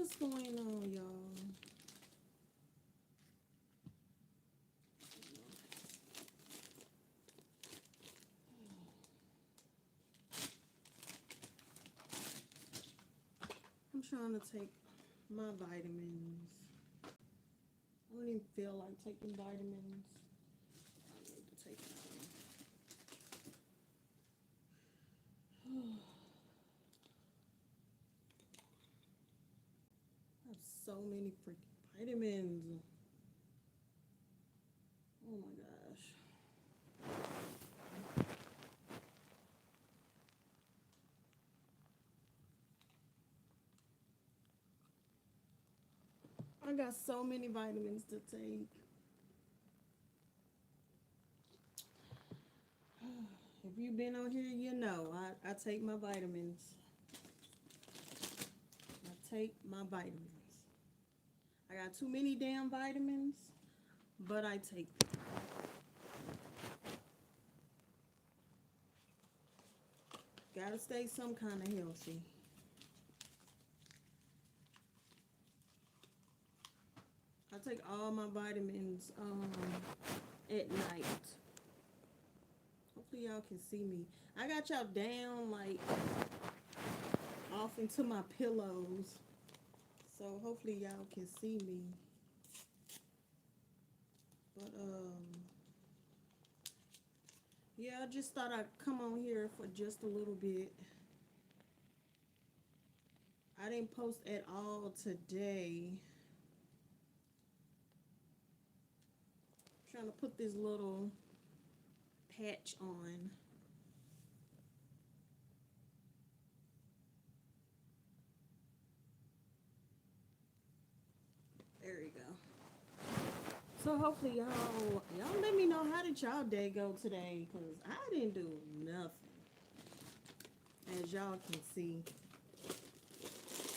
What's going on, y'all? I'm trying to take my vitamins. I don't even feel like taking vitamins. I need to take them. I have so many freaking vitamins. Oh my gosh. I got so many vitamins to take. If you've been on here, you know I take my vitamins. I take my vitamins. I got too many damn vitamins, but I take them. Gotta stay some kind of healthy. I take all my vitamins at night. Hopefully y'all can see me. I got y'all down like off into my pillows. So hopefully y'all can see me. But yeah, I just thought I'd come on here for just a little bit. I didn't post at all today. I'm trying to put this little patch on. There you go. So hopefully y'all let me know, how did y'all day go today? Cause I didn't do nothing. As y'all can see,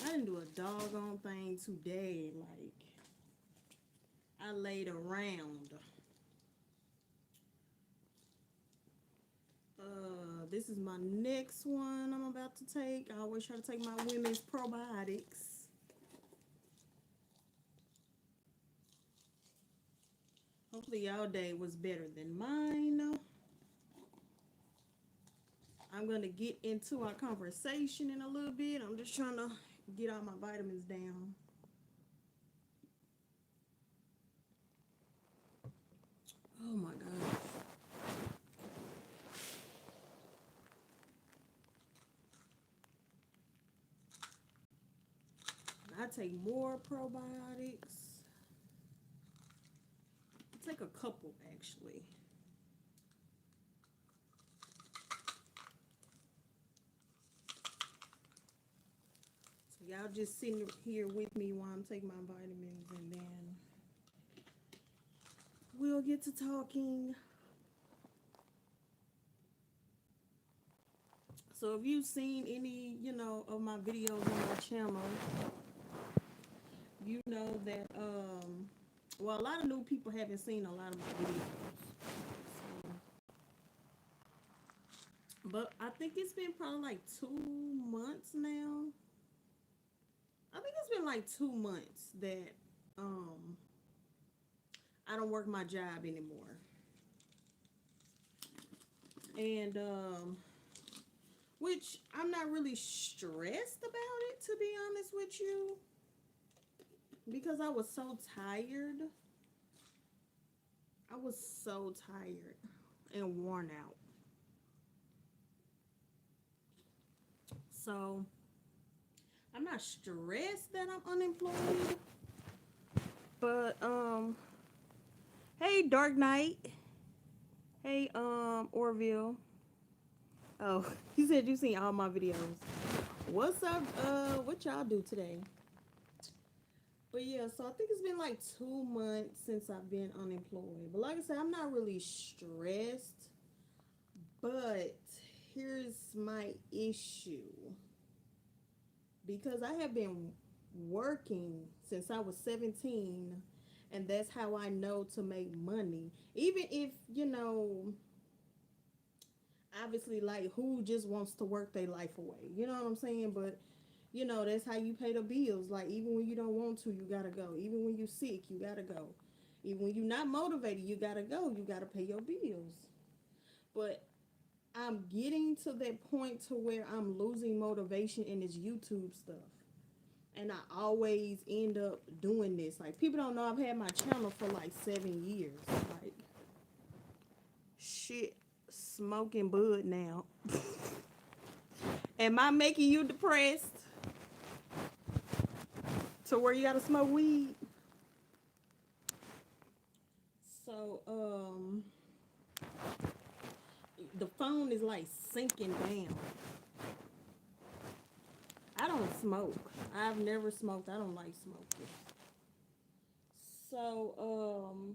I didn't do a doggone thing today. Like, I laid around. This is my next one I'm about to take. I always try to take my women's probiotics. Hopefully y'all day was better than mine. I'm going to get into our conversation in a little bit. I'm just trying to get all my vitamins down. Oh my God. I take more probiotics. I take a couple actually. So y'all just sitting here with me while I'm taking my vitamins, and then we'll get to talking. So if you've seen any, of my videos on my channel, you know that well, a lot of new people haven't seen a lot of my videos. So, but I think it's been probably like 2 months now. I think it's been like 2 months that I don't work my job anymore. And which I'm not really stressed about it, to be honest with you, because I was so tired. I was so tired and worn out. So I'm not stressed that I'm unemployed. But hey Dark Knight. Hey Orville. Oh, you said you seen all my videos. What's up? What y'all do today? But yeah, so I think it's been like 2 months since I've been unemployed. But like I said, I'm not really stressed. But here's my issue. Because I have been working since I was 17, and that's how I know to make money. Even if, obviously, like, who just wants to work their life away? You know what I'm saying? But You know, that's how you pay the bills. Like, even when you don't want to, you gotta go. Even when you're sick, you gotta go. Even when you're not motivated, you gotta go. You gotta pay your bills. But I'm getting to that point to where I'm losing motivation in this YouTube stuff. And I always end up doing this. Like, people don't know I've had my channel for like 7 years. Like, shit, smoking bud now. Am I making you depressed to where you gotta smoke weed? So, the phone is like sinking down. I don't smoke. I've never smoked. I don't like smoking. So,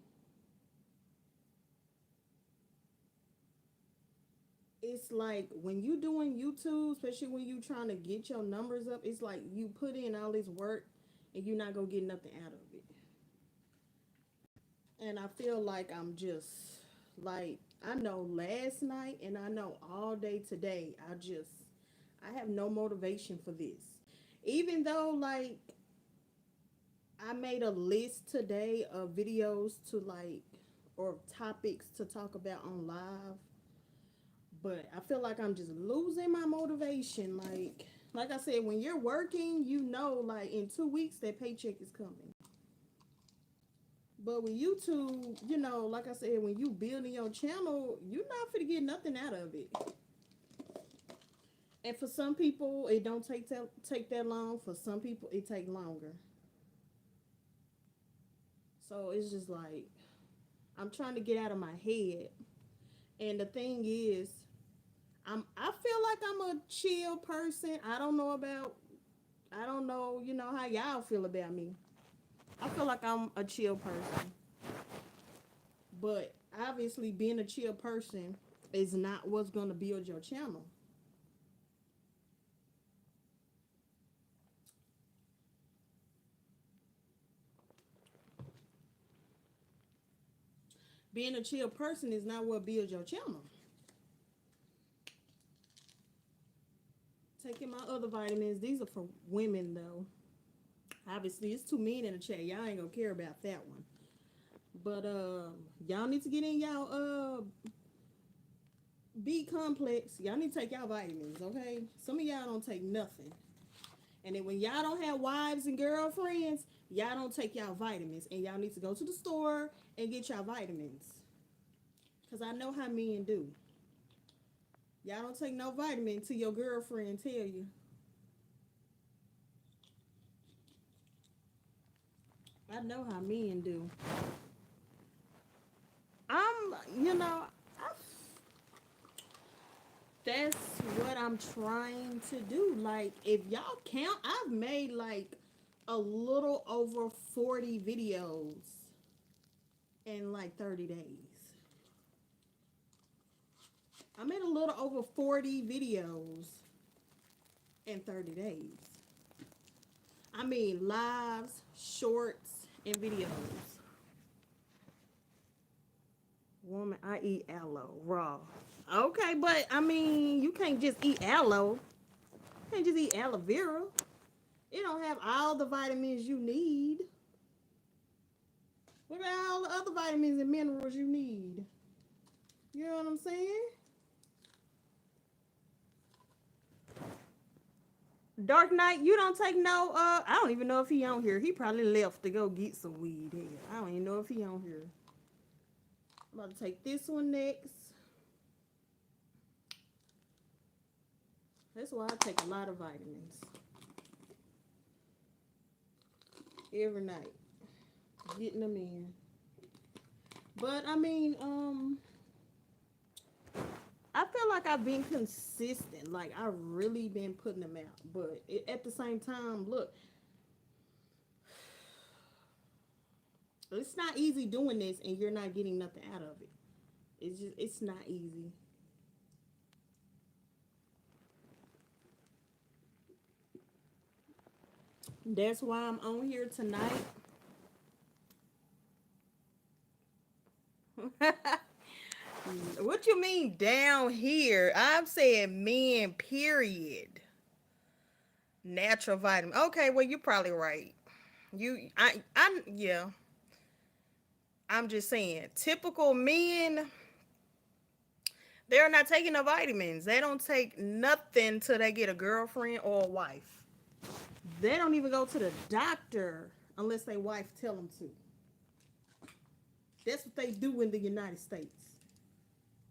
it's like when you doing YouTube, especially when you trying to get your numbers up, it's like you put in all this work and you're not gonna get nothing out of it. And I feel like I'm just like, I know last night and I know all day today, I have no motivation for this. Even though like I made a list today of videos to like or topics to talk about on live, but I feel like I'm just losing my motivation. Like I said, when you're working, you know, like in 2 weeks that paycheck is coming. But with YouTube, you know, like I said, when you building your channel, you're not gonna get nothing out of it. And for some people, it don't take that long. For some people, it take longer. So it's just like I'm trying to get out of my head. And the thing is, I feel like I'm a chill person. I don't know, you know how y'all feel about me. I feel like I'm a chill person. But obviously being a chill person is not what's going to build your channel. Being a chill person is not what builds your channel. Taking my other vitamins, these are for women though. Obviously, it's too mean in the chat. Y'all ain't gonna care about that one. But y'all need to get in y'all B complex. Y'all need to take y'all vitamins, okay? Some of y'all don't take nothing. And then when y'all don't have wives and girlfriends, y'all don't take y'all vitamins. And y'all need to go to the store and get y'all vitamins. Because I know how men do. Y'all don't take no vitamin till your girlfriend tell you. I know how men do. You know, I, that's what I'm trying to do. Like, if y'all count, I've made like a little over 40 videos in like 30 days. I made a little over 40 videos in 30 days. I mean, lives, shorts, and videos. Woman, I eat aloe raw. Okay, but I mean, you can't just eat aloe. You can't just eat aloe vera. It don't have all the vitamins you need. What about all the other vitamins and minerals you need? You know what I'm saying? Dark Knight, you don't take no, I don't even know if he on here. He probably left to go get some weed here. I don't even know if he on here. I'm about to take this one next. That's why I take a lot of vitamins. Every night. Getting them in. But I mean, I feel like I've been consistent. Like I've really been putting them out. But at the same time, look, it's not easy doing this and you're not getting nothing out of it. It's not easy. That's why I'm on here tonight. What you mean down here? I'm saying men, period. Natural vitamin. Okay, well you're probably right. Yeah. I'm just saying, typical men, they're not taking the vitamins. They don't take nothing till they get a girlfriend or a wife. They don't even go to the doctor unless their wife tell them to. That's what they do in the United States.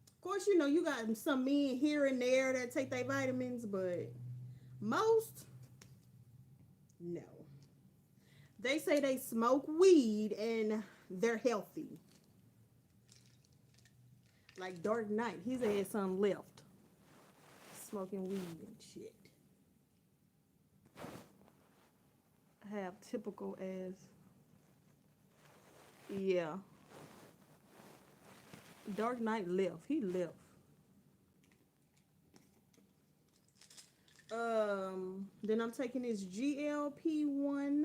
Of course, you know, you got some men here and there that take their vitamins, but most, no. They say they smoke weed and they're healthy. Like Dark Knight, he's had some left. Smoking weed and shit. Have typical as, yeah. Dark Knight left. He left. Then I'm taking this GLP-1.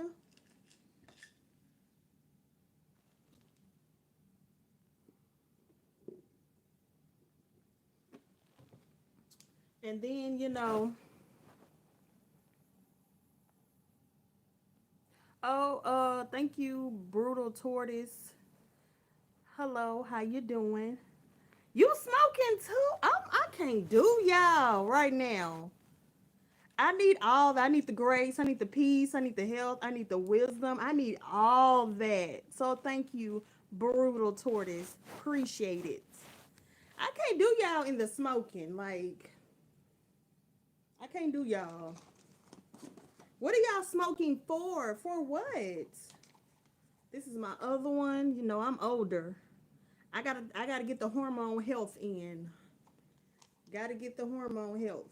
And then, you know, thank you, Brutal Tortoise. Hello, how you doing? You smoking too? I can't do y'all right now. I need the grace, I need the peace, I need the health, I need the wisdom, I need all that. So thank you, Brutal Tortoise. Appreciate it. I can't do y'all in the smoking. Like, I can't do y'all. What are y'all smoking for? For what? This is my other one. You know, I'm older. I gotta get the hormone health in. Gotta get the hormone health.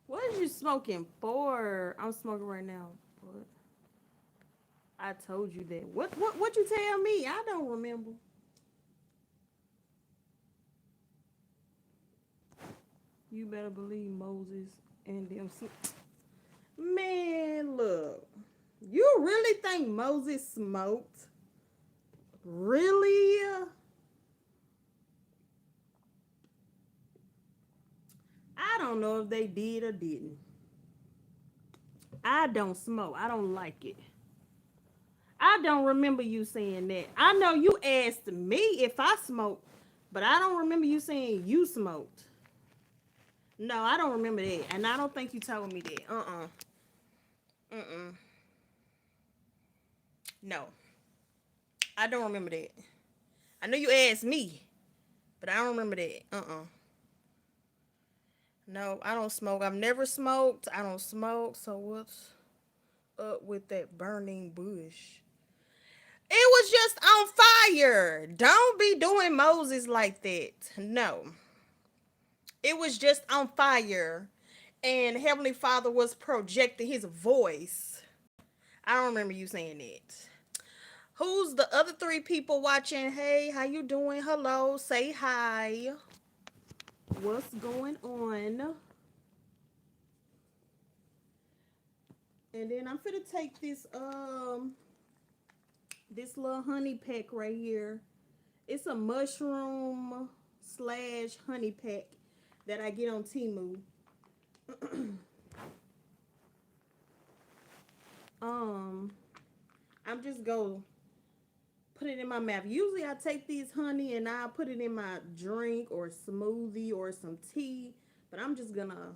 What is you smoking for? I'm smoking right now. What? I told you that. What you tell me? I don't remember. You better believe Moses and them. Man, look. You really think Moses smoked? Really? I don't know if they did or didn't. I don't smoke. I don't like it. I don't remember you saying that. I know you asked me if I smoked, but I don't remember you saying you smoked. No, I don't remember that. And I don't think you told me that. Uh-uh. No. I don't remember that. I know you asked me, but I don't remember that. No, I don't smoke. I've never smoked. I don't smoke. So what's up with that burning bush? It was just on fire. Don't be doing Moses like that. No. It was just on fire. And Heavenly Father was projecting his voice. I don't remember you saying that. Who's the other three people watching? Hey, how you doing? Hello, say hi. What's going on? And then I'm finna take this little honey pack right here. It's a mushroom slash honey pack that I get on Temu. um, I'm just go put it in my mouth. Usually I take this honey and I put it in my drink or smoothie or some tea, but I'm just gonna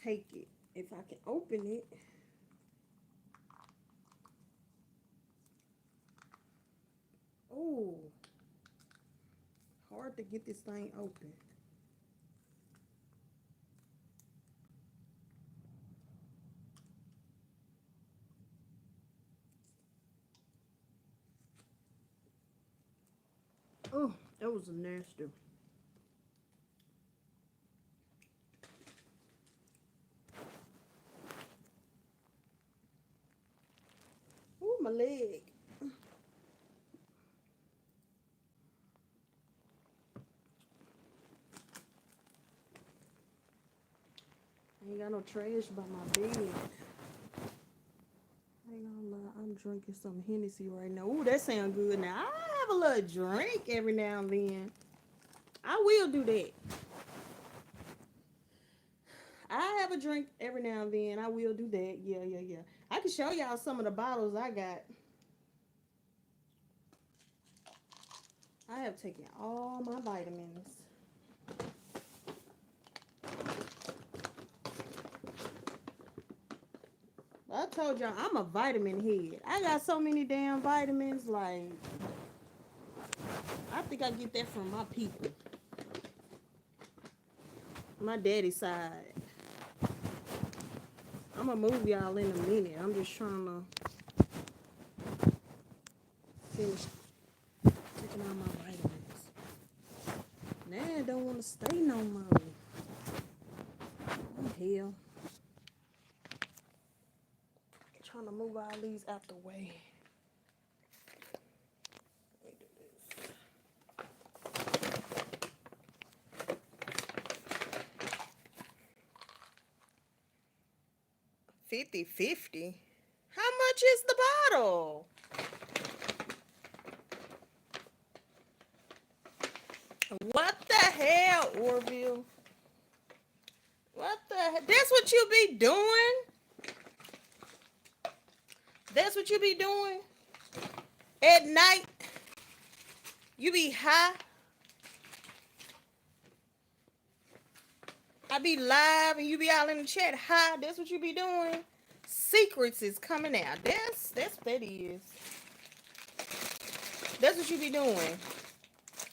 take it if I can open it. Oh, hard to get this thing open. Oh, that was nasty. Oh, my leg. I ain't got no trash by my bed. I ain't gonna lie, I'm I'm drinking some Hennessy right now. Ooh, that sounds good. Now I have a little drink every now and then. I will do that. I have a drink every now and then. I will do that. Yeah, yeah, yeah. I can show y'all some of the bottles I got. I have taken all my vitamins. I told y'all I'm a vitamin head. I got so many damn vitamins. Like, I think I get that from my people. My daddy's side. I'm gonna move y'all in a minute. I'm just trying to finish taking all my vitamins. Now I don't want to stay no more. Oh, hell. Trying to move all these out the way. Let me do this. 50-50. How much is the bottle? What the hell, Orville? What the hell? That's what you be doing? That's what you be doing? At night? You be high? I be live and you be all in the chat high. That's what you be doing? Secrets is coming out. That's what that is. That's what you be doing.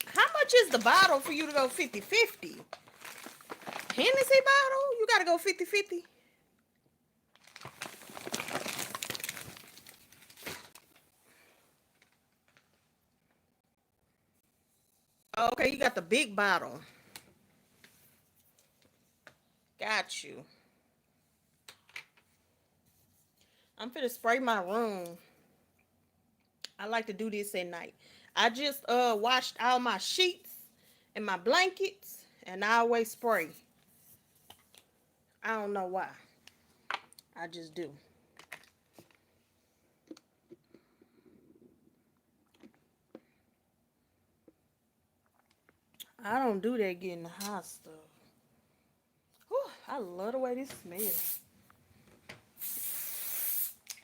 How much is the bottle for you to go 50-50? Hennessy bottle? You gotta go 50-50? Okay, you got the big bottle. Got you. I'm finna spray my room. I like to do this at night. I just washed all my sheets and my blankets, and I always spray. I don't know why. I just do. I don't do that getting hot stuff. Whew, I love the way this smells.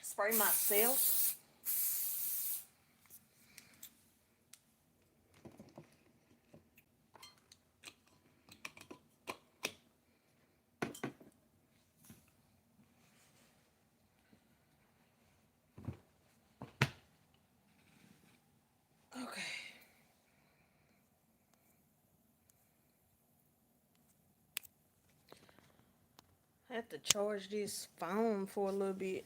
Spray myself. Okay. I have to charge this phone for a little bit.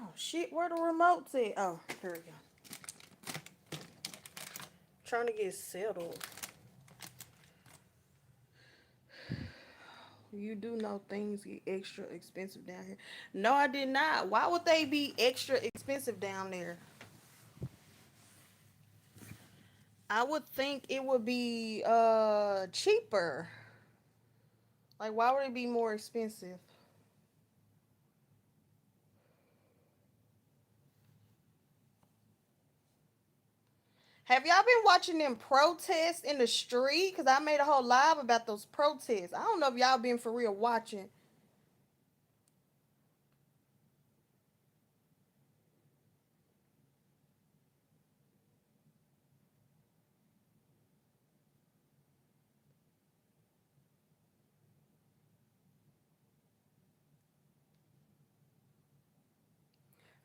Oh shit, where the remote's at? Oh, here we go. Trying to get settled. You do know things get extra expensive down here. No, I did not. Why would they be extra expensive down there? I would think it would be cheaper. Like, why would it be more expensive? Have y'all been watching them protests in the street? Because I made a whole live about those protests. I don't know if y'all been for real watching.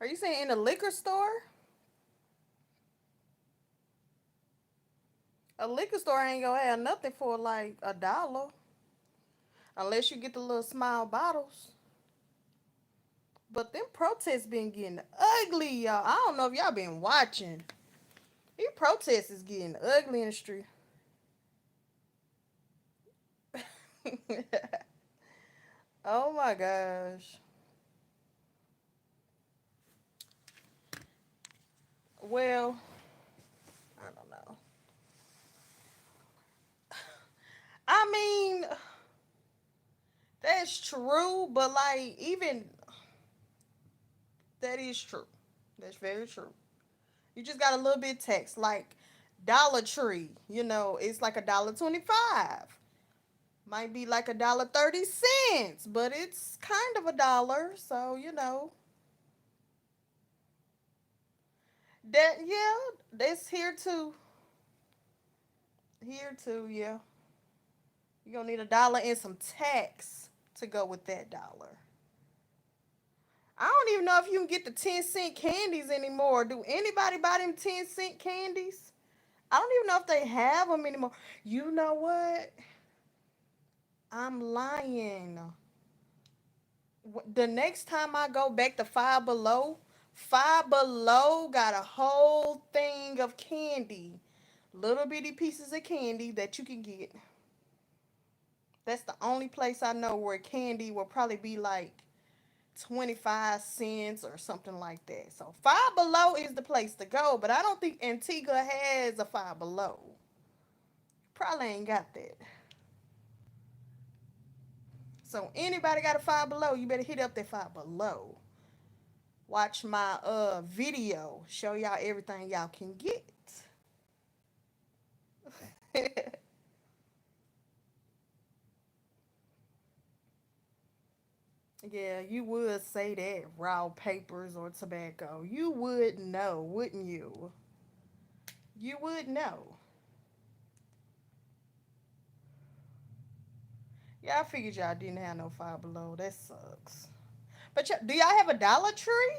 Are you saying in a liquor store? A liquor store ain't gonna have nothing for like $1. Unless you get the little small bottles. But them protests been getting ugly, y'all. I don't know if y'all been watching. These protests is getting ugly in the street. Oh my gosh. Well, I don't know. I mean, that's true, but like even That is true. That's very true. You just got a little bit tax, like Dollar Tree. It's like $1.25. Might be like $1.30, but it's kind of a dollar. So that that's here too. Here too, yeah. You're gonna need $1 and some tax to go with that dollar. I don't even know if you can get the 10-cent candies anymore. Do anybody buy them 10-cent candies? I don't even know if they have them anymore. You know what? I'm lying. The next time I go back to Five Below got a whole thing of candy. Little bitty pieces of candy that you can get. That's the only place I know where candy will probably be like 25 cents or something like that. So Five Below is the place to go, but I don't think Antigua has a Five Below. Probably ain't got that. So anybody got a Five Below, you better hit up that Five Below. Watch my video, show y'all everything y'all can get. Yeah, you would say that raw papers or tobacco. You would know, wouldn't you? You would know. Yeah, I figured y'all didn't have no Five Below. That sucks. But do y'all have a Dollar Tree?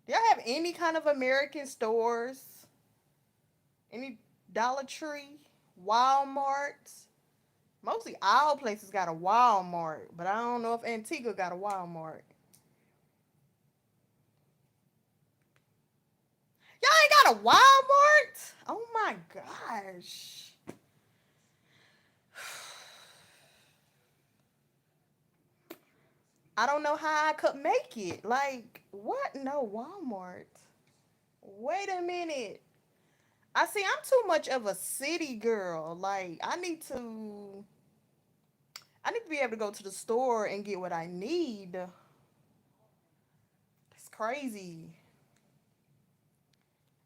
Do y'all have any kind of American stores? Any Dollar Tree? Walmart? Mostly all places got a Walmart, but I don't know if Antigua got a Walmart. Y'all ain't got a Walmart? Oh my gosh. I don't know how I could make it. Like, what? No Walmart. Wait a minute. I see I'm too much of a city girl. Like, I need to be able to go to the store and get what I need. It's crazy.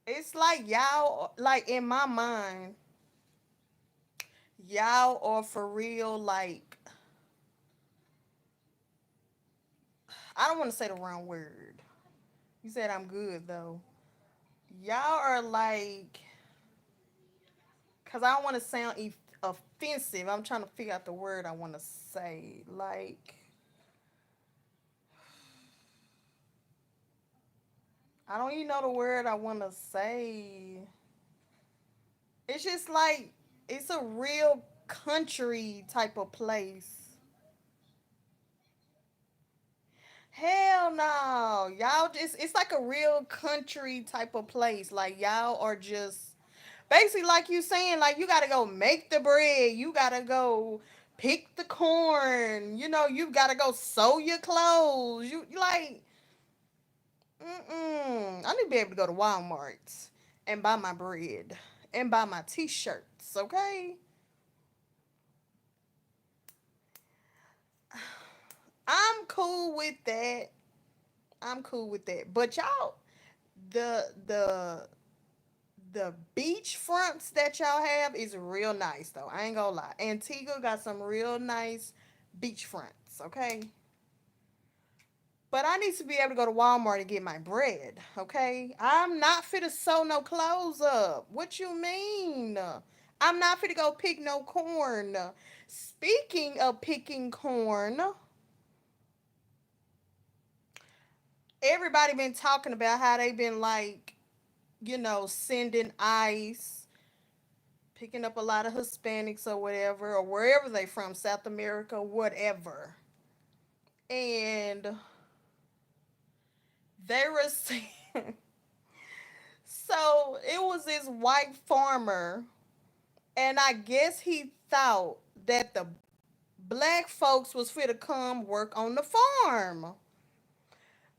It's like y'all, like in my mind, y'all are for real. Like, I don't want to say the wrong word. You said I'm good though. Y'all are like, cause I don't want to sound offensive. I'm trying to figure out the word I want to say. Like, I don't even know the word I want to say. It's just like it's a real country type of place. Hell no. Y'all just it's like a real country type of place. Like y'all are just basically like you saying, like you gotta go make the bread. You gotta go pick the corn. You gotta go sew your clothes. You like, I need to be able to go to Walmart and buy my bread and buy my t-shirts, okay? I'm cool with that. I'm cool with that. But y'all, the the beach fronts that y'all have is real nice though. I ain't gonna lie. Antigua got some real nice beach fronts, okay? But I need to be able to go to Walmart and get my bread, okay? I'm not fit to sew no clothes up. What you mean? I'm not fit to go pick no corn. Speaking of picking corn, everybody been talking about how they been like, sending ice, picking up a lot of Hispanics or whatever, or wherever they from, South America, whatever. And they were saying, so it was this white farmer, and I guess he thought that the black folks was fit to come work on the farm.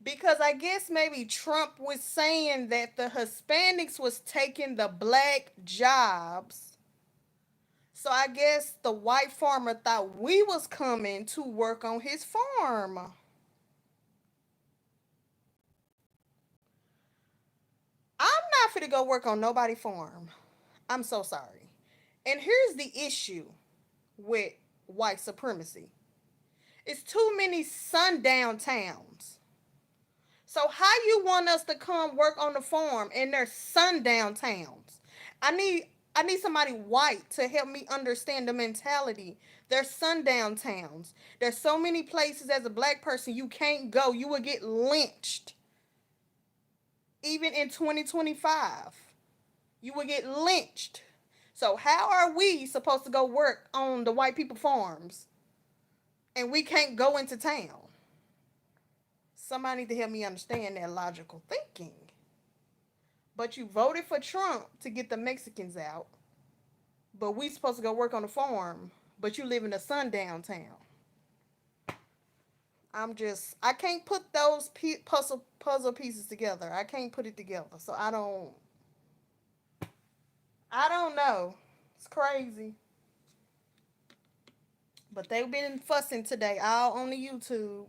Because I guess maybe Trump was saying that the Hispanics was taking the black jobs. So I guess the white farmer thought we was coming to work on his farm. not finna go work on nobody farm. I'm so sorry. And here's the issue with white supremacy. It's too many sundown towns. So how you want us to come work on the farm in their sundown towns? I need I need somebody white to help me understand the mentality. They're sundown towns. There's so many places as a black person you can't go. You will get lynched. Even in 2025, you will get lynched. So how are we supposed to go work on the white people farms and we can't go into town? Somebody need to help me understand that logical thinking. But you voted for Trump to get the Mexicans out. But we supposed to go work on the farm. But you live in a sundown town. I can't put those puzzle pieces together. I can't put it together. So I don't know. It's crazy. But they've been fussing today all on the YouTube.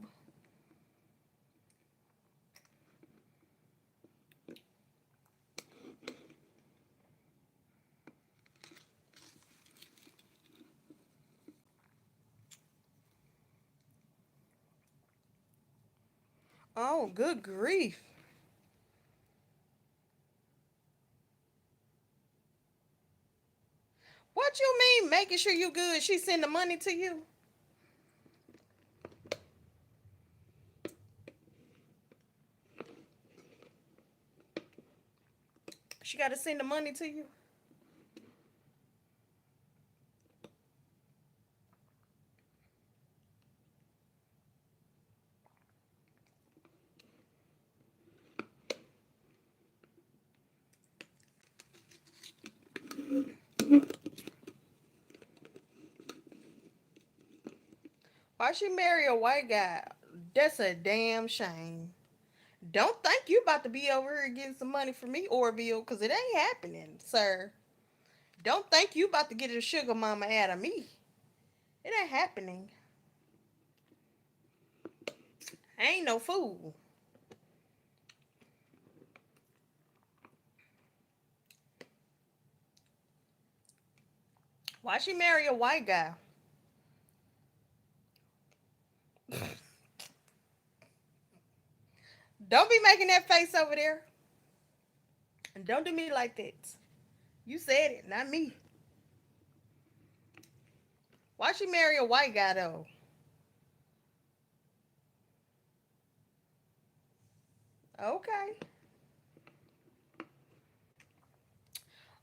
Oh, good grief. What you mean making sure you good? She send the money to you? She got to send the money to you? Why she marry a white guy? That's a damn shame. Don't think you about to be over here getting some money from me, Orville, because it ain't happening, sir. Don't think you about to get a sugar mama out of me. It ain't happening. I ain't no fool. Why she marry a white guy? Don't be making that face over there. And don't do me like that. You said it, not me. Why she marry a white guy though? Okay.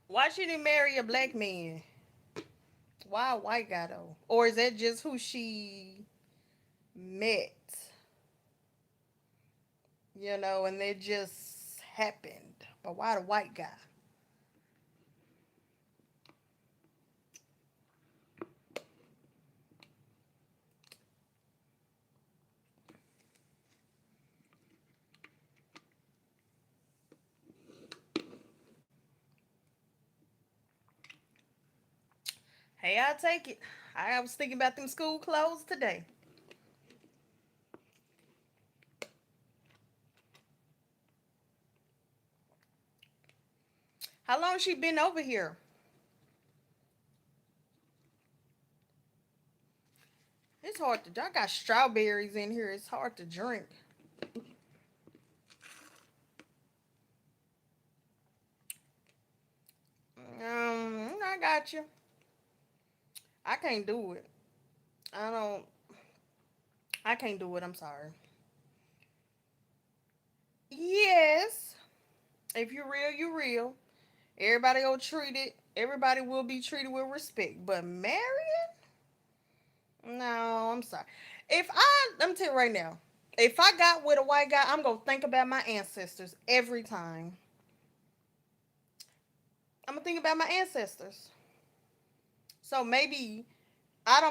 Why she didn't marry a black man? Why a white guy though? Or is that just who she met? And it just happened. But why the white guy? Hey, I'll take it. I was thinking about them school clothes today. How long she been over here? It's hard to. I got strawberries in here. It's hard to drink. I got you. I can't do it. I don't. I can't do it. I'm sorry. Yes, if you're real, you're real. Everybody will treat it. Everybody will be treated with respect. But marrying? No, I'm sorry. Let me tell you right now. If I got with a white guy, I'm gonna think about my ancestors every time. I'm gonna think about my ancestors. So maybe I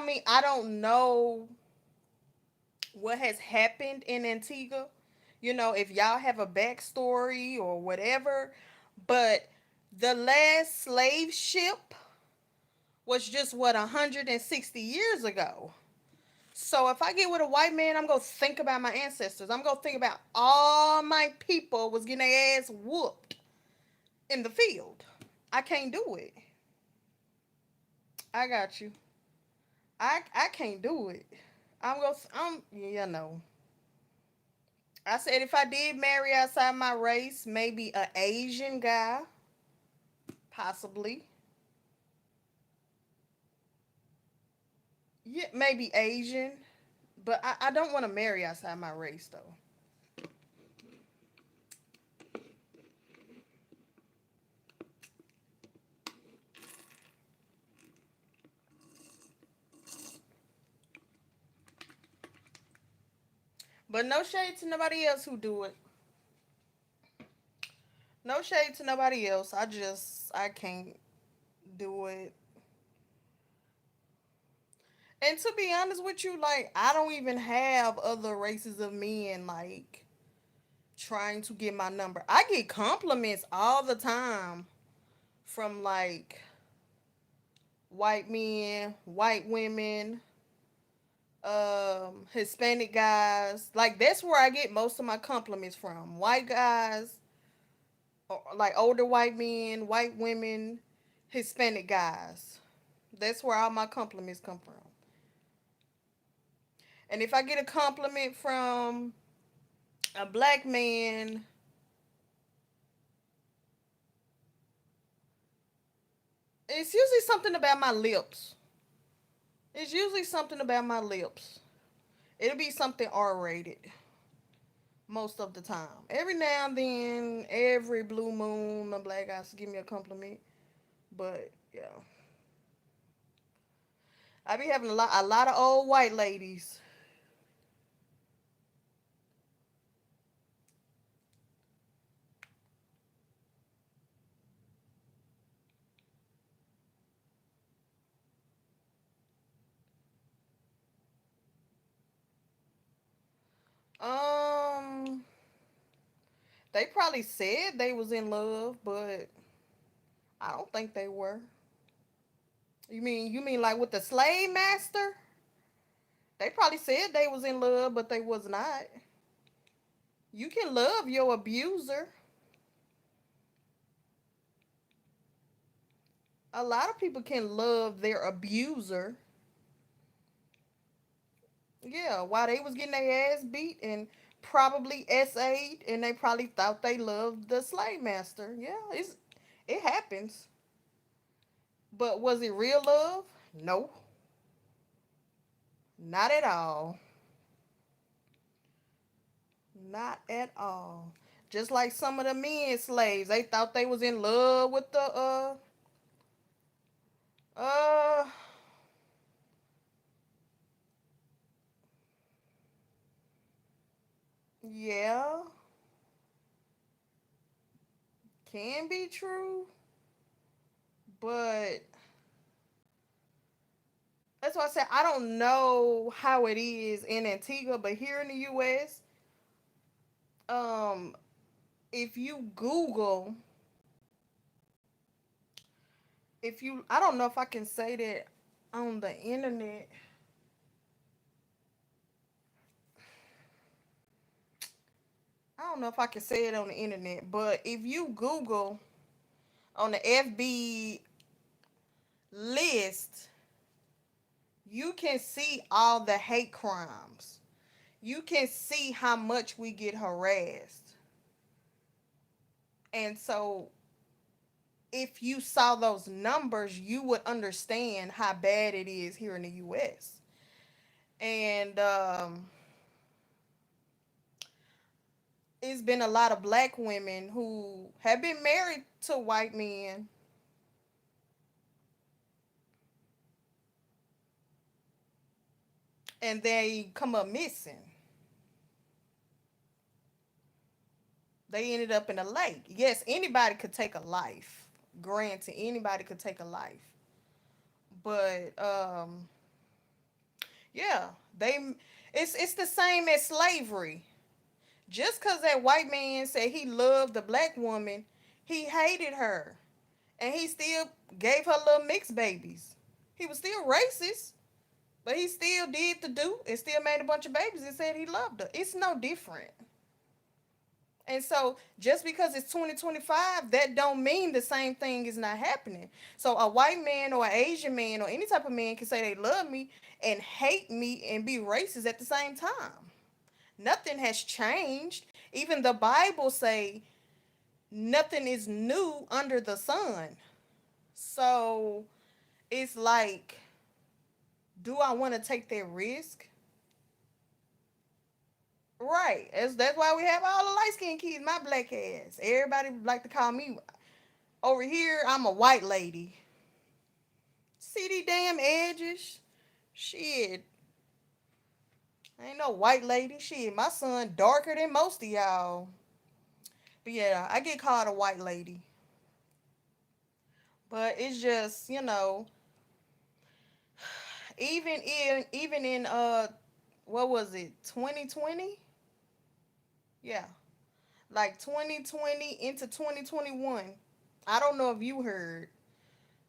don't know what has happened in Antigua. If y'all have a backstory or whatever, but the last slave ship was just 160 years ago. So if I get with a white man, I'm gonna think about my ancestors. I'm gonna think about all my people was getting their ass whooped in the field. I can't do it. I got you. I can't do it. I'm you know. I said if I did marry outside my race, maybe a Asian guy, possibly. Yeah, maybe Asian, but I don't want to marry outside my race though. But no shade to nobody else who do it. No shade to nobody else. I can't do it. And to be honest with you, like I don't even have other races of men like trying to get my number. I get compliments all the time from like white men, white women, Hispanic guys. Like that's where I get most of my compliments from. White guys, like older white men, white women, Hispanic guys. That's where all my compliments come from. And if I get a compliment from a black man, it's usually something about my lips. It's usually something about my lips. It'll be something R rated most of the time. Every now and then, every blue moon, a black guy give me a compliment. But yeah, I be having a lot of old white ladies. Um, they probably said they was in love, but I don't think they were. You mean like with the slave master? They probably said they was in love, but they was not. You can love your abuser. A lot of people can love their abuser. Yeah, while they was getting their ass beat and probably SA'd, and they probably thought they loved the slave master. Yeah, it happens. But was it real love? No, not at all. Not at all. Just like some of the men slaves, they thought they was in love with the uh yeah, can be true, but that's why I said I don't know how it is in Antigua, but here in the US, um if you Google, if you I don't know if I can say that on the internet. I don't know if I can say it on the internet, but if you Google on the FB list, you can see all the hate crimes. You can see how much we get harassed. And so if you saw those numbers, you would understand how bad it is here in the US. And it's been a lot of black women who have been married to white men and they come up missing. They ended up in a lake. Yes, anybody could take a life. Granted, anybody could take a life. But yeah, they it's the same as slavery. Just cause that white man said he loved the black woman, he hated her. And he still gave her little mixed babies. He was still racist, but he still did the do and still made a bunch of babies and said he loved her. It's no different And so just because it's 2025, that don't mean the same thing is not happening. So a white man or an Asian man or any type of man can say they love me and hate me and be racist at the same time. Nothing has changed. Even the Bible say nothing is new under the sun. So it's like, do I want to take that risk? Right. That's why we have all the light skinned kids, my black ass. Everybody like to call me over here, I'm a white lady. See these damn edges? Shit. I ain't no white lady. Shit, my son darker than most of y'all. But yeah, I get called a white lady. But it's just, even in what was it, 2020? Yeah. Like 2020 into 2021. I don't know if you heard,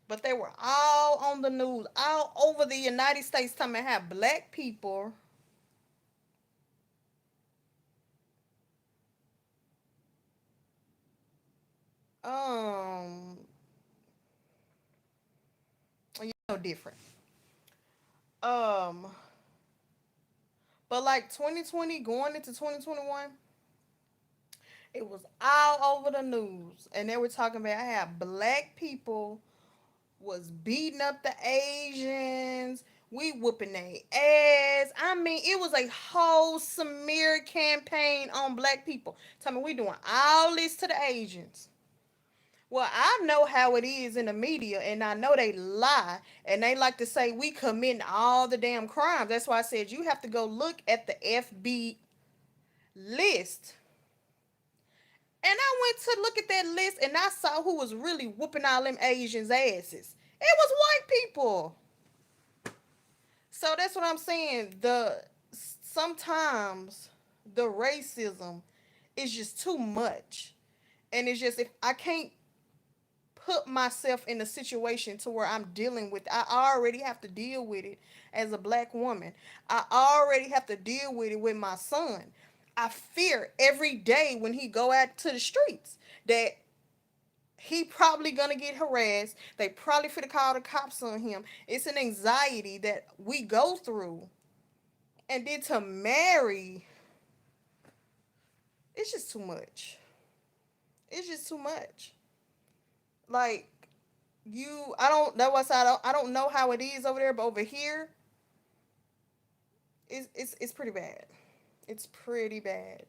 but they were all on the news, all over the United States, talking about how black people um different. Um but like 2020 going into 2021, it was all over the news and they were talking about how black people was beating up the Asians. We whooping their ass. I mean, it was a whole smear campaign on black people. Tell me, we doing all this to the Asians. Well, I know how it is in the media, and I know they lie, and they like to say we commit all the damn crimes. That's why I said you have to go look at the FB list. And I went to look at that list, and I saw who was really whooping all them Asians' asses. It was white people. So that's what I'm saying. The sometimes the racism is just too much, and it's just, if I can't put myself in a situation to where I'm dealing with, I already have to deal with it as a black woman. I already have to deal with it with my son. I fear every day when he go out to the streets that he probably gonna get harassed. They probably finna call the cops on him. It's an anxiety that we go through. And then to marry, it's just too much. It's just too much. Like, I don't, that was, I don't know how it is over there, but over here, it's pretty bad. It's pretty bad.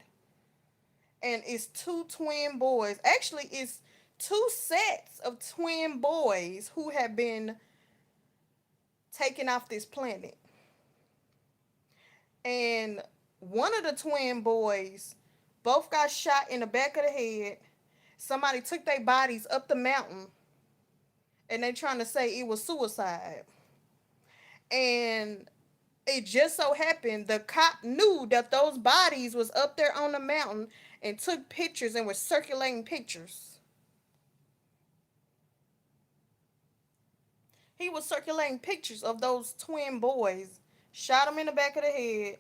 And it's two twin boys. Actually, it's two sets of twin boys who have been taken off this planet. And one of the twin boys both got shot in the back of the head. Somebody took their bodies up the mountain and they trying to say it was suicide. And it just so happened the cop knew that those bodies was up there on the mountain and took pictures and was circulating pictures. He was circulating pictures of those twin boys, shot them in the back of the head,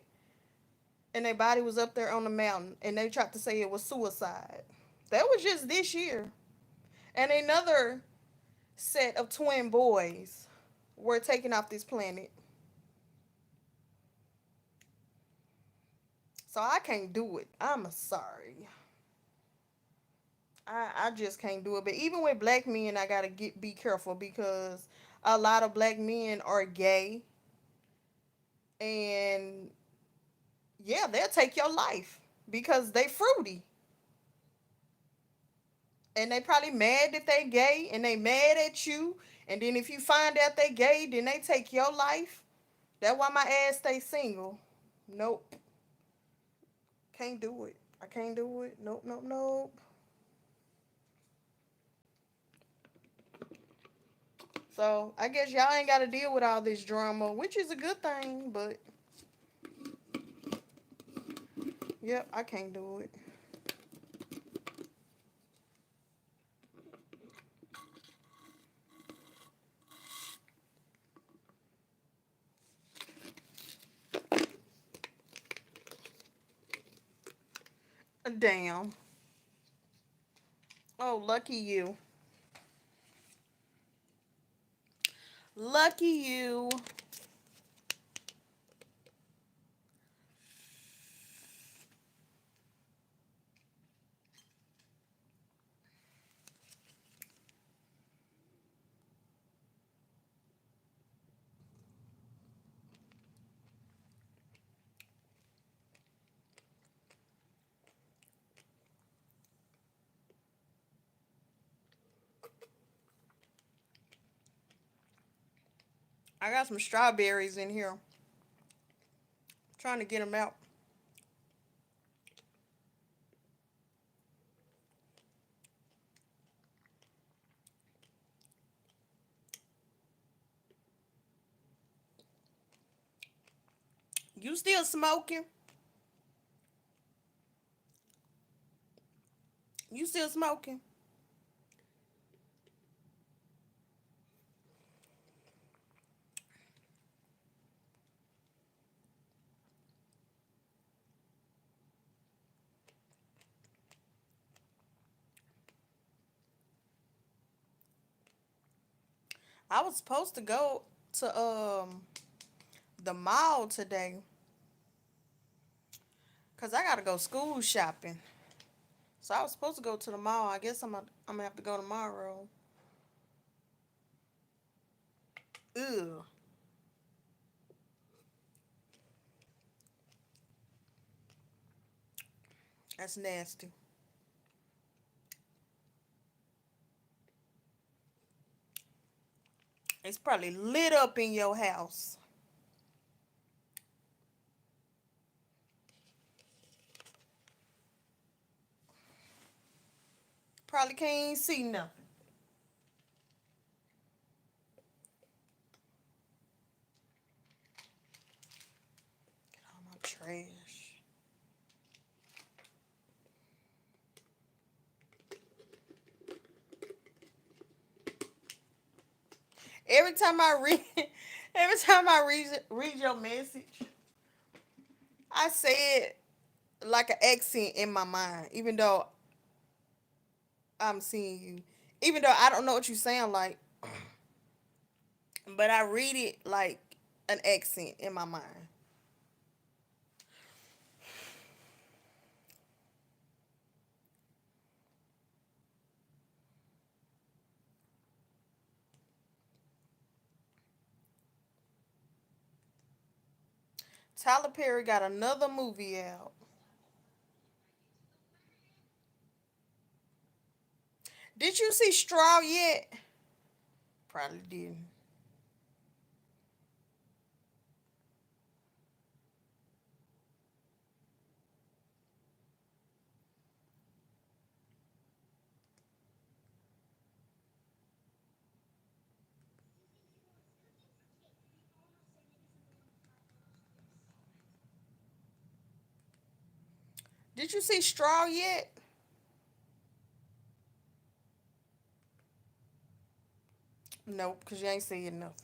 and their body was up there on the mountain, and they tried to say it was suicide. That was just this year. And another set of twin boys were taken off this planet. So I can't do it. I'm sorry. I just can't do it. But even with black men, I gotta be careful because a lot of black men are gay, and yeah, they'll take your life because they fruity. And they probably mad that they gay and they mad at you. And then if you find out they gay, then they take your life. That's why my ass stay single. Nope. Can't do it. I can't do it. Nope, nope, nope. So I guess y'all ain't gotta deal with all this drama, which is a good thing, but yep, I can't do it. Damn. Oh, lucky you. Lucky you. I got some strawberries in here. Trying to get them out. You still smoking? You still smoking? I was supposed to go to the mall today because I gotta go school shopping. So I was supposed to go to the mall. I guess I'm gonna have to go tomorrow. Ugh, that's nasty. It's probably lit up in your house. Probably can't see nothing. Get all my trash. Every time I read, every time I read your message, I say it like an accent in my mind, even though I'm seeing you, even though I don't know what you sound like, but I read it like an accent in my mind. Tyler Perry got another movie out. Did you see Straw yet? Probably didn't. Did you see Straw yet? Nope, because you ain't seeing nothing.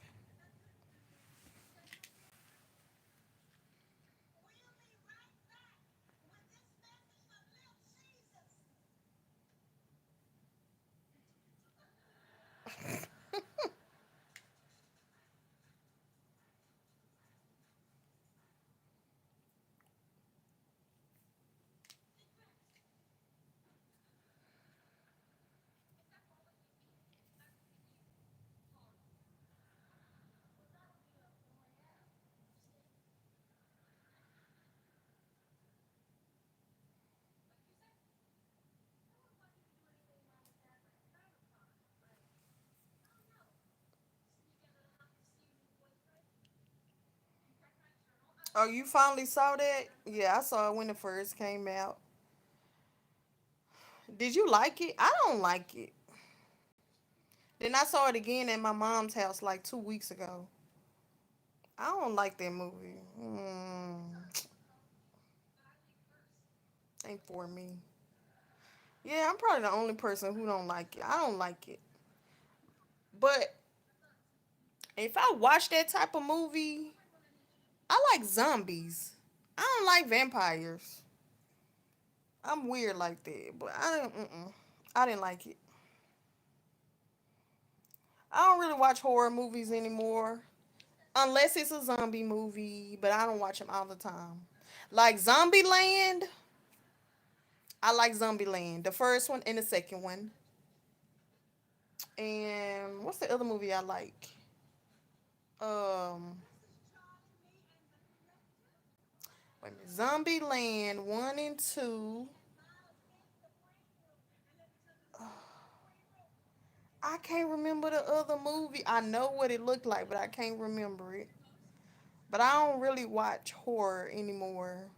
Oh, you finally saw that? Yeah, I saw it when it first came out. Did you like it? I don't like it. Then I saw it again at my mom's house like 2 weeks ago. I don't like that movie. Ain't for me. Yeah, I'm probably the only person who don't like it. I don't like it. But if I watch that type of movie, I like zombies. I don't like vampires. I'm weird like that, but I don't. Mm-mm. I didn't like it. I don't really watch horror movies anymore. Unless it's a zombie movie, but I don't watch them all the time. Like Zombieland, I like Zombieland, the first one and the second one. And what's the other movie I like? Um, Wait a minute. Zombieland 1 and 2. I can't remember the other movie. I know what it looked like, but I can't remember it. But I don't really watch horror anymore.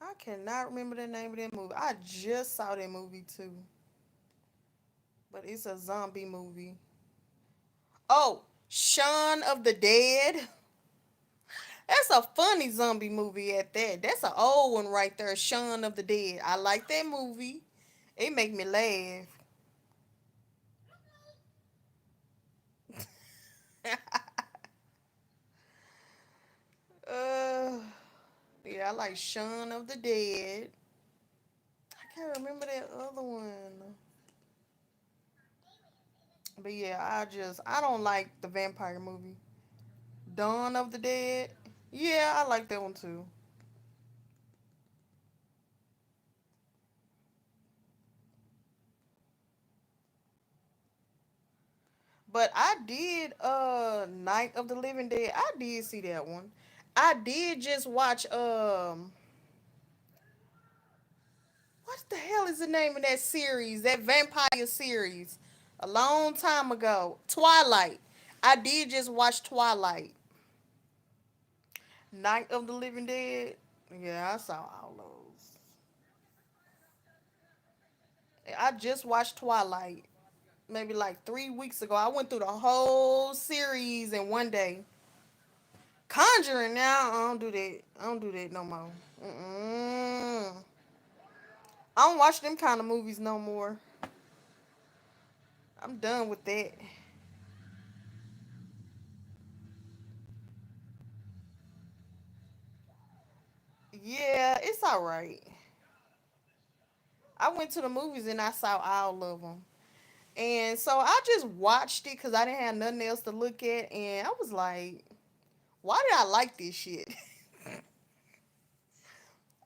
I cannot remember the name of that movie. I just saw that movie too, but it's a zombie movie. Oh, Shaun of the Dead. That's a funny zombie movie at that. That's an old one right there, Shaun of the Dead. I like that movie. It make me laugh. uh, yeah, I like Shaun of the Dead. I can't remember that other one. But yeah, I don't like the vampire movie. Dawn of the Dead. Yeah, I like that one too. But I did Night of the Living Dead. I did see that one. I did just watch what the hell is the name of that series? That vampire series. A long time ago. Twilight. I did just watch Twilight. Night of the Living Dead. Yeah, I saw all those. I just watched Twilight maybe like 3 weeks ago. I went through the whole series in one day. Conjuring now, I don't do that. I don't do that no more. Mm-mm. I don't watch them kind of movies no more. I'm done with that. Yeah, it's all right. I went to the movies and I saw all of them. And so I just watched it because I didn't have nothing else to look at. And I was like, why did I like this shit? I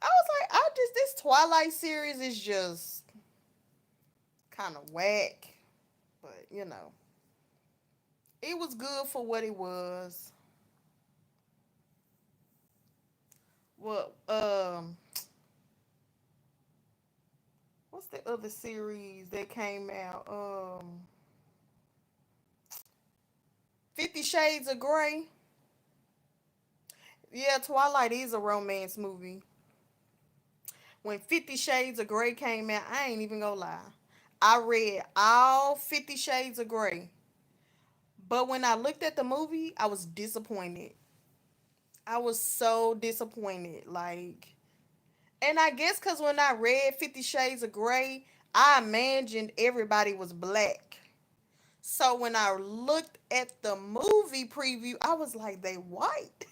was like, this Twilight series is just kind of whack. But, it was good for what it was. Well, what's the other series that came out? 50 Shades of Grey. Yeah, Twilight is a romance movie. When 50 Shades of Grey came out, I ain't even gonna lie. I read all 50 Shades of Grey. But when I looked at the movie, I was disappointed. I was so disappointed. Like, and I guess because when I read 50 Shades of Grey, I imagined everybody was black. So when I looked at the movie preview, I was like, they white.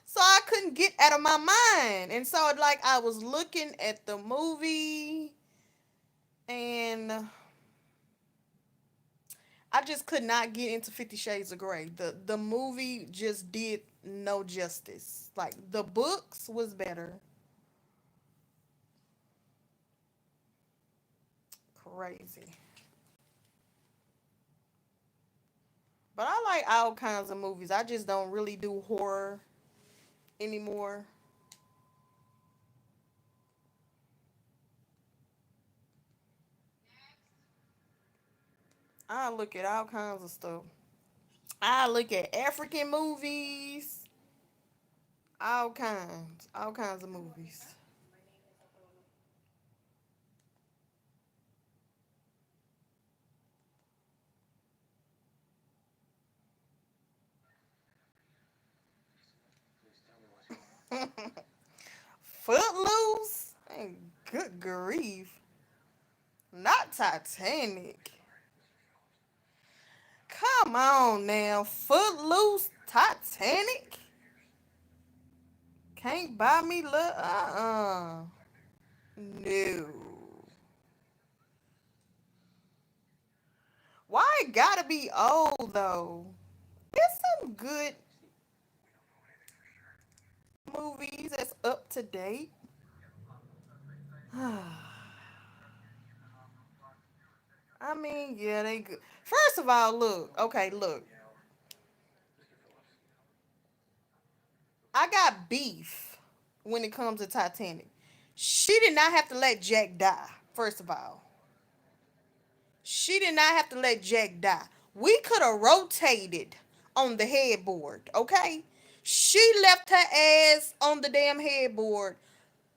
So I couldn't get out of my mind. And so like I was looking at the movie and I just could not get into 50 Shades of Grey. The movie just did no justice. Like the books was better. Crazy. But I like all kinds of movies. I just don't really do horror anymore. I look at all kinds of stuff. I look at African movies, all kinds of movies. Footloose? Hey, good grief. Not Titanic. Come Come on now. Footloose, Titanic. Can't buy me love. No. Why it gotta be old though? There's some good movies that's up to date. I mean, yeah, they good. First of all, look, okay, look. I got beef when it comes to Titanic. She did not have to let Jack die, first of all. She did not have to let Jack die. We could have rotated on the headboard, okay? She left her ass on the damn headboard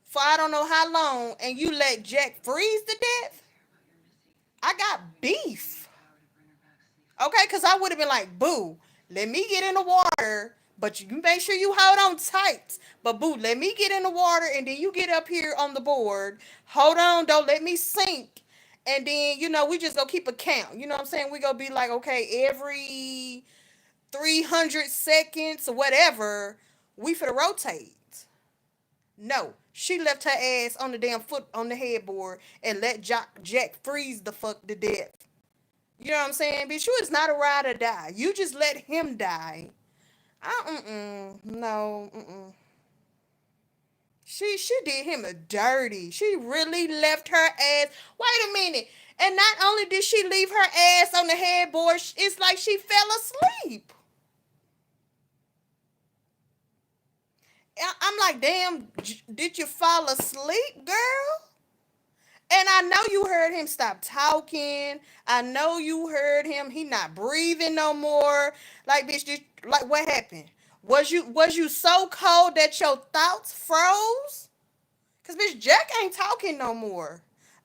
for I don't know how long, and you let Jack freeze to death? I got beef. Okay, because I would have been like, boo, let me get in the water, but you make sure you hold on tight. But boo, let me get in the water and then you get up here on the board. Hold on, don't let me sink. And then, we just gonna keep a count. You know what I'm saying? We gonna be like, okay, every 300 seconds or whatever, we finna rotate. No, she left her ass on the damn foot on the headboard and let Jack freeze the fuck to death. You know what I'm saying? Bitch, you is not a ride or die. You just let him die. No, She did him a dirty. She really left her ass. Wait a minute. And not only did she leave her ass on the headboard, it's like she fell asleep. I'm like, damn, did you fall asleep, girl? And I know you heard him stop talking. I know you heard him. He not breathing no more. Like, bitch, like what happened? Was you so cold that your thoughts froze? Cause bitch, Jack ain't talking no more.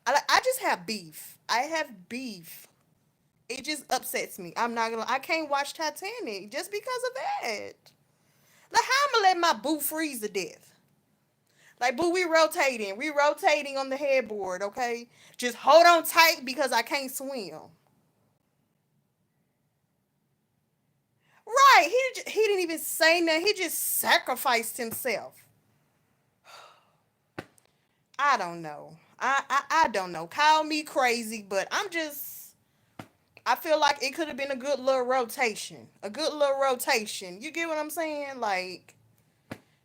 I just have beef. I have beef. It just upsets me. I'm not gonna. I can't watch Titanic just because of that. Like, how I'm gonna let my boo freeze to death? Like, boo, we rotating. We rotating on the headboard, okay? Just hold on tight because I can't swim. Right. He didn't even say nothing. He just sacrificed himself. I don't know. I don't know. Call me crazy, but I feel like it could have been a good little rotation. A good little rotation. You get what I'm saying? Like,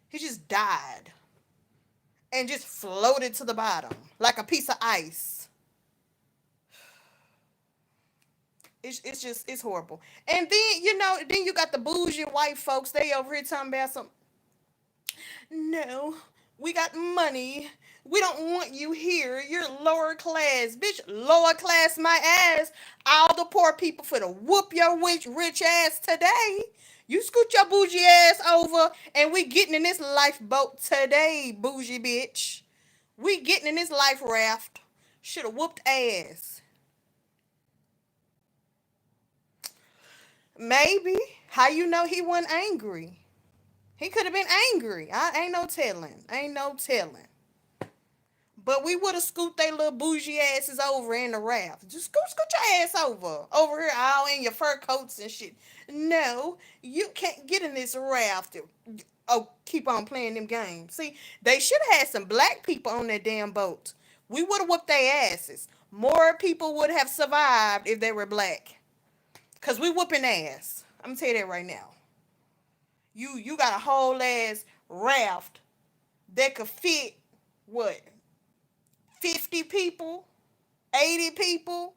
he just died and just floated to the bottom like a piece of ice. It's horrible. And then then you got the bougie white folks. They over here talking about some. No, we got money. We don't want you here. You're lower class, bitch. Lower class, my ass. All the poor people for to whoop your rich ass today. You scoot your bougie ass over, and we getting in this lifeboat today, bougie bitch. We getting in this life raft. Should have whooped ass. Maybe. How you know he wasn't angry? He could have been angry. I ain't no telling. Ain't no telling. But we would have scooped they little bougie asses over in the raft. Just scoot your ass over. Over here all in your fur coats and shit. No, you can't get in this raft. Oh, keep on playing them games. See, they should have had some black people on that damn boat. We would have whooped their asses. More people would have survived if they were black. Cause we whooping ass. I'm gonna tell you that right now. You got a whole ass raft that could fit what 50 people, 80 people,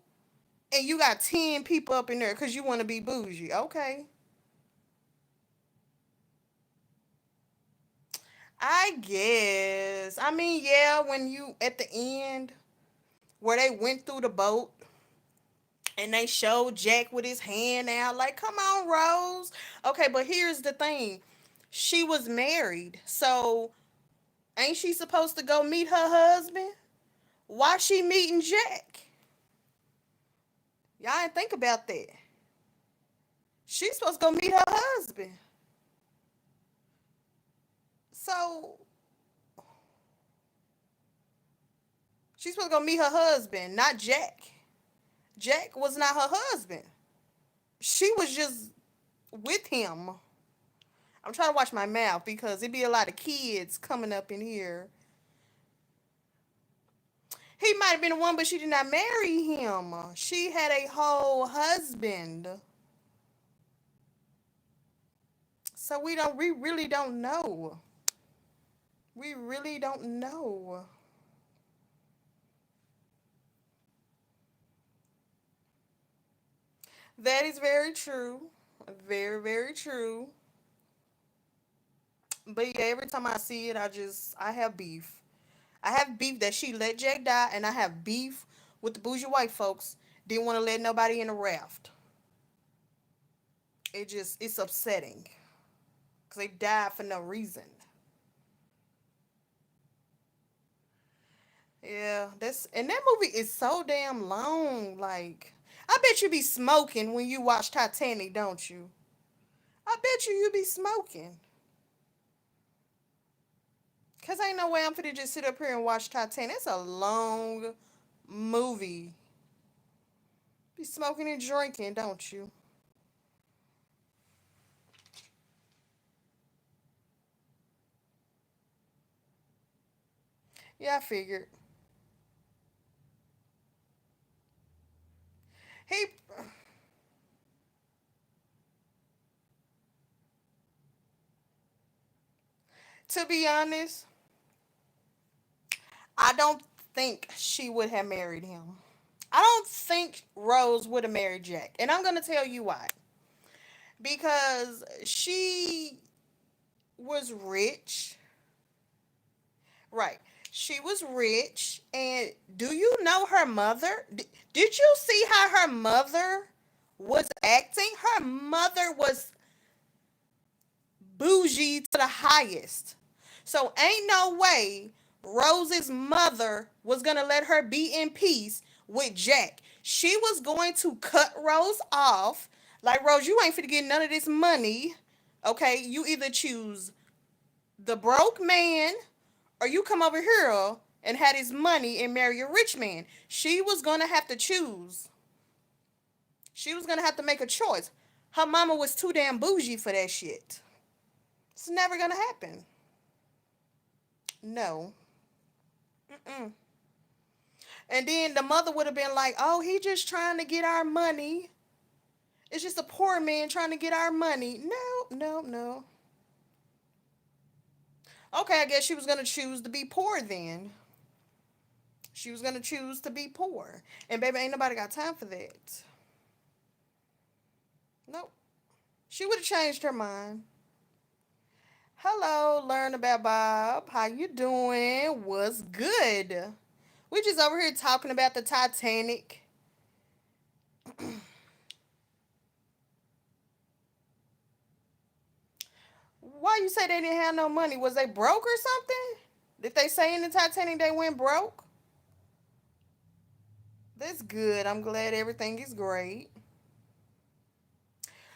and you got 10 people up in there because you want to be bougie. Okay. I guess. I mean, yeah, when you at the end where they went through the boat and they showed Jack with his hand out, like, come on, Rose. Okay, but here's the thing. She was married, so ain't she supposed to go meet her husband? Why she meeting Jack? Y'all ain't think about that. She's supposed to go meet her husband. So she's supposed to go meet her husband, not Jack. Jack was not her husband. she was just with him. I'm trying to watch my mouth because it'd be a lot of kids coming up in here. He might have been the one, but she did not marry him. She had a whole husband. So we really don't know. We really don't know. That is very true. Very, very true. But yeah, every time I see it, I have beef. I have beef that she let Jack die, and I have beef with the bougie white folks. Didn't want to let nobody in the raft. It's upsetting. Because they died for no reason. Yeah, and that movie is so damn long. Like, I bet you be smoking when you watch Titanic, don't you? I bet you be smoking. Cause ain't no way I'm finna just sit up here and watch Titanic. It's a long movie. Be smoking and drinking, don't you? Yeah, I figured. He, to be honest, I don't think she would have married him. I don't think Rose would have married Jack. And I'm gonna tell you why. Because she was rich. Right. She was rich. And do you know her mother? Did you see how her mother was acting? Her mother was bougie to the highest. So ain't no way Rose's mother was gonna let her be in peace with Jack. She was going to cut Rose off. Like, Rose, you ain't finna get none of this money. Okay, you either choose the broke man or you come over here and had his money and marry a rich man. She was gonna have to choose. She was gonna have to make a choice. Her mama was too damn bougie for that shit. It's never gonna happen. No. Mm-mm. And then the mother would have been like, "Oh, he just trying to get our money. It's just a poor man trying to get our money." No, no, no. Okay, I guess she was gonna choose to be poor then. She was gonna choose to be poor. And baby, ain't nobody got time for that. Nope. She would have changed her mind. Hello, learn about Bob. How you doing? What's good? We just over here talking about the Titanic. Why you say they didn't have no money? Was they broke or something? Did they say in the Titanic they went broke? That's good. I'm glad everything is great.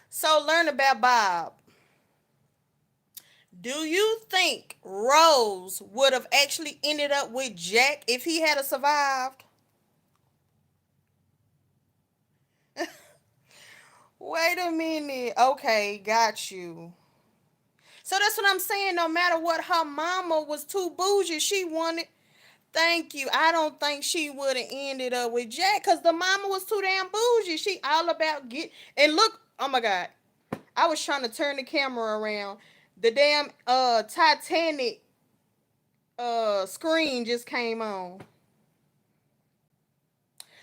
So learn about Bob. Do you think Rose would have actually ended up with Jack if he had survived? Wait a minute. Okay, got you. So that's what I'm saying. No matter what, her mama was too bougie. She wanted. Thank you. I don't think she would have ended up with Jack because the mama was too damn bougie. She all about get and look. Oh my god. I was trying to turn the camera around. The damn Titanic screen just came on.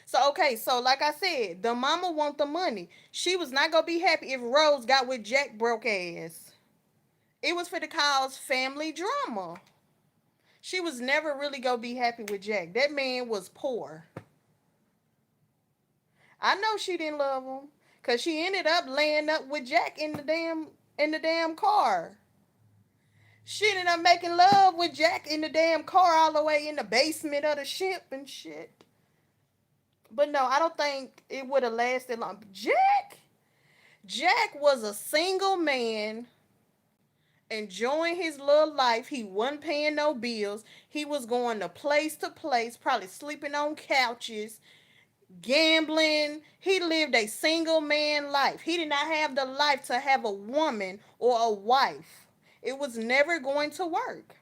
So okay, so like I said, the mama want the money. She was not gonna be happy if Rose got with Jack broke ass. It was for the cause family drama. She was never really gonna be happy with Jack. That man was poor. I know she didn't love him. Cause she ended up laying up with Jack in the damn car. She ended up making love with Jack in the damn car all the way in the basement of the ship and shit. But no, I don't think it would have lasted long. Jack was a single man enjoying his little life. He wasn't paying no bills. He was going to place, probably sleeping on couches, gambling. He lived a single man life. He did not have the life to have a woman or a wife. It was never going to work.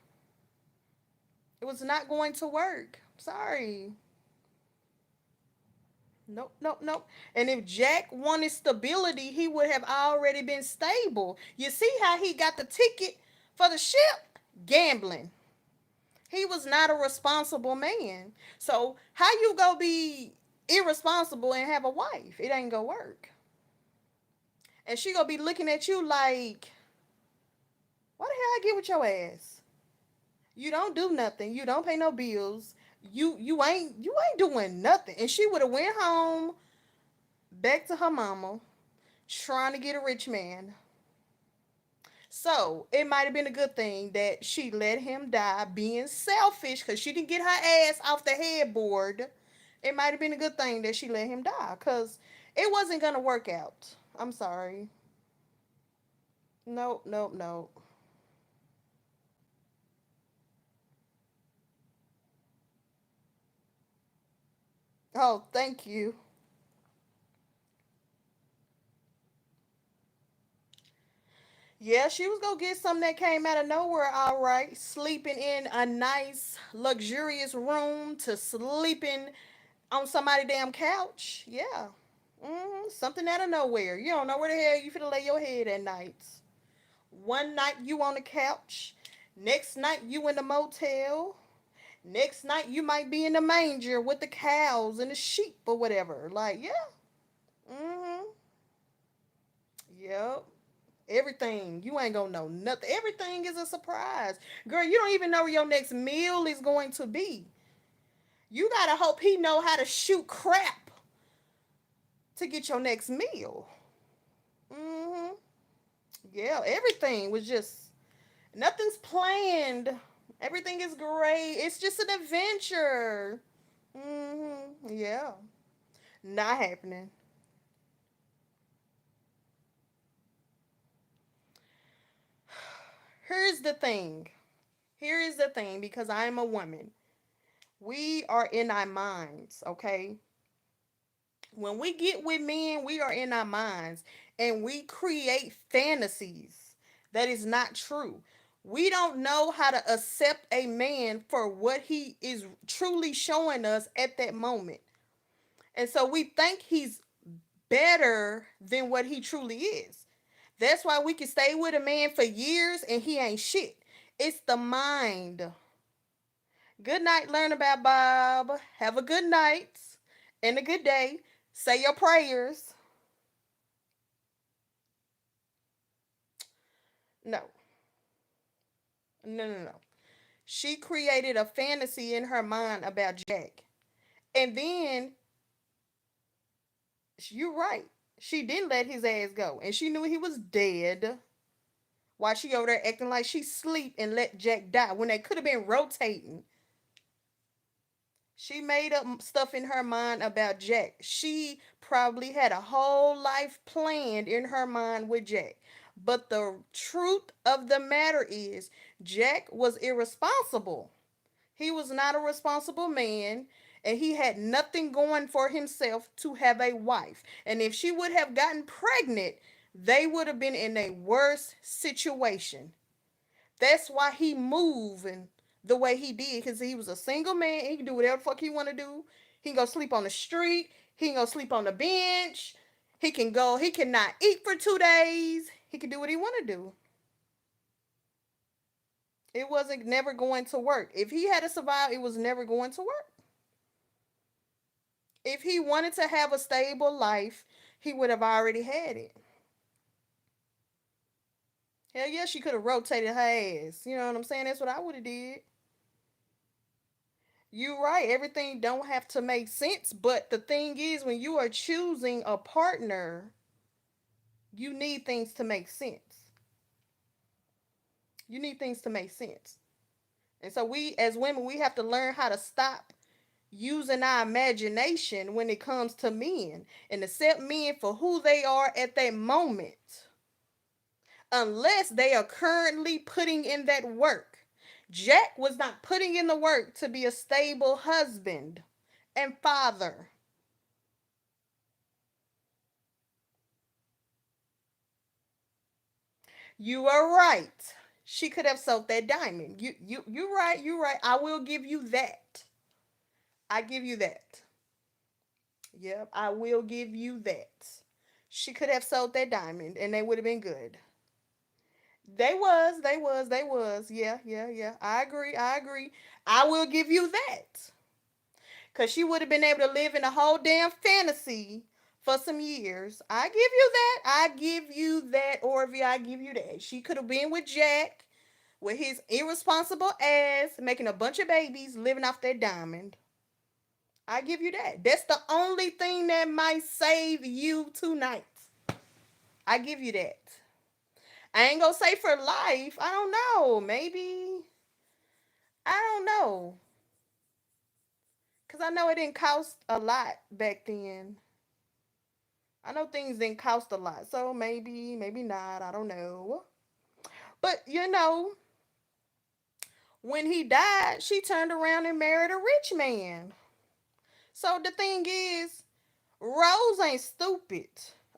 It was not going to work. Sorry. Nope, nope, nope. And if Jack wanted stability, he would have already been stable. You see how he got the ticket for the ship? Gambling. He was not a responsible man. So how you go be irresponsible and have a wife? It ain't gonna work. And she gonna be looking at you like, why the hell I get with your ass? You don't do nothing. You don't pay no bills. You ain't doing nothing. And she would have went home back to her mama trying to get a rich man. So it might have been a good thing that she let him die being selfish because she didn't get her ass off the headboard. It might have been a good thing that she let him die because it wasn't going to work out. I'm sorry. Nope, nope, nope. Oh, thank you. Yeah, she was gonna get something that came out of nowhere, all right. Sleeping in a nice, luxurious room to sleeping on somebody's damn couch. Yeah. Something out of nowhere. You don't know where the hell you finna lay your head at nights. One night you on the couch. Next night you in the motel. Next night you might be in the manger with the cows and the sheep or whatever. Like, yeah. Mm-hmm. Yep. Everything. You ain't gonna know nothing. Everything is a surprise. Girl, you don't even know where your next meal is going to be. You gotta hope he know how to shoot crap to get your next meal. Mm-hmm. Yeah, everything was just nothing's planned. Everything is great. It's just an adventure. Mm-hmm. Yeah. Not happening. Here's the thing. Here is the thing, because I'm a woman. We are in our minds, okay? When we get with men, we are in our minds and we create fantasies that is not true. We don't know how to accept a man for what he is truly showing us at that moment. And so we think he's better than what he truly is. That's why we can stay with a man for years and he ain't shit. It's the mind. Good night, learn about Bob. Have a good night and a good day. Say your prayers. No, no, no, no. She created a fantasy in her mind about Jack. And then, you're right. She didn't let his ass go. And she knew he was dead. While she over there acting like she sleep and let Jack die when they could have been rotating. She made up stuff in her mind about Jack. She probably had a whole life planned in her mind with Jack. But the truth of the matter is, Jack was irresponsible. He was not a responsible man, and he had nothing going for himself to have a wife. And if she would have gotten pregnant, they would have been in a worse situation. That's why he moving the way he did, because he was a single man. He can do whatever the fuck he want to do. He can go sleep on the street. He can go sleep on the bench. He cannot eat for 2 days. He can do what he want to do. It wasn't never going to work. If he had to survive, it was never going to work. If he wanted to have a stable life, he would have already had it. Hell yeah, she could have rotated her ass. You know what I'm saying? That's what I would have did. You're right. Everything don't have to make sense, but the thing is, when you are choosing a partner, you need things to make sense. You need things to make sense. And so we as women, we have to learn how to stop using our imagination when it comes to men and accept men for who they are at that moment, unless they are currently putting in that work. Jack was not putting in the work to be a stable husband and father. You are right. She could have sold that diamond. You right, you right. I will give you that. I give you that. Yep, I will give you that. She could have sold that diamond and they would have been good. They was. Yeah, yeah, yeah. I agree, I agree. I will give you that. Cause she would have been able to live in a whole damn fantasy for some years. I give you that. I give you that, Orvie. I give you that. She could have been with Jack, with his irresponsible ass, making a bunch of babies, living off that diamond. I give you that. That's the only thing that might save you tonight. I give you that. I ain't gonna say for life. I don't know. Maybe. I don't know. Cause I know it didn't cost a lot back then. I know things didn't cost a lot. So maybe, maybe not. I don't know. But when he died, she turned around and married a rich man. So the thing is, Rose ain't stupid.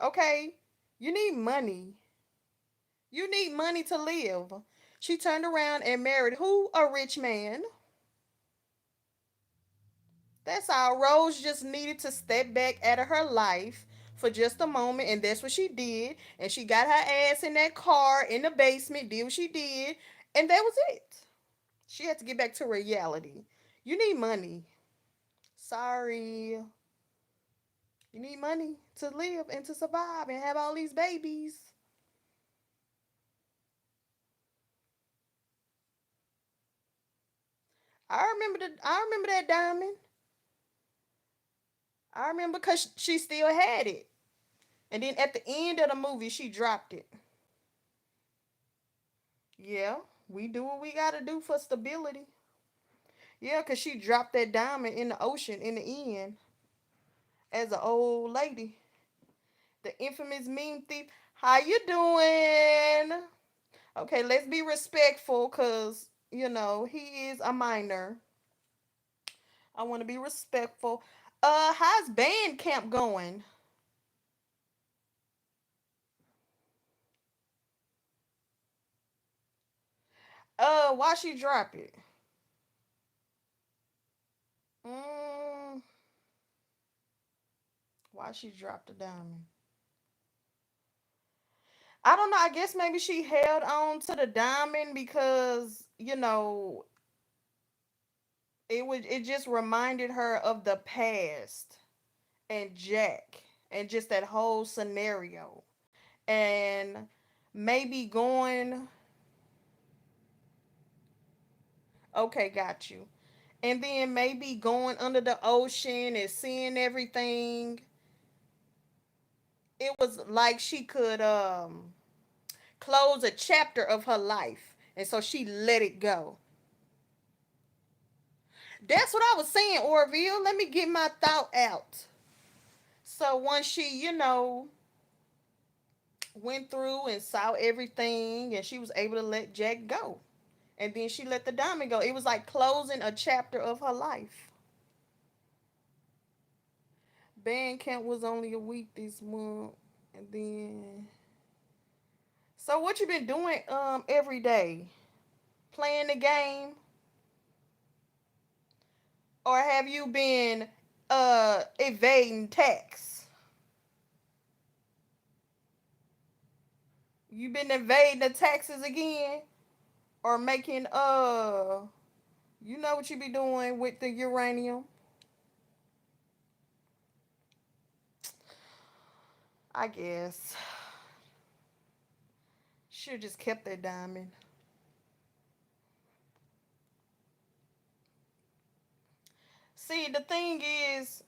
Okay? You need money. You need money to live. She turned around and married who? A rich man. That's all. Rose just needed to step back out of her life for just a moment, and that's what she did. And she got her ass in that car in the basement, did what she did, and that was it. She had to get back to reality. You need money. Sorry. You need money to live and to survive and have all these babies. I remember that diamond. I remember because she still had it. And then at the end of the movie, she dropped it. Yeah, we do what we gotta do for stability. Yeah, because she dropped that diamond in the ocean in the end as an old lady. The infamous meme thief. How you doing? Okay, let's be respectful because, he is a minor. I want to be respectful. How's band camp going? Why she drop it? Mm, why she dropped the diamond? I don't know. I guess maybe she held on to the diamond because it just reminded her of the past and Jack and just that whole scenario and maybe going. Okay, got you. And then maybe going under the ocean and seeing everything. It was like she could close a chapter of her life, and so she let it go. That's what I was saying, Orville. Let me get my thought out. So once she, went through and saw everything, and she was able to let Jack go, and then she let the diamond go. It was like closing a chapter of her life. Band camp was only a week this month, and then. So what you been doing every day? Playing the game, or have you been evading tax? You been evading the taxes again, or making you know what you be doing with the uranium? I guess should just kept that diamond. See, the thing is,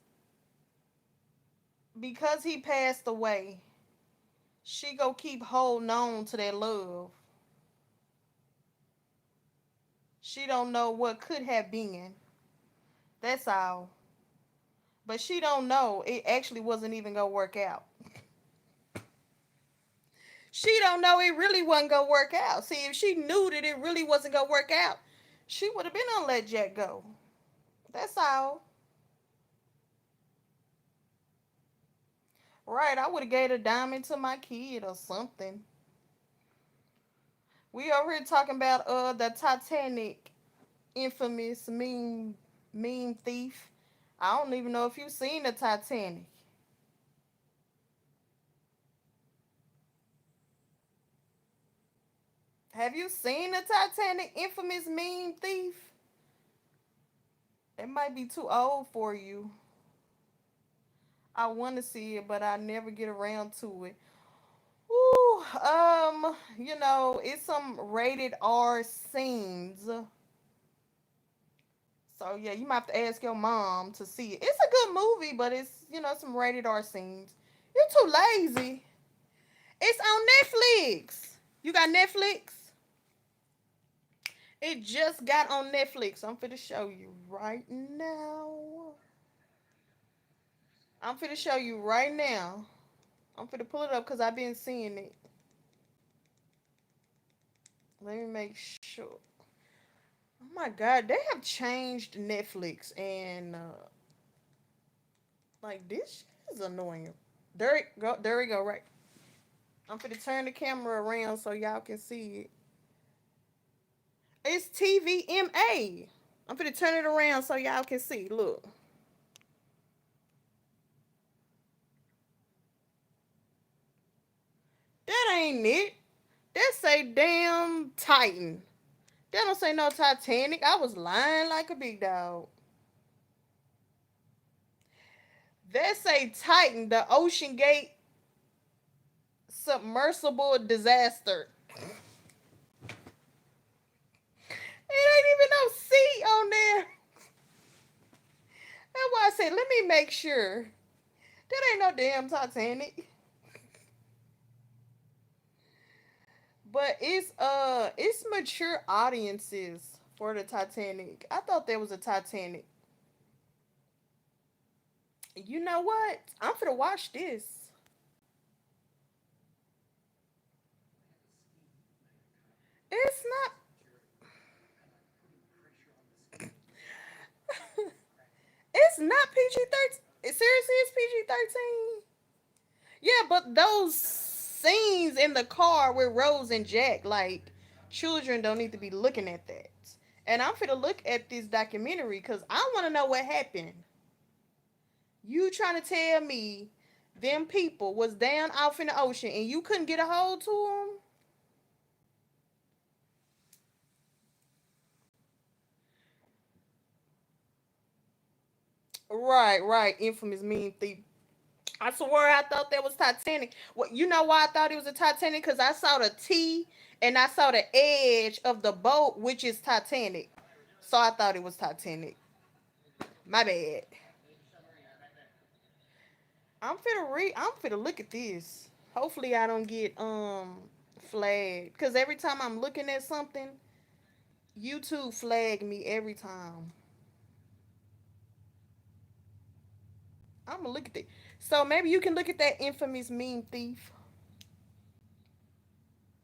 because he passed away, she go keep holding on to that love. She don't know what could have been. That's all. But she don't know it actually wasn't even gonna work out. She don't know it really wasn't gonna work out. See, if she knew that it really wasn't gonna work out, she would have been on let Jack go. That's all. Right, I would have gave a diamond to my kid or something. We over here talking about the Titanic infamous meme thief. I don't even know if you've seen the Titanic. Have you seen the Titanic infamous meme thief? It might be too old for you. I want to see it, but I never get around to it. Ooh, it's some rated R scenes. So yeah, you might have to ask your mom to see it. It's a good movie, but it's some rated R scenes. You're too lazy. It's on Netflix. You got Netflix? It just got on Netflix. I'm finna show you right now. I'm finna show you right now. I'm finna pull it up because I've been seeing it. Let me make sure. Oh my god, they have changed Netflix and like this is annoying. There we go, right. I'm finna turn the camera around so y'all can see it. It's TVMA. I'm finna turn it around so y'all can see. Look. That ain't it. That say damn Titan. That don't say no Titanic. I was lying like a big dog. That say Titan, the Ocean Gate submersible disaster. It ain't even no C on there. That's why I said, let me make sure. That ain't no damn Titanic. But it's mature audiences for the Titanic. I thought there was a Titanic. You know what? I'm finna watch this. It's not. It's not PG-13. Seriously, it's PG-13. Yeah, but those scenes in the car with Rose and Jack, like, children don't need to be looking at that. And I'm finna look at this documentary because I want to know what happened. You trying to tell me them people was down off in the ocean and you couldn't get a hold to them? Right, right. Infamous mean thief. I swear I thought that was Titanic. Well, you know why I thought it was a Titanic? Because I saw the T and I saw the edge of the boat, which is Titanic. So I thought it was Titanic. My bad. I'm finna look at this. Hopefully I don't get flagged. Cause every time I'm looking at something, YouTube flag me every time. I'm gonna look at it. So maybe you can look at that infamous meme thief.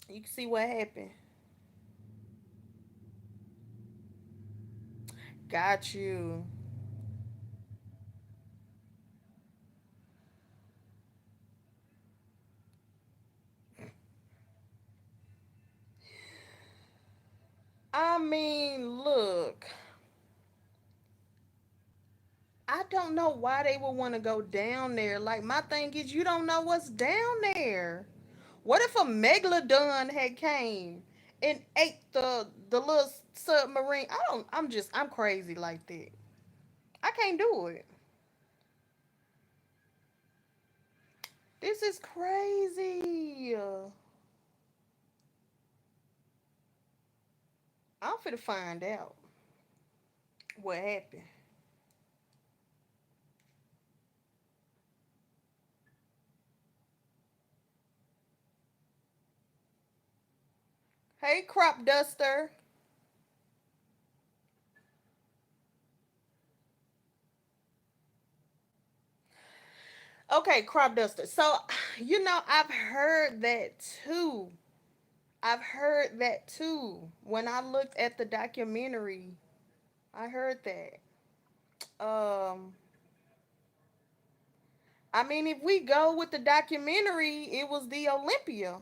You can see what happened. Got you. I mean, look. I don't know why they would want to go down there. Like my thing is, you don't know what's down there. What if a megalodon had came and ate the little submarine? I'm crazy like that. I can't do it. This is crazy. I'm finna find out what happened. Hey, crop duster. Okay, crop duster. So, I've heard that too. I've heard that too. When I looked at the documentary, I heard that. Um, I mean, if we go with the documentary, it was the Olympia.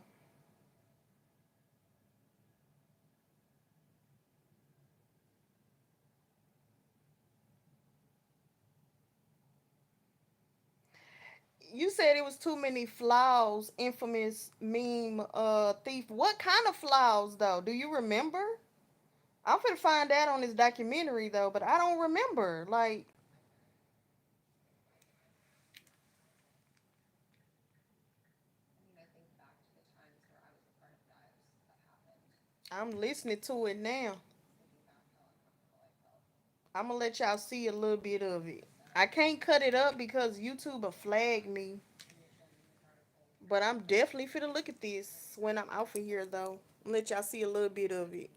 You said it was too many flaws. Infamous meme thief. What kind of flaws though? Do you remember? I'm gonna find out on this documentary though, but I don't remember. Like, I'm listening to it now. I'm gonna let y'all see a little bit of it. I can't cut it up because YouTube will flag me, but I'm definitely finna look at this when I'm out for here though. Let y'all see a little bit of it.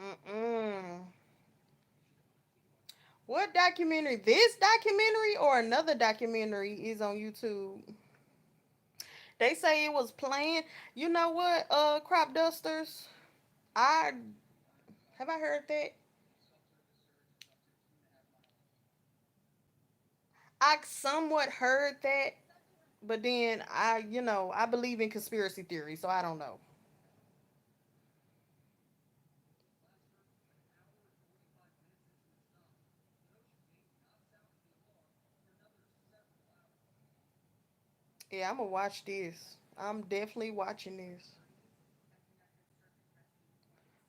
Mm-mm. What documentary? This documentary or another documentary is on YouTube? They say it was playing. You know what? Crop dusters. I have I heard that. I somewhat heard that, but then I believe in conspiracy theories, so I don't know. Yeah, I'm gonna watch this. I'm definitely watching this.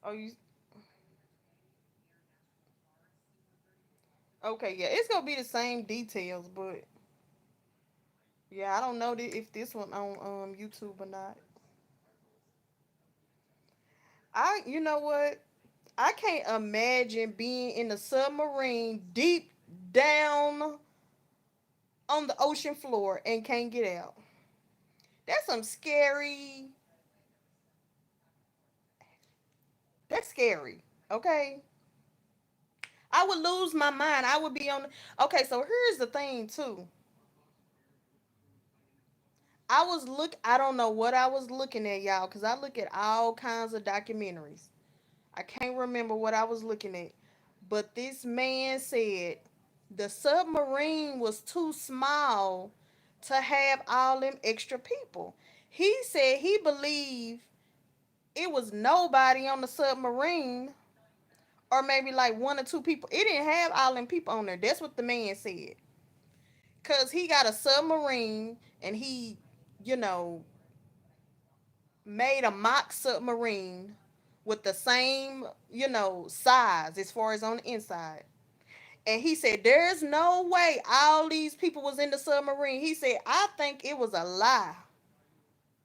Oh, you okay? Yeah, it's gonna be the same details, but yeah, I don't know if this one on YouTube or not. You know what? I can't imagine being in a submarine deep down on the ocean floor and can't get out. That's some scary. That's scary. Okay. I would lose my mind. I would be on. Okay, so here's the thing too. I don't know what I was looking at, y'all, because I look at all kinds of documentaries. I can't remember what I was looking at. But this man said the submarine was too small to have all them extra people. He said he believed it was nobody on the submarine, or maybe like one or two people. It didn't have all them people on there. That's what the man said. Cause he got a submarine and he, you know, made a mock submarine with the same, size as far as on the inside. And he said, there's no way all these people was in the submarine. He said, I think it was a lie.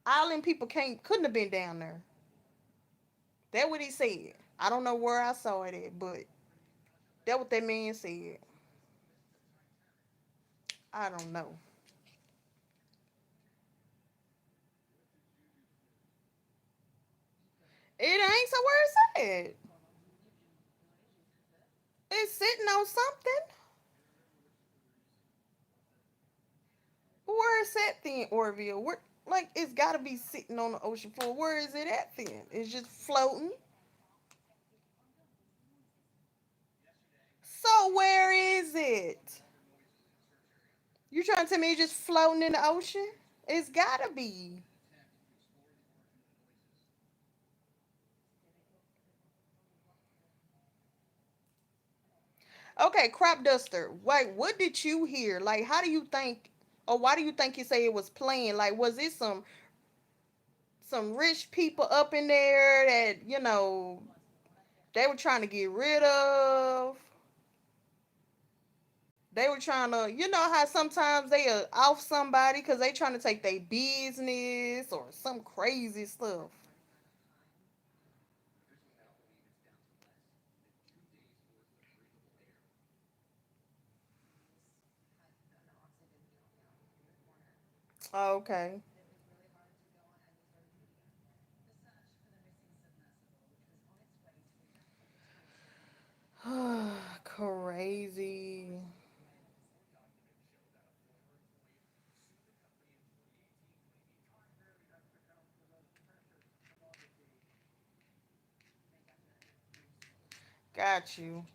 All them people couldn't have been down there. That what he said. I don't know where I saw it at, but that what that man said. I don't know. It ain't, so where is it? It's sitting on something. Where is that then, Orville? Where, like, it's got to be sitting on the ocean floor. Where is it at then? It's just floating. So where is it? You trying to tell me it's just floating in the ocean? It's gotta be. Okay, crop duster. Wait, what did you hear? Like, how do you think, or why do you think you say it was playing? Like, was it some rich people up in there that they were trying to get rid of? They were trying to, you know how sometimes they are off somebody because they trying to take their business or some crazy stuff. Okay. Crazy. Got you.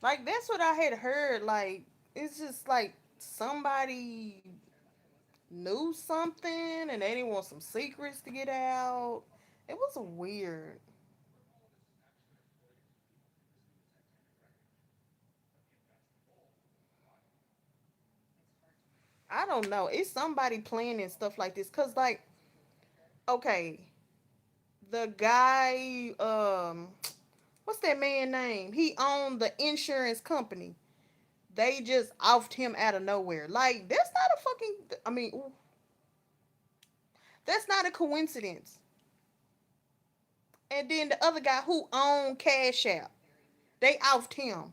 Like that's what I had heard. Like it's just like somebody knew something and they didn't want some secrets to get out. It was weird. I don't know. It's somebody planning stuff like this. Cause like, okay, the guy, what's that man name? He owned the insurance company. They just offed him out of nowhere. Like, that's not a fucking. I mean, ooh, that's not a coincidence. And then the other guy who owned Cash App, they offed him.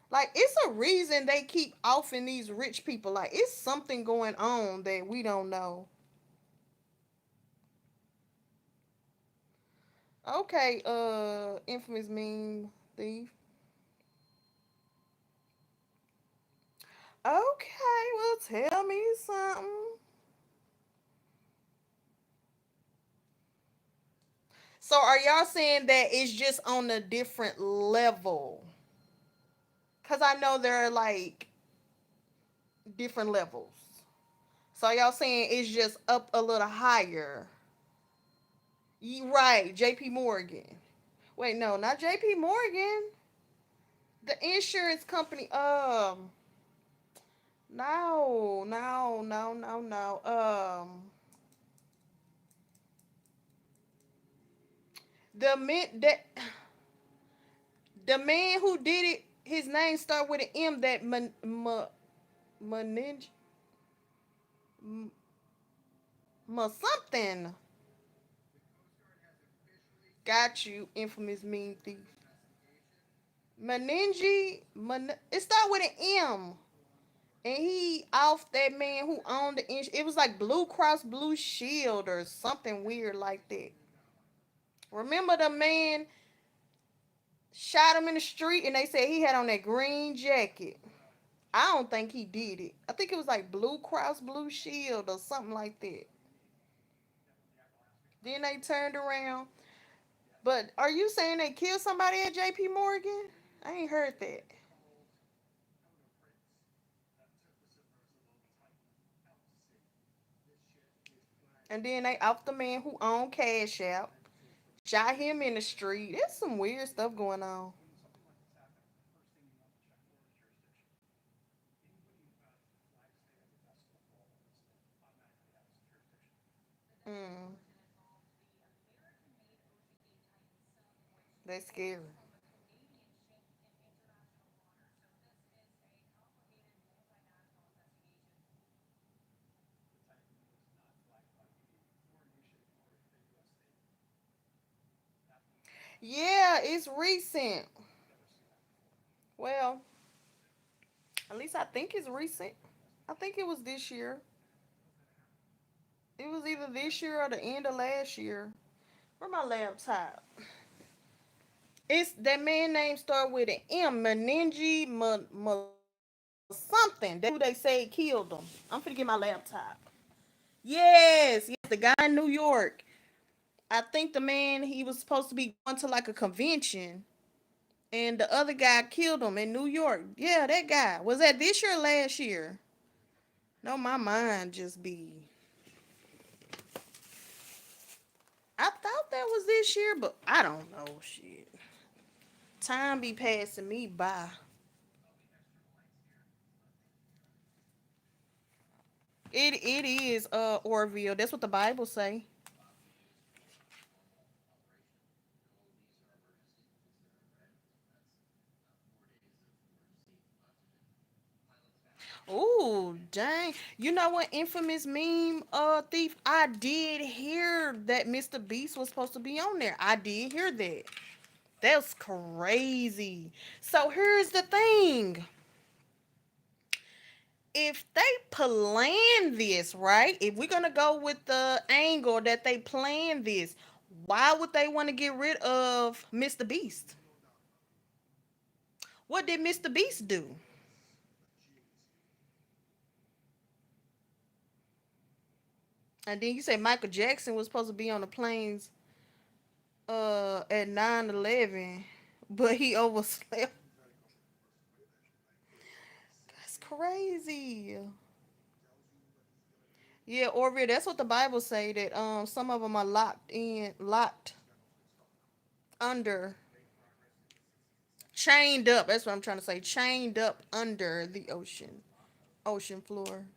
Like, it's a reason they keep offing these rich people. Like, it's something going on that we don't know. Okay, infamous meme thief. Okay, well, tell me something. So, are y'all saying that it's just on a different level? Cause I know there are like different levels. So y'all saying it's just up a little higher? Right, J.P. Morgan. Wait, no, not J.P. Morgan. The insurance company. No, no, no, no, no. The man that the man who did it. His name start with an M. That Maninja something. Got you, infamous mean thief. Meningi, it start with an M. And he off that man who owned the it was like Blue Cross Blue Shield or something weird like that. Remember the man shot him in the street and they said he had on that green jacket. I don't think he did it. I think it was like Blue Cross Blue Shield or something like that. Then they turned around. But are you saying they killed somebody at JP Morgan? I ain't heard that. And then they off the man who owned Cash App, shot him in the street. There's some weird stuff going on. Mm, that's scary. Yeah, it's recent. Well, at least I think it's recent. I think it was this year. It was either this year or the end of last year. Where my laptop? It's that man name start with an M. Meningi something. That's who they say killed him. I'm finna get my laptop. Yes, yes, the guy in New York. I think the man he was supposed to be going to like a convention, and the other guy killed him in New York. Yeah, that guy was that this year or last year? No, my mind just be. I thought that was this year, but I don't know. Shit, time be passing me by. It is Orville. That's what the Bible say. Ooh, dang. You know what, infamous meme thief? I did hear that Mr. Beast was supposed to be on there. I did hear that. That's crazy. So here's the thing. If they plan this, right? If we're gonna go with the angle that they plan this, why would they want to get rid of Mr. Beast? What did Mr. Beast do? And then you say Michael Jackson was supposed to be on the planes at 9/11, but he overslept. That's crazy. Yeah, Orville, that's what the Bible say that some of them are locked under, chained up. That's what I'm trying to say. Chained up under the ocean floor.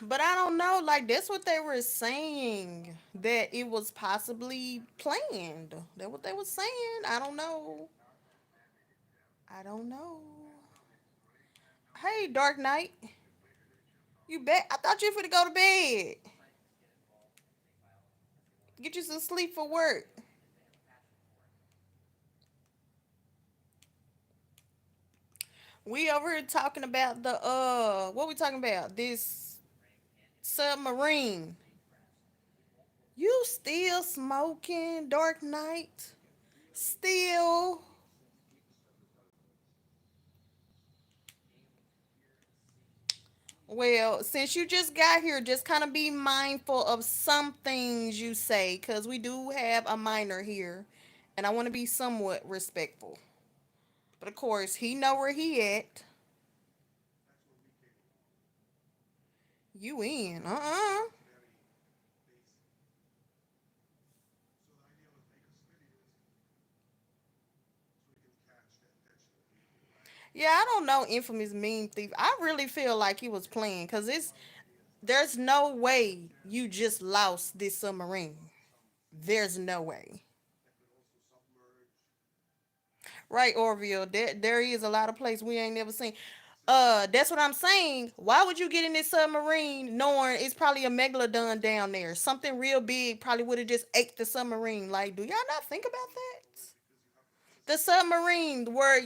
But I don't know. Like that's what they were saying, that it was possibly planned. That's what they were saying. I don't know. I don't know. Hey, Dark Knight, you bet. I thought you were finna go to bed. Get you some sleep for work. We over here talking about the what we talking about? This submarine. You still smoking, Dark Knight? Still? Well, since you just got here, just kind of be mindful of some things you say, cause we do have a minor here, and I want to be somewhat respectful. But of course, he know where he at. You in? Yeah, I don't know. Infamous meme thief. I really feel like he was playing, cause there's no way you just lost this submarine. There's no way. Right, Orville. There is a lot of places we ain't never seen. That's what I'm saying. Why would you get in this submarine knowing it's probably a megalodon down there? Something real big probably would have just ate the submarine. Like, do y'all not think about that? The submarine where,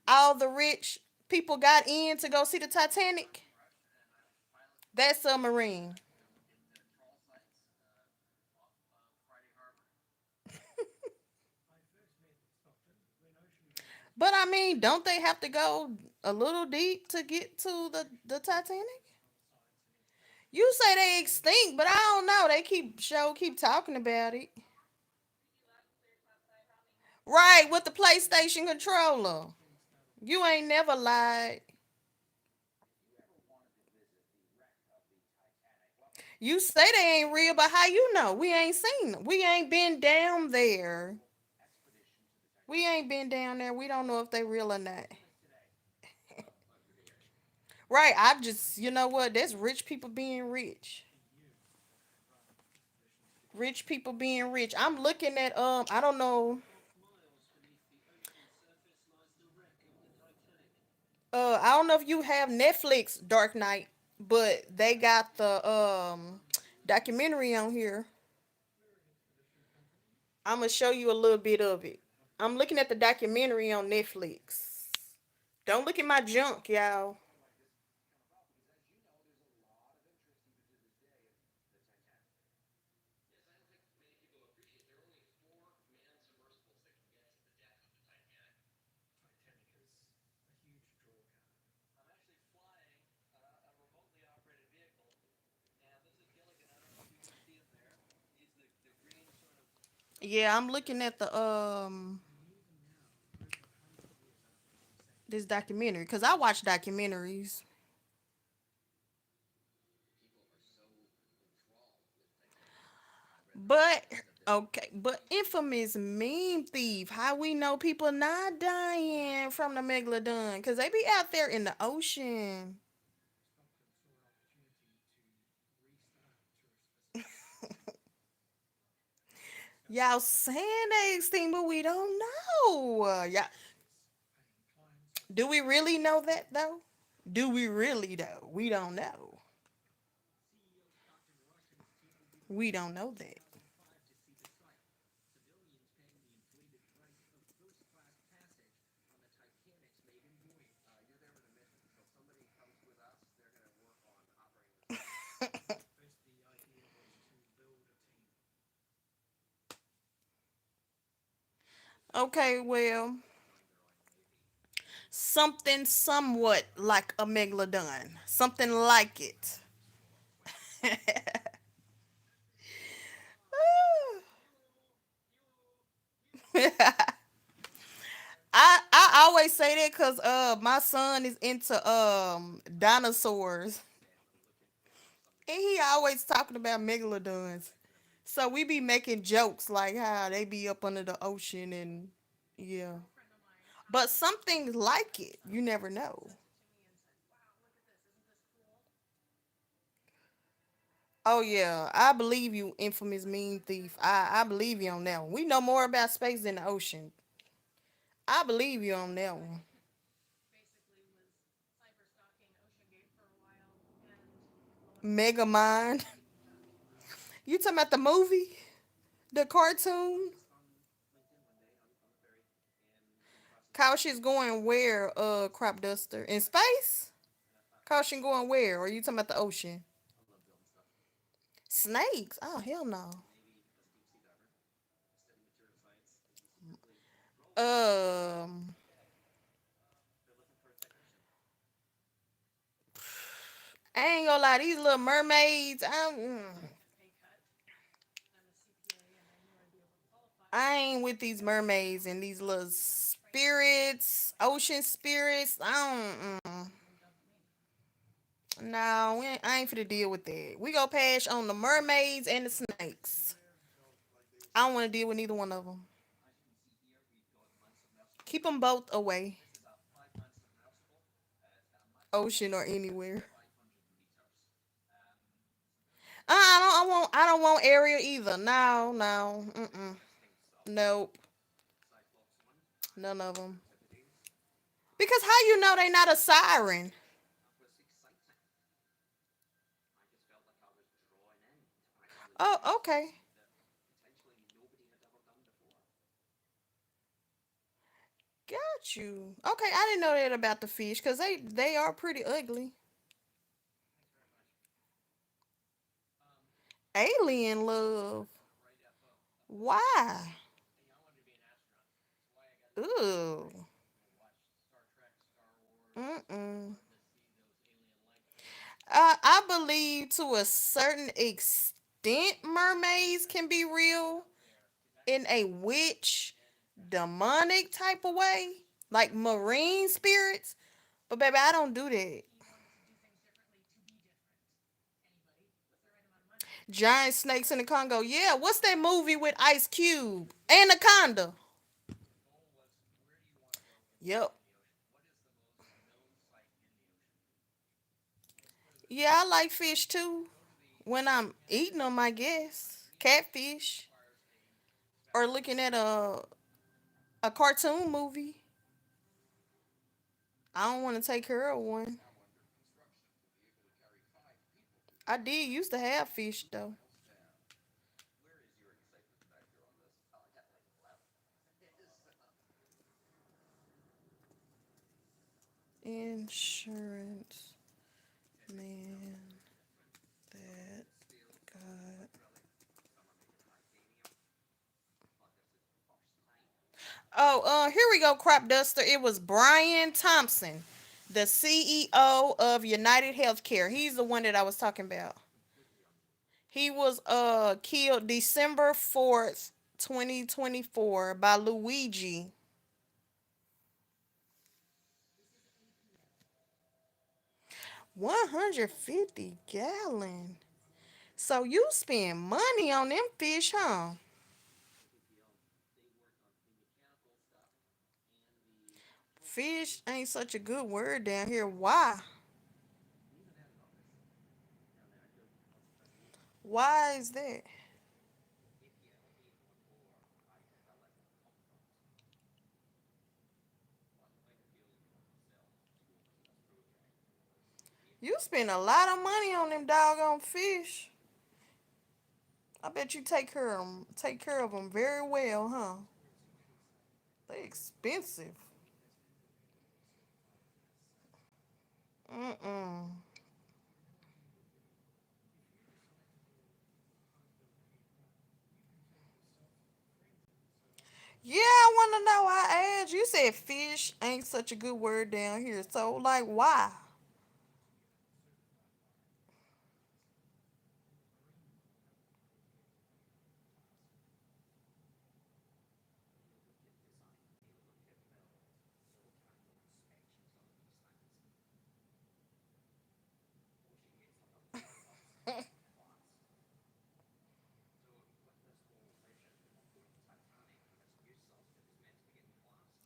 all the rich people got in to go see the Titanic. That submarine. But I mean, don't they have to go a little deep to get to the Titanic? You say they extinct, but I don't know. They keep talking about it. Right, with the PlayStation controller. You ain't never lied. You say they ain't real, but how you know? We ain't seen them. We ain't been down there. We ain't been down there. We don't know if they real or not. Right, I just, you know what? That's rich people being rich. Rich people being rich. I'm looking at I don't know. I don't know if you have Netflix Dark Knight, but they got the documentary on here. I'm gonna show you a little bit of it. I'm looking at the documentary on Netflix. Don't look at my junk, y'all. Yeah, I'm looking at the this documentary because I watch documentaries. But okay, but infamous meme thief. How we know people not dying from the megalodon? Cause they be out there in the ocean. Y'all saying they extinct, but we don't know. Yeah, do we really know that though? Do we really though? We don't know. We don't know that. Okay, well, something somewhat like a megalodon, something like it. I always say that because my son is into dinosaurs, and he always talking about megalodons. So we be making jokes like how they be up under the ocean and yeah. But something like it, you never know. Oh yeah, I believe you, infamous mean thief. I believe you on that one. We know more about space than the ocean. I believe you on that one. Mega Mind. You talking about the movie, the cartoon? Caution's going where? Crop duster in space. Caution going where? Or are you talking about the ocean? Snakes? Oh hell no. Um, I ain't gonna lie. These little mermaids. I ain't with these mermaids and these little spirits, ocean spirits. I don't. No, I ain't finna deal with that. We go pass on the mermaids and the snakes. I don't want to deal with neither one of them. Keep them both away, ocean or anywhere. I don't want Ariel either. No, no. Mm-mm. Nope. None of them. Because how you know they not a siren? Oh, okay. Got you. Okay, I didn't know that about the fish because they are pretty ugly. Alien love. Why? Ooh. Mm-mm. I believe to a certain extent mermaids can be real in a witch, demonic type of way, like marine spirits. But baby, I don't do that. Giant snakes in the Congo. Yeah, what's that movie with Ice Cube? Anaconda. Yep. Yeah, I like fish too. When I'm eating them, I guess. Catfish. Or looking at a cartoon movie. I don't want to take care of one. I did used to have fish though. Insurance man that got. Oh, here we go, crop duster. It was Brian Thompson, the CEO of United Healthcare. He's the one that I was talking about. He was killed December 4th, 2024 by Luigi. 150 gallon. So you spend money on them fish, huh? Fish ain't such a good word down here. Why? Why is that? You spend a lot of money on them doggone fish. I bet you take care of them very well, huh? They expensive. Mm-mm. Yeah, I want to know. I asked. You said fish ain't such a good word down here. So, like, why?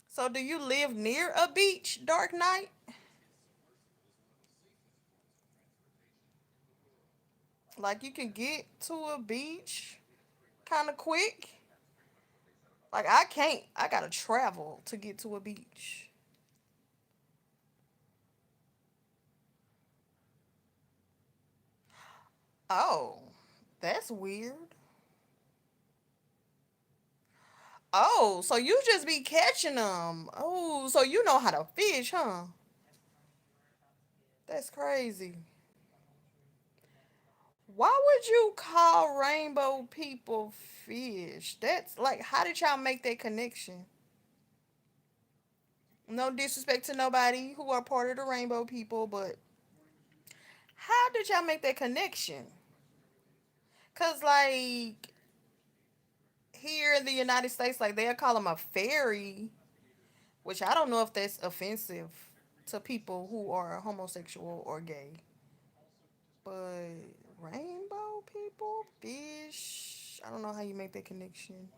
So, do you live near a beach, Dark Knight? Like you can get to a beach kind of quick. Like I can't. I gotta travel to get to a beach. Oh, that's weird. Oh, so you just be catching them. Oh, so you know how to fish, huh? That's crazy. Why would you call rainbow people fish? That's like, how did y'all make that connection? No disrespect to nobody who are part of the rainbow people, but how did y'all make that connection? Cause like here in the United States, like they'll call them a fairy, which I don't know if that's offensive to people who are homosexual or gay. But rainbow people, fish, I don't know how you make that connection.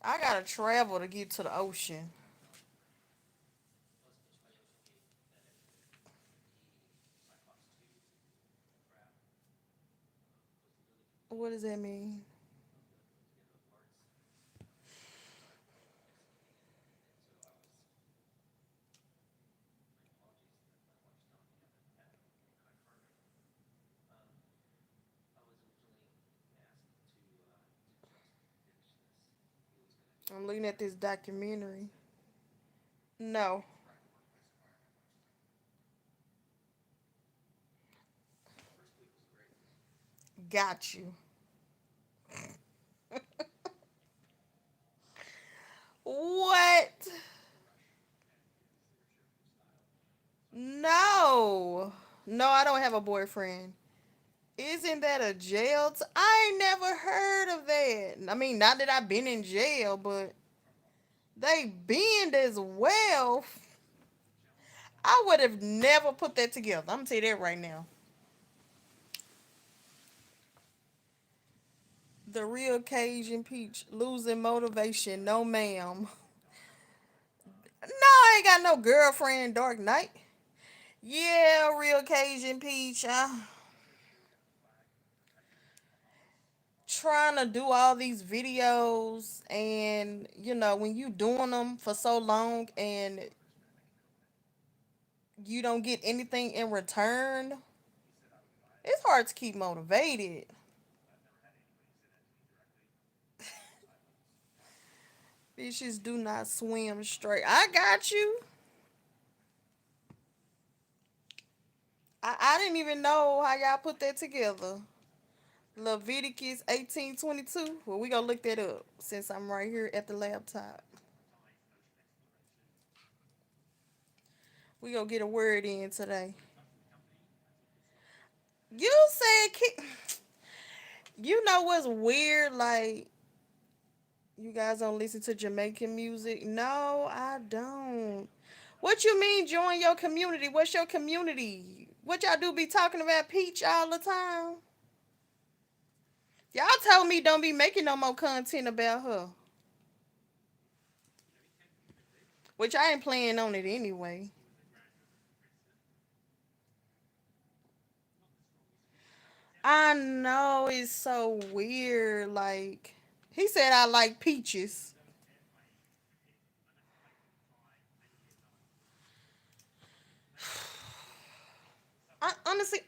I gotta travel to get to the ocean. What does that mean? I'm looking at this documentary. No, got you. What? No. No, I don't have a boyfriend. Isn't that a jail? I ain't never heard of that. I mean, not that I've been in jail, but they bend as well. I would have never put that together. I'm gonna tell you that right now. The real Cajun Peach losing motivation. No, ma'am. No, I ain't got no girlfriend. Dark Knight. Yeah, real Cajun Peach. Trying to do all these videos, and when you doing them for so long and you don't get anything in return, it's hard to keep motivated. Fishes do not swim straight. I got you. I didn't even know how y'all put that together. Leviticus 18:22. Well, we gonna look that up since I'm right here at the laptop. We gonna get a word in today. You said you know what's weird? Like, you guys don't listen to Jamaican music? No, I don't. What you mean join your community? What's your community? What y'all do be talking about Peach all the time? Y'all told me don't be making no more content about her. Which I ain't playing on it anyway. I know it's so weird. Like, he said I like peaches. I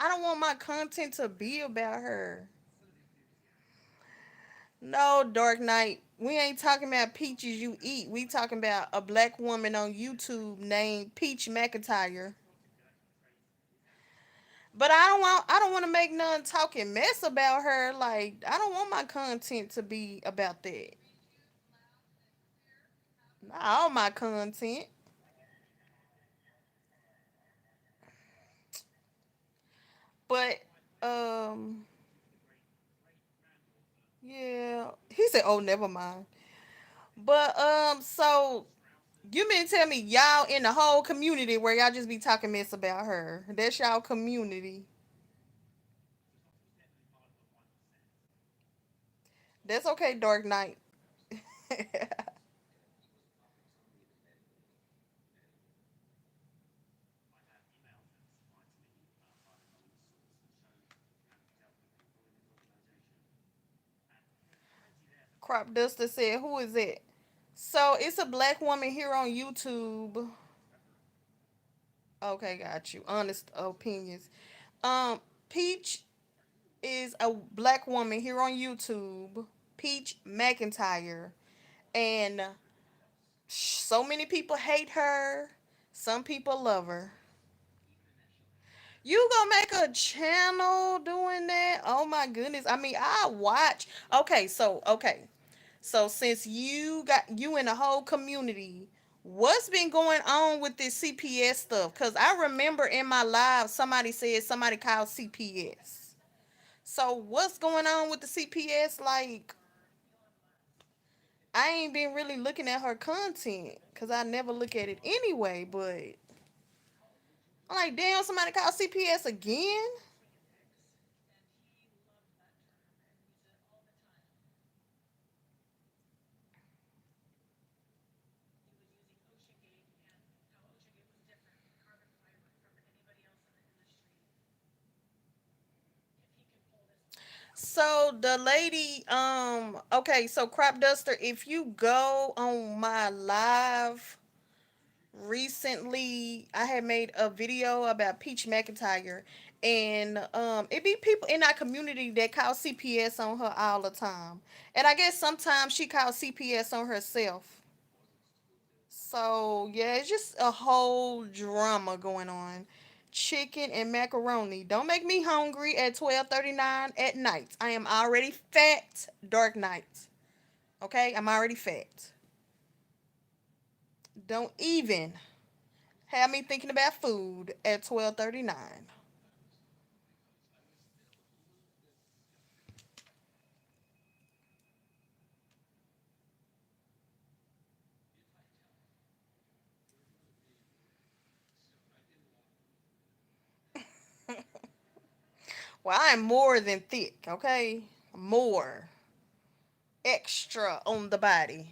don't want my content to be about her. No, Dark Knight. We ain't talking about peaches you eat. We talking about a black woman on YouTube named Peach McIntyre. But I don't want to make none talking mess about her. Like, I don't want my content to be about that. Not all my content. But um yeah. He said, "Oh, never mind." But so you mean to tell me y'all in the whole community where y'all just be talking mess about her? That's y'all community. That's okay, Dark Knight. Crop Duster said, "Who is it?" So it's a black woman here on YouTube. Okay, got you. Honest opinions. Um, Peach is a black woman here on YouTube. Peach McIntyre, and so many people hate her. Some people love her. You gonna make a channel doing that? Oh my goodness. I mean, I watch. So since you in the whole community, what's been going on with this CPS stuff? Cause I remember in my live somebody said somebody called CPS. So what's going on with the CPS? Like, I ain't been really looking at her content because I never look at it anyway. But I'm like, damn, somebody called CPS again. So the lady, okay, so Crop Duster, if you go on my live recently, I had made a video about Peach McIntyre, and it be people in our community that call CPS on her all the time, and I guess sometimes she calls CPS on herself. So yeah, it's just a whole drama going on. Chicken and macaroni. Don't make me hungry at 12:39 at night. I am already fat. Dark night. Okay, I'm already fat. Don't even have me thinking about food at 12:39. Well, I'm more than thick. Okay, more extra on the body.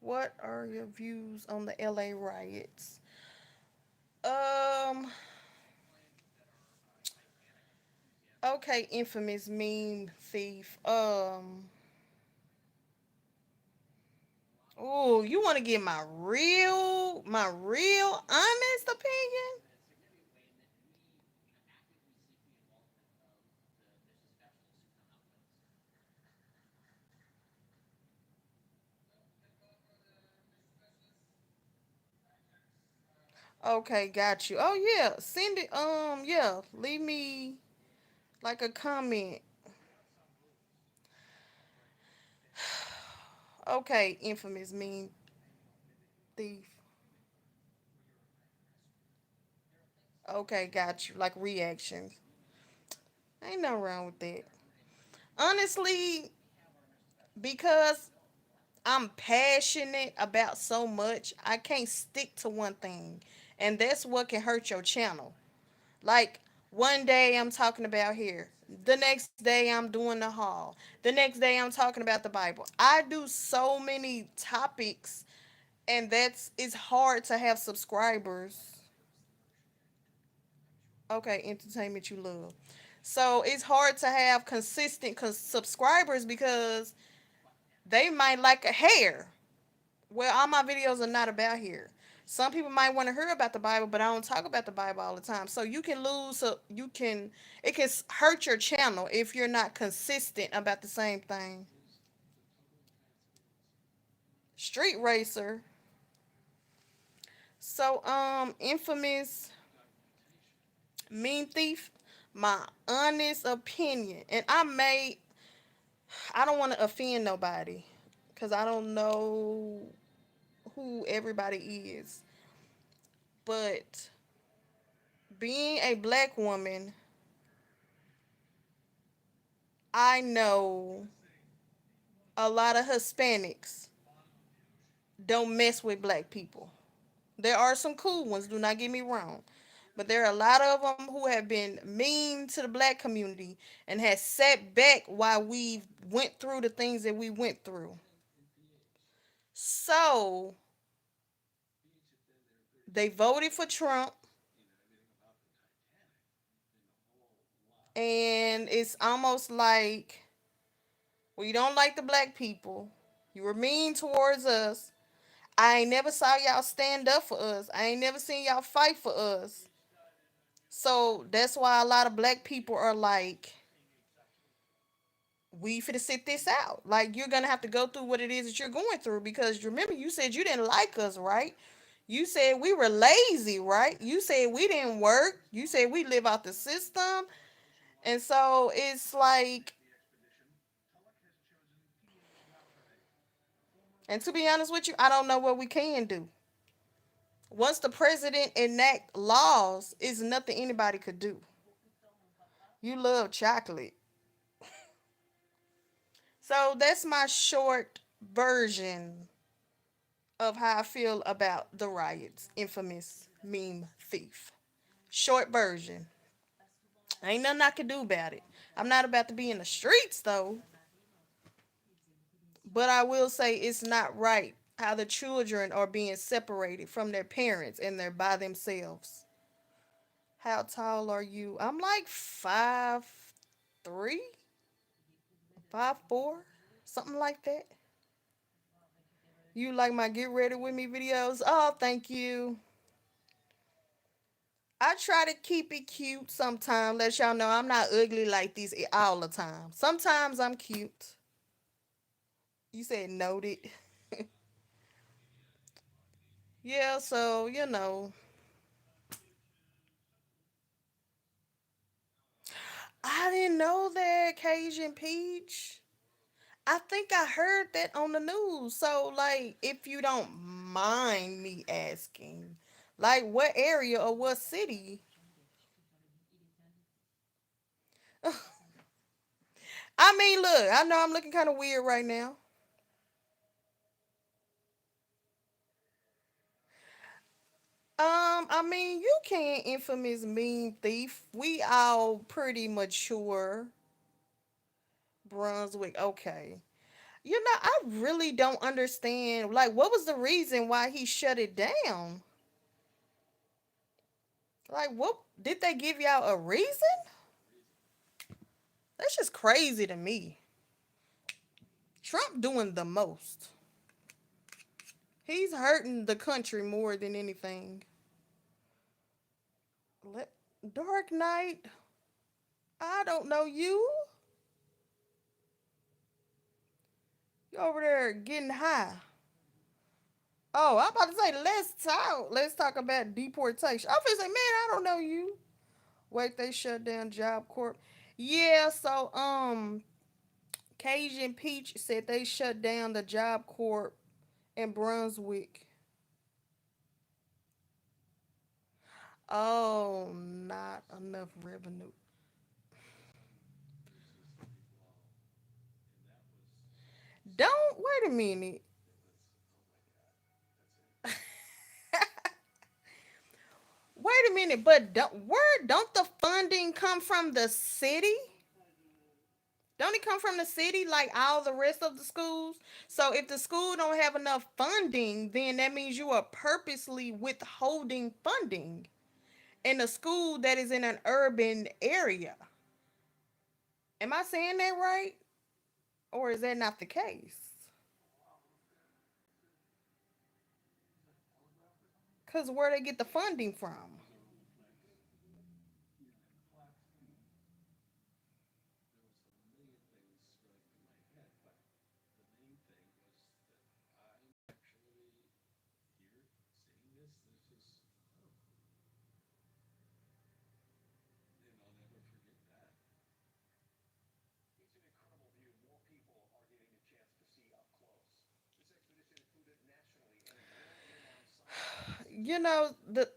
What are your views on the LA riots? Um, Okay, infamous meme thief. Oh, you want to get my real honest opinion? Okay, got you. Oh yeah, send it. Yeah, leave me like a comment. Okay, infamous meme thief. Okay, got you. Like reactions. Ain't no wrong with that. Honestly, because I'm passionate about so much, I can't stick to one thing. And that's what can hurt your channel. Like, one day I'm talking about here. The next day I'm doing the haul. The next day I'm talking about the Bible. I do so many topics, and it's hard to have subscribers. Okay, entertainment you love. So it's hard to have consistent subscribers because they might like a hair. Well, all my videos are not about here. Some people might want to hear about the Bible, but I don't talk about the Bible all the time. So you can lose. So it can hurt your channel if you're not consistent about the same thing. Street Racer. So infamous meme thief. My honest opinion, and I don't want to offend nobody, cause I don't know who everybody is, but being a black woman, I know a lot of Hispanics don't mess with black people. There are some cool ones, do not get me wrong. But there are a lot of them who have been mean to the black community and has set back while we went through the things that we went through. So they voted for Trump, and it's almost like, well, you don't like the black people. You were mean towards us. I ain't never saw y'all stand up for us. I ain't never seen y'all fight for us. So that's why a lot of black people are like, we finna sit this out. Like, you're gonna have to go through what it is that you're going through, because remember, you said you didn't like us, right? You said we were lazy, right? You said we didn't work. You said we live out the system. And so it's like, and to be honest with you, I don't know what we can do. Once the president enact laws, is nothing anybody could do. You love chocolate. So that's my short version of how I feel about the riots. Infamous meme thief. Short version. Ain't nothing I can do about it. I'm not about to be in the streets though. But I will say it's not right how the children are being separated from their parents and they're by themselves. How tall are you? I'm like 5'3", 5'4", something like that. You like my get ready with me videos? Oh, thank you. I try to keep it cute sometimes. Let y'all know I'm not ugly like this all the time. Sometimes I'm cute. You said noted. Yeah, so I didn't know that, Cajun Peach. I think I heard that on the news. So, like, if you don't mind me asking, like, what area or what city? I mean, look, I know I'm looking kind of weird right now. I mean, you can't, infamous mean thief. We all pretty mature. Brunswick, okay. I really don't understand. Like, what was the reason why he shut it down? Like, what did they give y'all a reason? That's just crazy to me. Trump doing the most. He's hurting the country more than anything. Let Dark Knight. I don't know you. You over there getting high. Oh, I'm about to say let's talk about deportation. I'm gonna say, man, I don't know you. Wait, they shut down Job Corp. Yeah, so Cajun Peach said they shut down the Job Corp in Brunswick. Oh, not enough revenue. Don't wait a minute. Wait a minute, but don't the funding come from the city? Don't it come from the city like all the rest of the schools? So if the school don't have enough funding, then that means you are purposely withholding funding in a school that is in an urban area. Am I saying that right? Or is that not the case? Cause where they get the funding from? The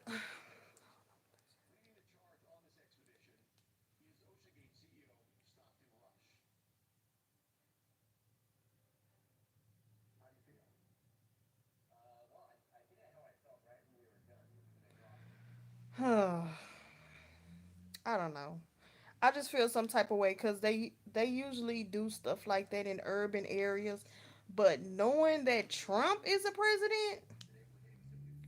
I don't know. I just feel some type of way because they usually do stuff like that in urban areas, but knowing that Trump is a president,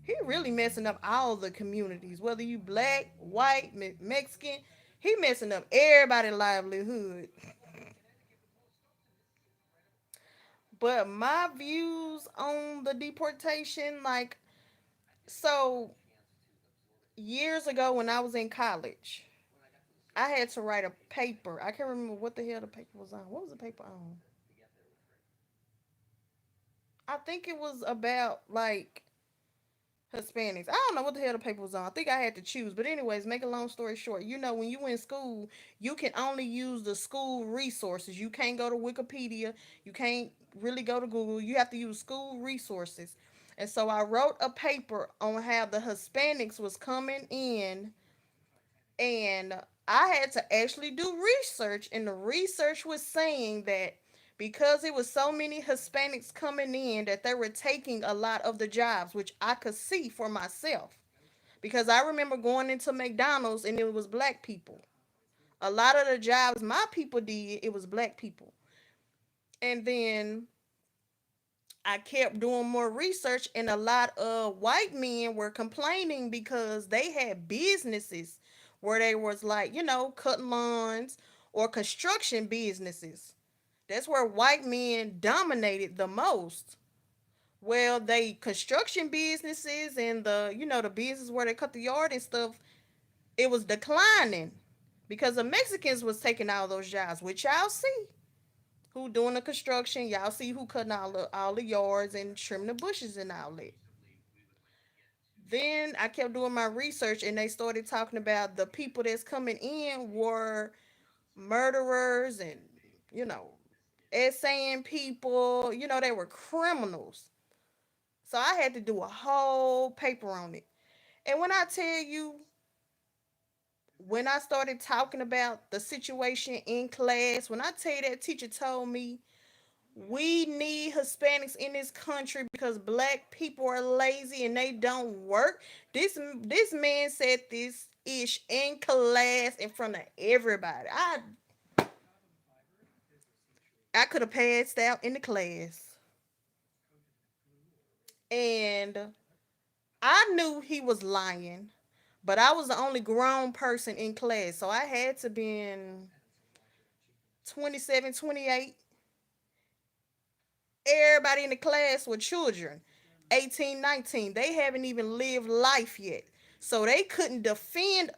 he really messing up all the communities. Whether you black, white, Mexican, he messing up everybody's livelihood. But my views on the deportation, like, so years ago when I was in college, I had to write a paper. I can't remember what the hell the paper was on. What was the paper on? I think it was about like Hispanics. I don't know what the hell the paper was on. I think I had to choose. But anyways, make a long story short, when you in school, you can only use the school resources. You can't go to Wikipedia. You can't really go to Google. You have to use school resources. And so I wrote a paper on how the Hispanics was coming in, and I had to actually do research, and the research was saying that because it was so many Hispanics coming in that they were taking a lot of the jobs, which I could see for myself. Because I remember going into McDonald's and it was black people. A lot of the jobs my people did, it was black people. And then I kept doing more research, and a lot of white men were complaining because they had businesses where they was like, cutting lawns or construction businesses. That's where white men dominated the most. Well, they construction businesses and the business where they cut the yard and stuff, it was declining because the Mexicans was taking all those jobs, which y'all see who doing the construction. Y'all see who cutting all the yards and trimming the bushes and all that. Then I kept doing my research, and they started talking about the people that's coming in were murderers and you know essaying people. They were criminals. So I had to do a whole paper on it. And when I tell you, when I started talking about the situation in class, when I tell you that teacher told me we need Hispanics in this country because black people are lazy and they don't work. This man said this ish in class in front of everybody. I could have passed out in the class. And I knew he was lying, but I was the only grown person in class. So I had to be in 27, 28. Everybody in the class were children, 18, 19. They haven't even lived life yet. So they couldn't defend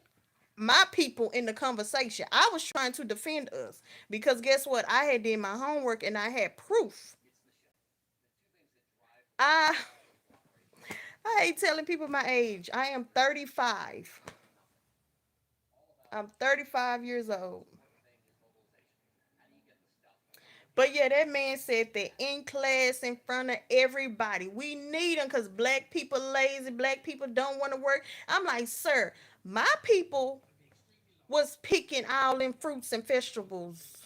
my people in the conversation. I was trying to defend us because guess what? I had did my homework and I had proof. I I hate telling people my age. I am 35. I'm 35 years old. But yeah, that man said that in class in front of everybody. We need them because black people lazy. Black people don't want to work. I'm like, sir, my people was picking all them fruits and vegetables.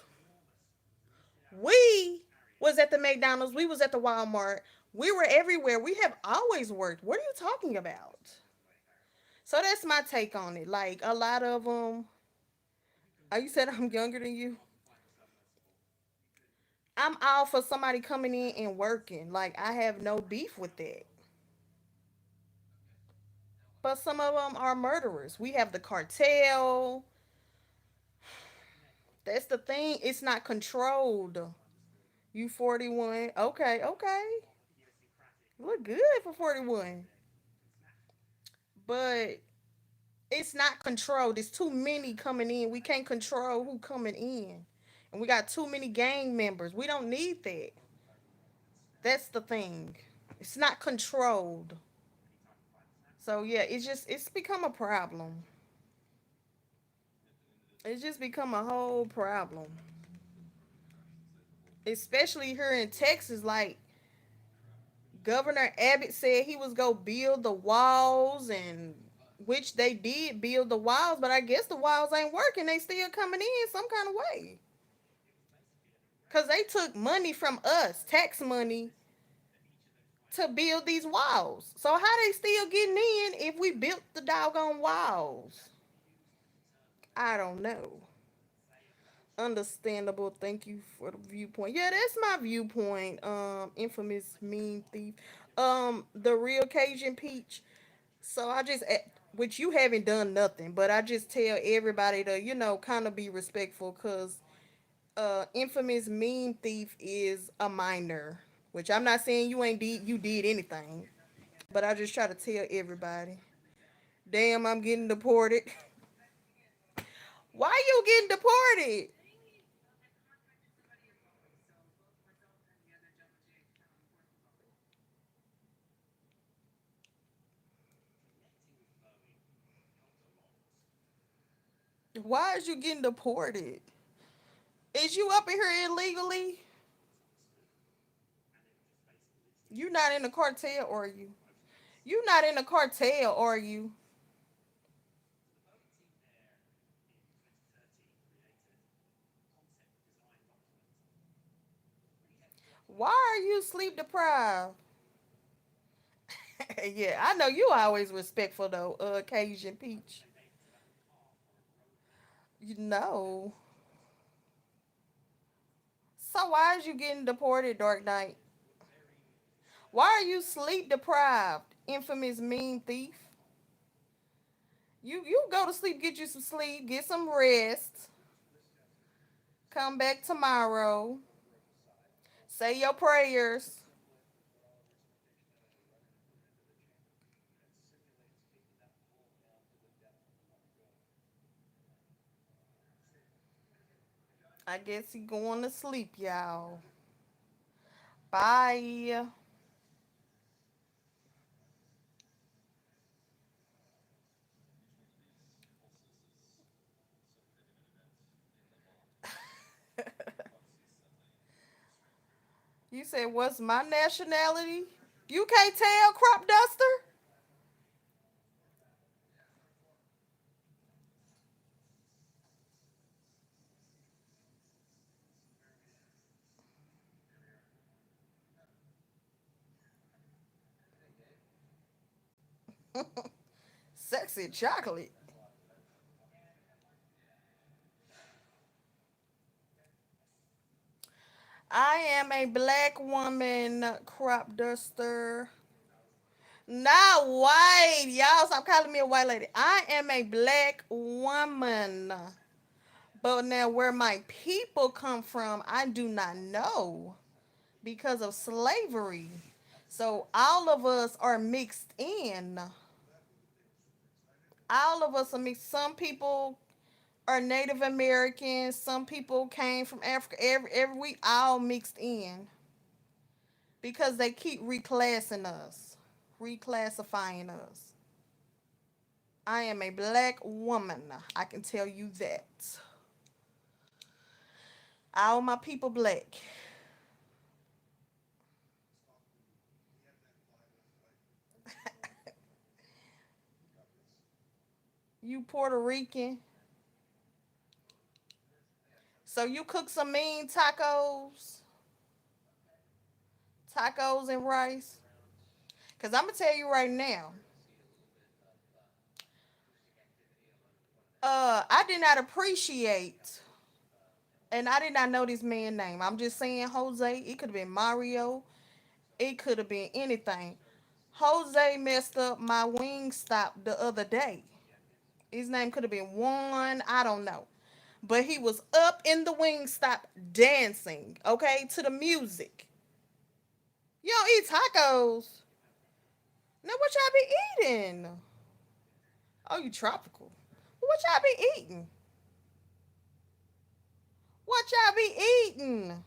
We was at the McDonald's. We was at the Walmart. We were everywhere. We have always worked. What are you talking about? So that's my take on it. Like a lot of them. Oh, you said I'm younger than you. I'm all for somebody coming in and working. Like I have no beef with that. But some of them are murderers. We have the cartel. That's the thing. It's not controlled. You 41. Okay, okay. You look good for 41. But it's not controlled. It's too many coming in. We can't control who coming in. And we got too many gang members. We don't need that. That's the thing. It's not controlled. So yeah, it's become a problem. It's just become a whole problem. Especially here in Texas, like Governor Abbott said he was gonna build the walls, and which they did build the walls, but I guess the walls ain't working. They still coming in some kind of way. Cause they took money from us, tax money, to build these walls. So how they still getting in if we built the doggone walls? I don't know. Understandable. Thank you for the viewpoint. Yeah, that's my viewpoint. Infamous meme thief. The real Cajun Peach. So which you haven't done nothing, but I just tell everybody to, kind of be respectful, cause infamous meme thief is a minor. Which I'm not saying you did anything, but I just try to tell everybody. Damn, I'm getting deported. Why you getting deported? Why is you getting deported? Is you up in here illegally? You not in the cartel, are you? You not in the cartel, are you? Why are you sleep deprived? Yeah, I know you always respectful though, Cajun Peach. You know. So why is you getting deported, Dark Knight? Why are you sleep deprived, infamous mean thief? You go to sleep, get you some sleep, get some rest, come back tomorrow, say your prayers. I guess he going to sleep, y'all. Bye. You said, what's my nationality? You can't tell, crop duster? Sexy chocolate. I am a black woman, crop duster. Not white. Y'all stop calling me a white lady. I am a black woman. But now, where my people come from, I do not know because of slavery. So all of us are mixed in. All of us are mixed. Some people are Native Americans. Some people came from Africa. Every we all mixed in because they keep reclassifying us. I am a black woman. I can tell you that. All my people black. You Puerto Rican. So you cook some mean tacos and rice. Cause I'm gonna tell you right now, I did not appreciate, and I did not know this man's name. I'm just saying Jose. It could have been Mario. It could have been anything. Jose messed up my wing stop the other day. His name could have been Juan. I don't know. But he was up in the wing stop dancing, okay, to the music. You don't eat tacos. Now what y'all be eating? Oh, you tropical. What y'all be eating? What y'all be eating?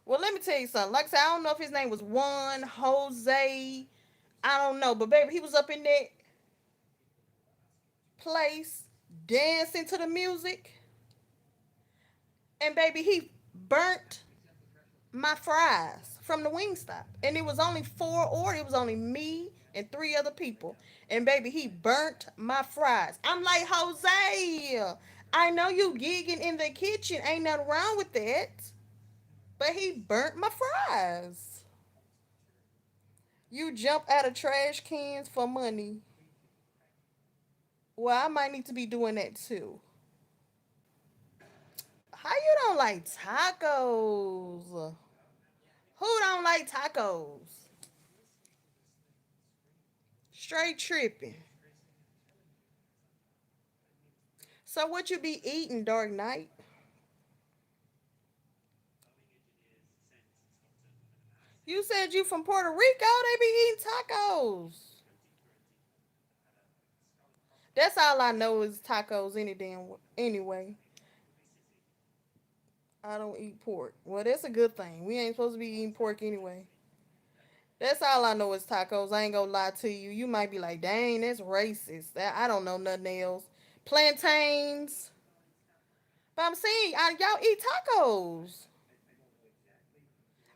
Well, let me tell you something. Like I said, I don't know if his name was Juan, Jose. I don't know. But baby, he was up in that place dancing to the music. And baby, he burnt my fries from the Wingstop. And it was only four orders. It was only me and three other people. And baby, he burnt my fries. I'm like, Jose, I know you gigging in the kitchen. Ain't nothing wrong with that. But he burnt my fries. You jump out of trash cans for money. Well, I might need to be doing that too. How you don't like tacos? Who don't like tacos? Straight tripping. So what you be eating, Dark Knight? You said you from Puerto Rico. They be eating tacos. That's all I know is tacos. Any damn anyway. I don't eat pork. Well, that's a good thing. We ain't supposed to be eating pork anyway. That's all I know is tacos. I ain't gonna lie to you. You might be like, dang, that's racist. That I don't know nothing else. Plantains. But I'm saying, y'all eat tacos.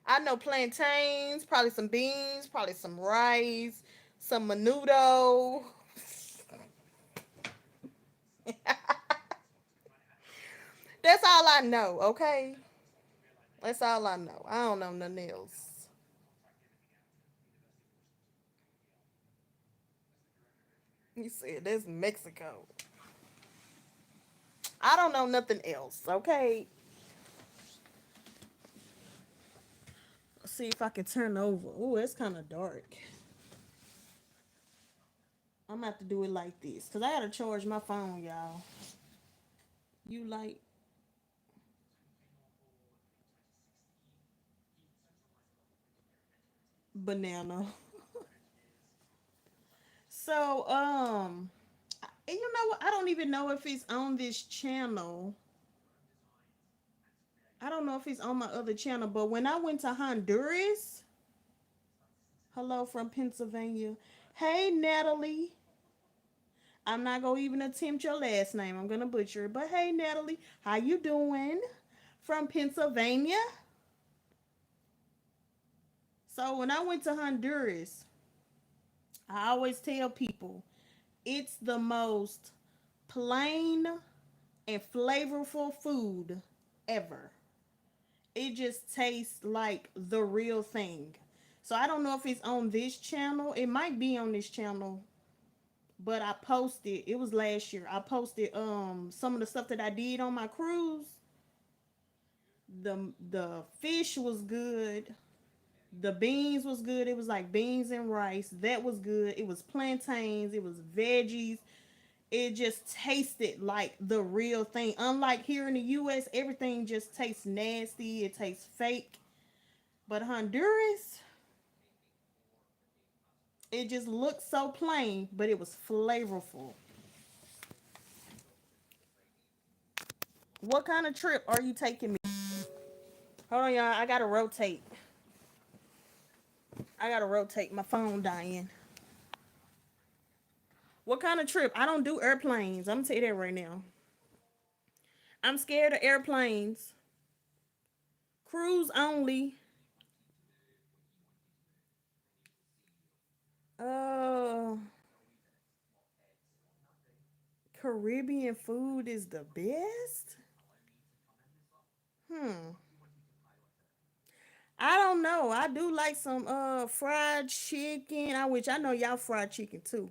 I know plantains, probably some beans, probably some rice, some menudo. That's all I know, okay? That's all I know. I don't know nothing else. You said that's Mexico. I don't know nothing else, okay? Let's see if I can turn over. Oh, it's kind of dark. I'm gonna have to do it like this because I gotta charge my phone, y'all. You like banana. So, and you know what? I don't even know if it's on this channel. I don't know if it's on my other channel, but when I went to Honduras, hello from Pennsylvania. Hey, Natalie. I'm not gonna even attempt your last name. I'm gonna butcher it. But hey, Natalie, how you doing? From Pennsylvania. So when I went to Honduras, I always tell people it's the most plain and flavorful food ever. It just tastes like the real thing. So I don't know if it's on this channel. It might be on this channel, but I posted. It was last year. I posted some of the stuff that I did on my cruise. The fish was good. The beans was good. It was like beans and rice. That was good. It was plantains. It was veggies. It just tasted like the real thing. Unlike here in the US, everything just tastes nasty. It tastes fake. But Honduras, it just looked so plain, but it was flavorful. What kind of trip are you taking me? Hold on, y'all. I gotta rotate. I gotta rotate. My phone dying. What kind of trip? I don't do airplanes. I'm gonna tell you that right now. I'm scared of airplanes. Cruise only. Uh, Caribbean food is the best. Hmm. I don't know. I do like some fried chicken. I know y'all fried chicken too.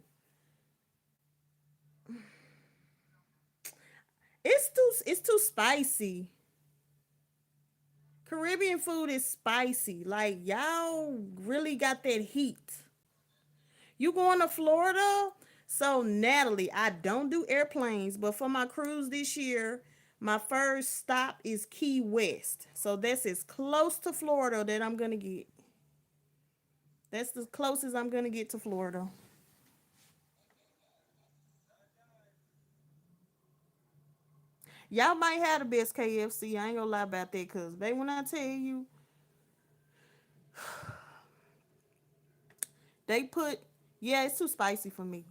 It's too spicy. Caribbean food is spicy. Like y'all really got that heat. You going to Florida? So Natalie, I don't do airplanes, but for my cruise this year, my first stop is Key West. So that's as close to Florida that I'm gonna get. That's the closest I'm gonna get to Florida. Y'all might have the best KFC. I ain't gonna lie about that, cause baby, when I tell you, they put yeah, it's too spicy for me.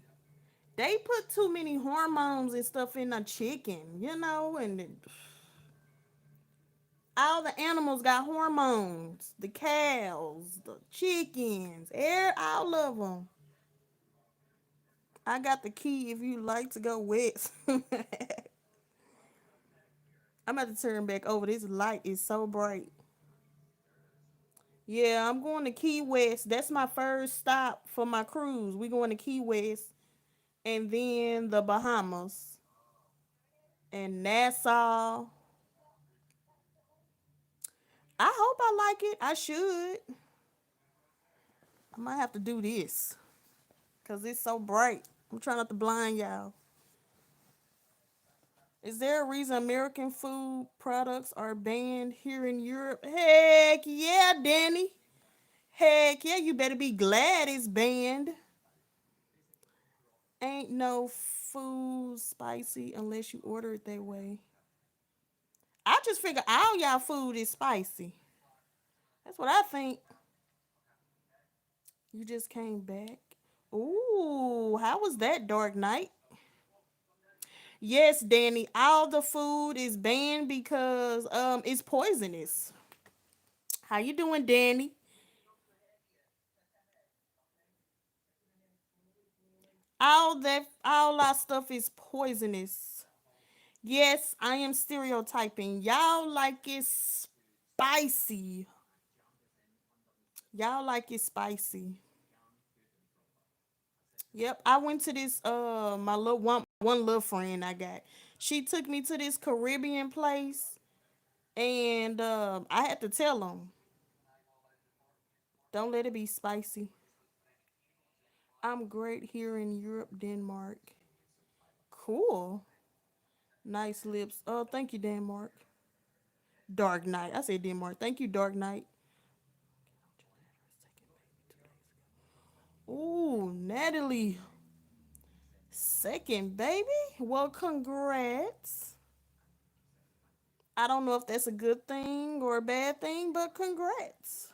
They put too many hormones and stuff in the chicken, and all the animals got hormones. The cows, the chickens, all of them. I got the key if you like to go west. I'm about to turn back over. This light is so bright. Yeah, I'm going to Key West. That's my first stop for my cruise. We going to Key West. and then the Bahamas and Nassau. I hope I like it. I should. I might have to do this because it's so bright. I'm trying not to blind y'all. Is there a reason American food products are banned here in Europe? Heck yeah, Danny. Heck yeah, you better be glad it's banned. Ain't no food spicy unless you order it that way. I just figure all y'all food is spicy. That's what I think. You just came back. Ooh, how was that, Dark Knight? Yes, Danny, all the food is banned because it's poisonous. How you doing, Danny? All our stuff is poisonous. Yes, I am stereotyping. Y'all like it spicy. Y'all like it spicy. Yep, I went to this my little one little friend I got. She took me to this Caribbean place and I had to tell them, don't let it be spicy. I'm great here in Europe, Denmark. Cool. Nice lips. Oh, thank you, Denmark. Dark Knight. I said Denmark. Thank you, Dark Knight. Ooh, Natalie. Second baby? Well, congrats. I don't know if that's a good thing or a bad thing, but congrats.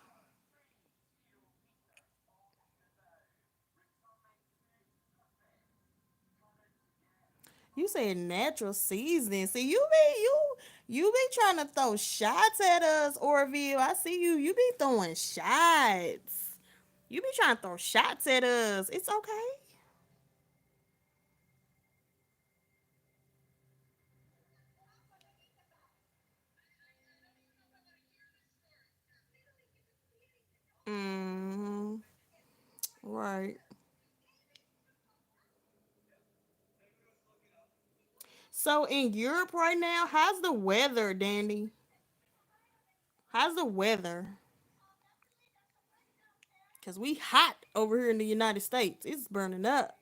You said natural seasoning. See, you be trying to throw shots at us, Orville. I see you. You be throwing shots. You be trying to throw shots at us. It's okay. Mm-hmm. Right. So in Europe right now, how's the weather, Danny? How's the weather? Cause we hot over here in the United States. It's burning up.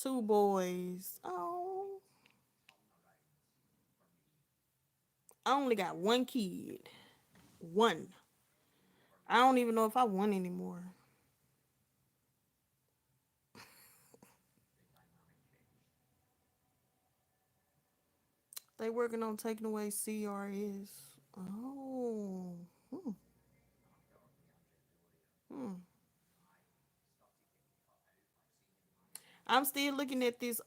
Two boys. Oh, I only got one kid. One. I don't even know if I want anymore. They working on taking away CRS. Oh. Hmm. Hmm. I'm still looking at this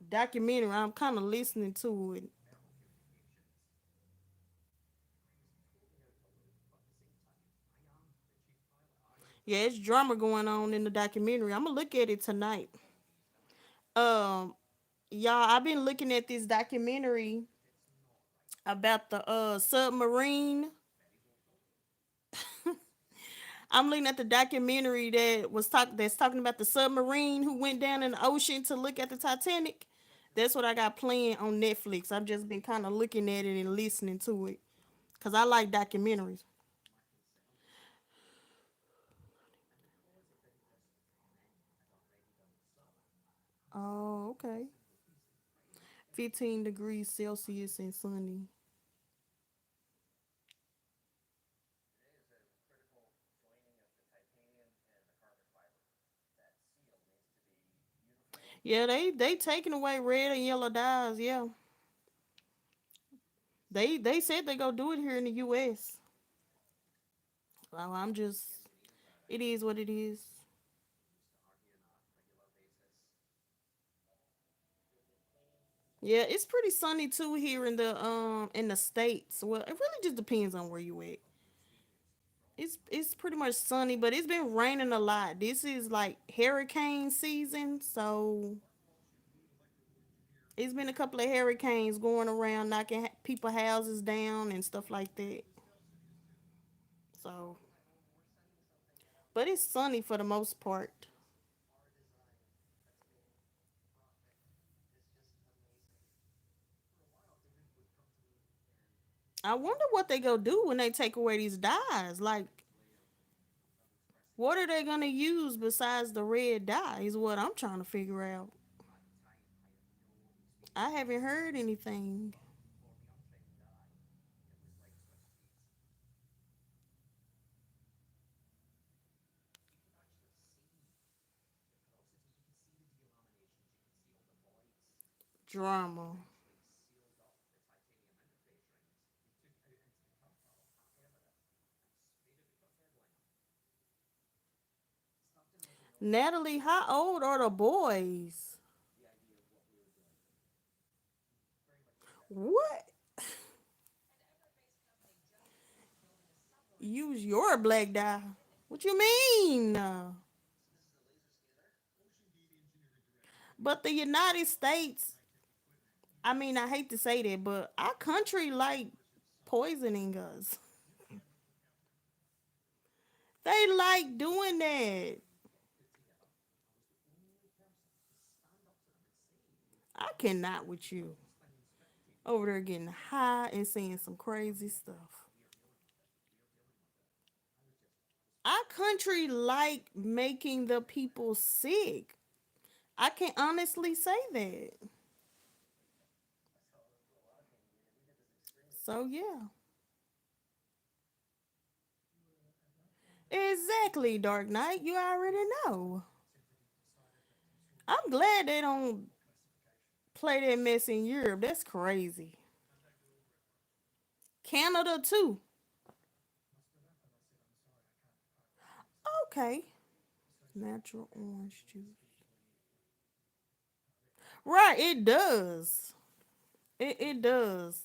documentary. I'm kind of listening to it. Yeah, it's drama going on in the documentary. I'm gonna look at it tonight. Um, y'all, I've been looking at this documentary about the submarine. I'm looking at the documentary that's talking about the submarine who went down in the ocean to look at the Titanic. That's what I got playing on Netflix. I've just been kind of looking at it and listening to it because I like documentaries. Oh, okay. 15 degrees Celsius and sunny. Yeah, they taking away red and yellow dyes. Yeah, they said they go do it here in the U.S. Well, I'm just, it is what it is. Yeah, it's pretty sunny too here in the states. Well, it really just depends on where you at. It's pretty much sunny, but it's been raining a lot. This is like hurricane season, so it's been a couple of hurricanes going around knocking people houses down and stuff like that. So, but it's sunny for the most part. I wonder what they go do when they take away these dyes. Like, what are they gonna use besides the red dye? Is what I'm trying to figure out. I haven't heard anything. Drama. Natalie, how old are the boys? What? Use your black dye. What you mean? But the United States, I mean, I hate to say that, but our country like poisoning us. They like doing that. I cannot with you. Over there getting high and saying some crazy stuff. Our country like making the people sick. I can honestly say that. So yeah. Exactly, Dark Knight. You already know. I'm glad they don't play that mess in Europe. That's crazy. Canada too. Okay. Natural orange juice. Right, it does. It does.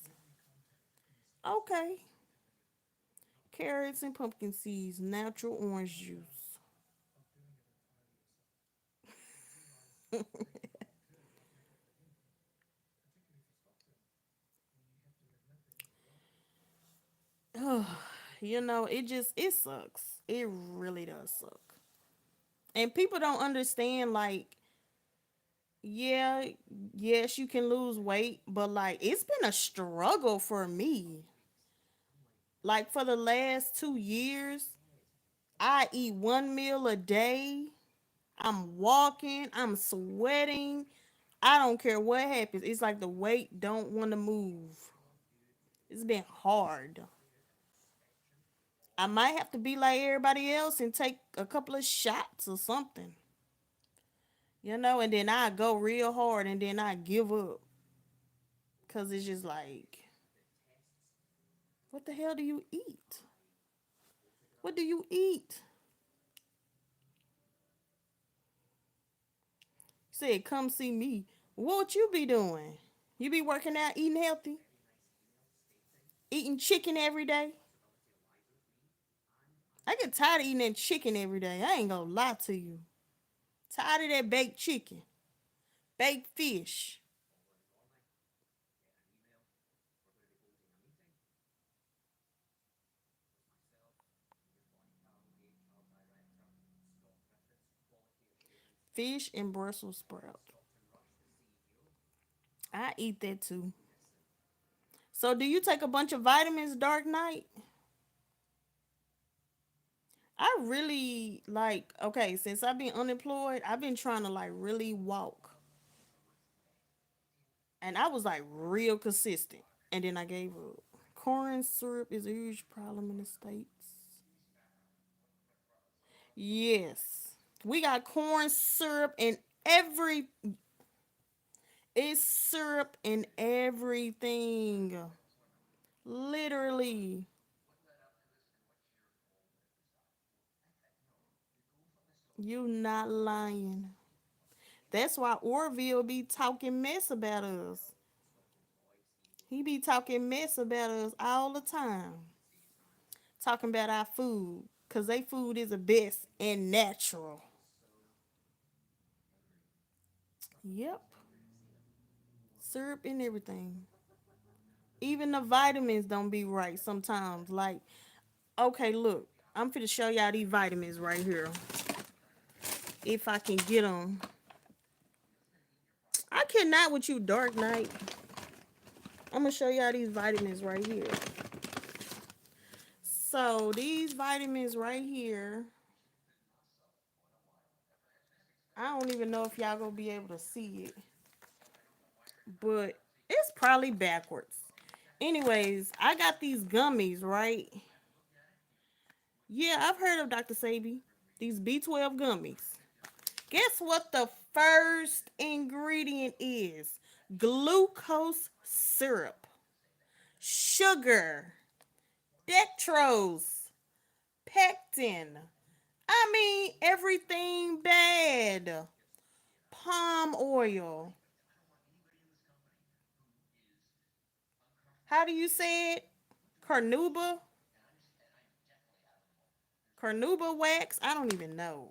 Okay. Carrots and pumpkin seeds, natural orange juice. It sucks. It really does suck. And people don't understand, like, yeah, yes, you can lose weight, but like it's been a struggle for me. Like for the last 2 years, I eat one meal a day. I'm walking, I'm sweating. I don't care what happens. It's like the weight don't want to move. It's been hard. I might have to be like everybody else and take a couple of shots or something. And then I go real hard and then I give up. Cause it's just like, what the hell do you eat? What do you eat? Said, come see me. What you be doing? You be working out, eating healthy, eating chicken every day. I get tired of eating that chicken every day. I ain't gonna lie to you. Tired of that baked chicken, baked fish. Fish and Brussels sprout. I eat that too. So do you take a bunch of vitamins, Dark Night? I really like, okay, since I've been unemployed, I've been trying to like really walk. And I was like real consistent. And then I gave up. Corn syrup is a huge problem in the States. Yes. We got corn syrup in every it's syrup in everything. Literally. You not lying. That's why Orville be talking mess about us. He be talking mess about us all the time. Talking about our food. Cause they food is the best and natural. Yep. Syrup and everything. Even the vitamins don't be right sometimes. Like, okay, look. I'm finna show y'all these vitamins right here. If I can get them. I cannot with you, Dark Knight. I'm gonna show y'all these vitamins right here. So these vitamins right here, I don't even know if y'all gonna be able to see it, but it's probably backwards. Anyways, I got these gummies, right? Yeah, I've heard of Dr. Sabi. These B12 gummies. Guess what the first ingredient is? Glucose syrup, sugar, dextrose, pectin. I mean, everything bad. Palm oil. How do you say it? Carnauba? Carnauba wax? I don't even know.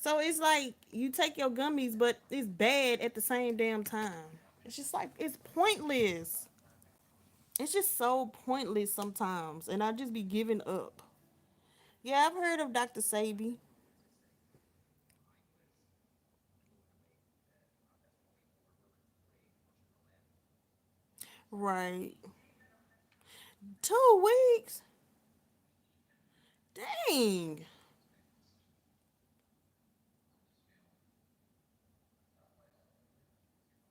So it's like you take your gummies, but it's bad at the same damn time. It's just like, it's pointless. It's just so pointless sometimes. And I just be giving up. Yeah, I've heard of Dr. Sabi. Right. 2 weeks? Dang.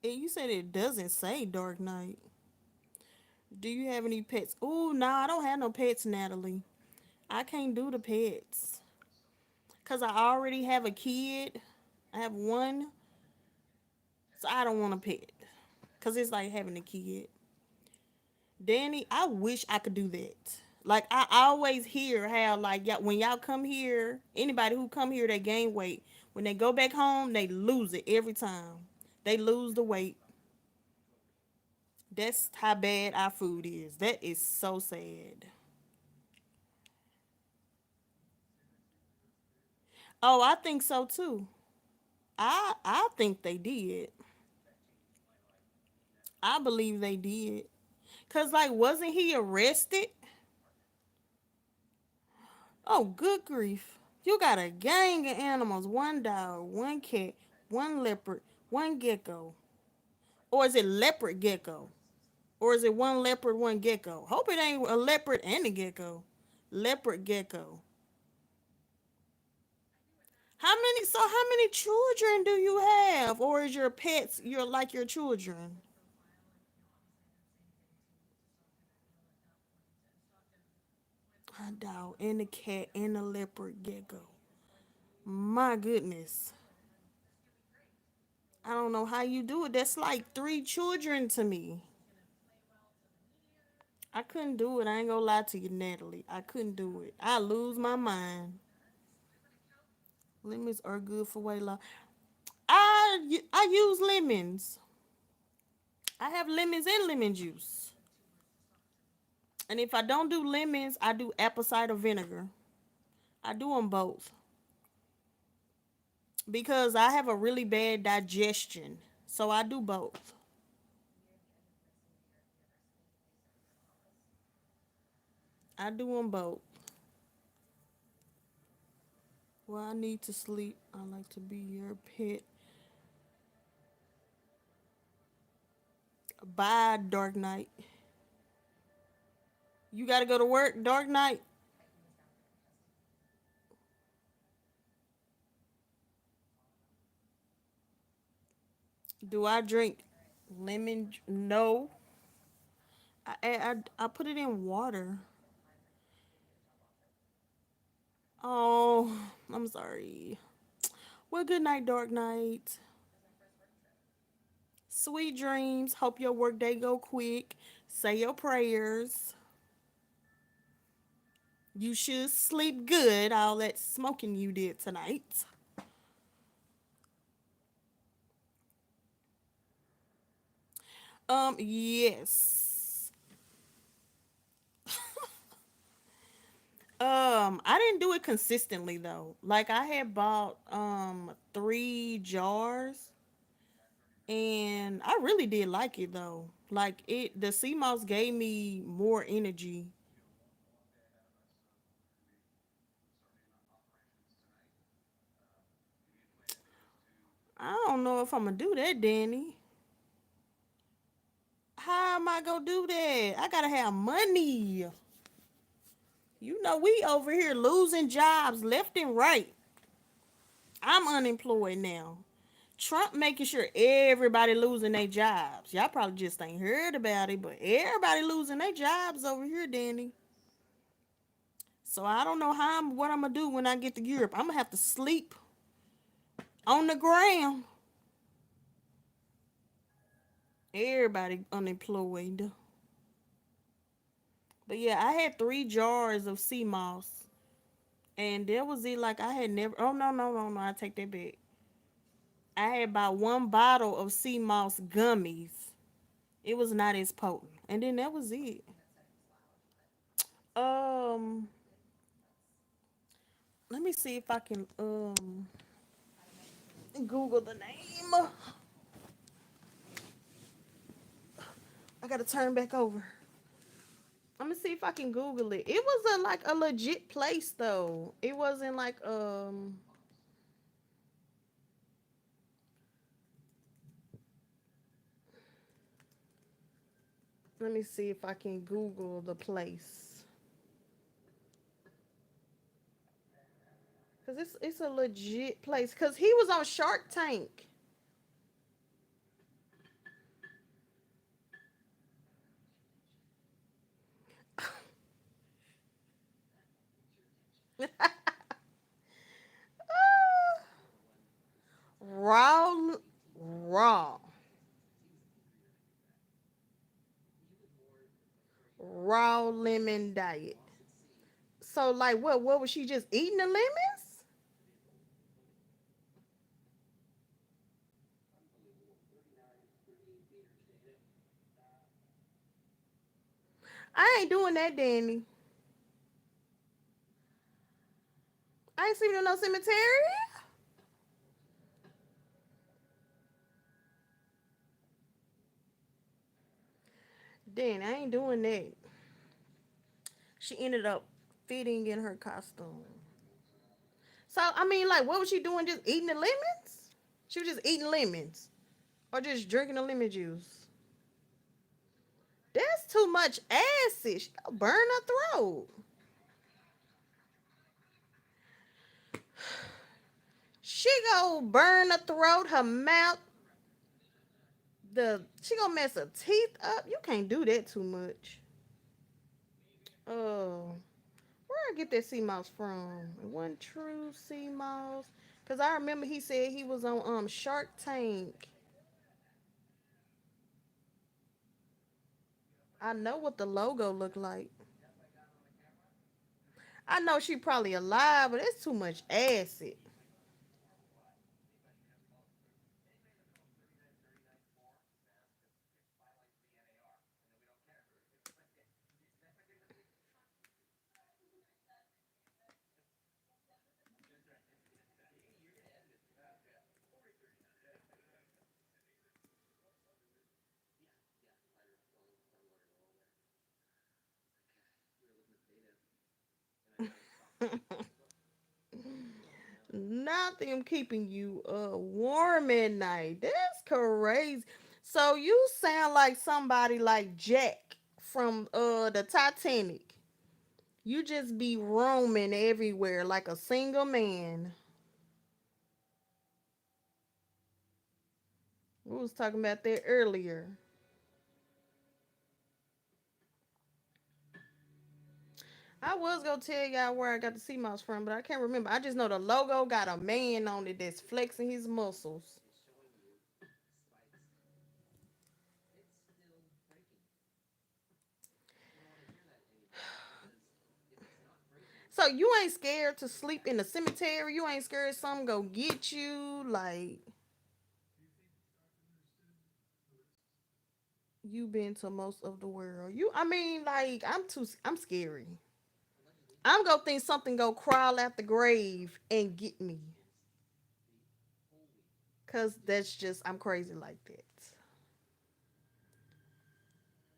And you said it doesn't say Dark Knight. Do you have any pets? Oh, no, I don't have no pets, Natalie. I can't do the pets. Because I already have a kid. I have one. So I don't want a pet. Because it's like having a kid. Danny, I wish I could do that. Like, I always hear how, like, when y'all come here, anybody who come here, they gain weight. When they go back home, they lose it every time. They lose the weight. That's how bad our food is. That is so sad. Oh, I think so too. I think they did. I believe they did. Cause like wasn't he arrested? Oh, good grief. You got a gang of animals, one dog, one cat, one leopard, one gecko. Or is it leopard gecko? Or is it one leopard, one gecko? Hope it ain't a leopard and a gecko. Leopard gecko. How many children do you have? Or is your pets your like your children? A dog and a cat and a leopard gecko. My goodness. I don't know how you do it. That's like 3 children to me. I couldn't do it. I ain't gonna lie to you, Natalie. I couldn't do it. I lose my mind. Lemons are good for weight loss. I use lemons. I have lemons and lemon juice. And if I don't do lemons, I do apple cider vinegar. I do them both because I have a really bad digestion. So I do both. I do them both. Well, I need to sleep. I like to be your pet. Bye, Dark Knight. You gotta go to work, Dark Knight. Do I drink lemon? No. I put it in water. Oh, I'm sorry. Well, good night, Dark Knight. Sweet dreams. Hope your work day go quick. Say your prayers. You should sleep good. All that smoking you did tonight. Yes. I didn't do it consistently though. Like I had bought 3 jars and I really did like it though. Like it the sea moss gave me more energy. I don't know if I'm gonna do that, Danny. How am I gonna do that? I gotta have money. You know, we over here losing jobs left and right. I'm unemployed now. Trump making sure everybody losing their jobs. Y'all probably just ain't heard about it, but everybody losing their jobs over here, Danny. So I don't know what I'm gonna do when I get to Europe. I'm gonna have to sleep on the ground. Everybody unemployed. But yeah, I had 3 jars of sea moss. And there was it like I had never, oh no, I take that back. I had about 1 bottle of sea moss gummies. It was not as potent. And then that was it. Um, let me see if I can Google the name. I gotta turn back over. Let me see if I can Google it. It was like a legit place though. It wasn't like let me see if I can Google the place. Cause it's a legit place. Cause he was on Shark Tank. raw, raw, raw lemon diet. So like, what? What was she just eating the lemons? I ain't doing that, Danny. I ain't sleeping in no cemetery. Danny, I ain't doing that. She ended up fitting in her costume. So I mean, like, what was she doing? Just eating the lemons? She was just eating lemons, or just drinking the lemon juice. That's too much acid. She gonna burn her throat. She gonna burn her throat, her mouth. She gonna mess her teeth up. You can't do that too much. Oh, where I get that sea mouse from? It wasn't true sea mouse. Cause I remember he said he was on Shark Tank. I know what the logo looked like. I know she probably alive, but it's too much acid. Nothing keeping you warm at night. That's crazy. So you sound like somebody like Jack from the Titanic. You just be roaming everywhere like a single man. We was talking about that earlier. I was gonna tell y'all where I got the sea mouse from, but I can't remember. I just know the logo got a man on it that's flexing his muscles. So you ain't scared to sleep in the cemetery? You ain't scared something go get you? Like, you been to most of the world. I mean, like, I'm scary. I'm gonna think something go crawl out the grave and get me. Cause that's just, I'm crazy like that.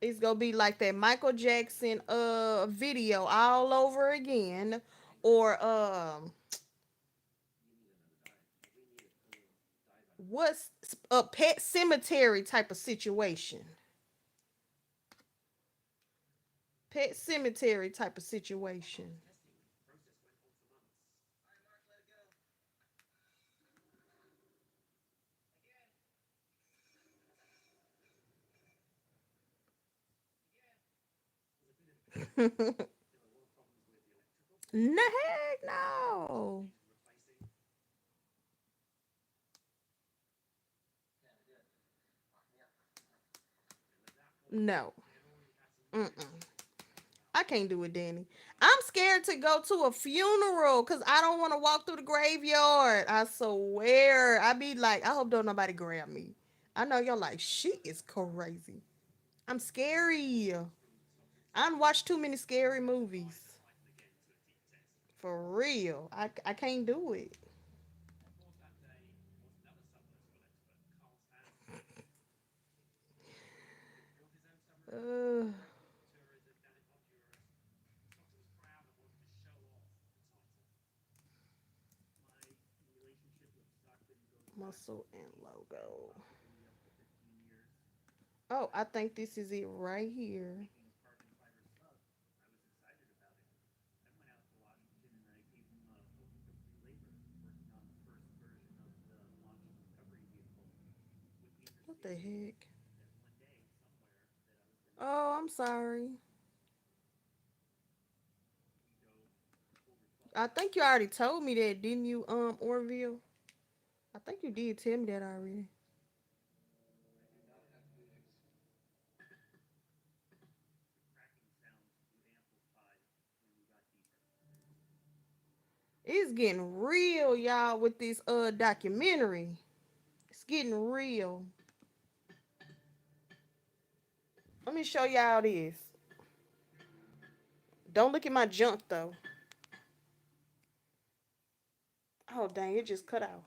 It's gonna be like that Michael Jackson video all over again. Or what's a pet cemetery type of situation. Pet cemetery type of situation. No, heck no. No. Mm-mm. I can't do it, Danny. I'm scared to go to a funeral because I don't want to walk through the graveyard. I swear. I be like, I hope don't nobody grab me. I know y'all like, she is crazy. I'm scary. I don't watch too many scary movies. For real. I can't do it. Uh, muscle and logo. Oh, I think this is it right here. What the heck? Oh, I'm sorry. I think you already told me that, didn't you, Orville? I think you did tell me that already. It's getting real, y'all, with this documentary. It's getting real. Let me show y'all this. Don't look at my junk though. Oh dang, it just cut out.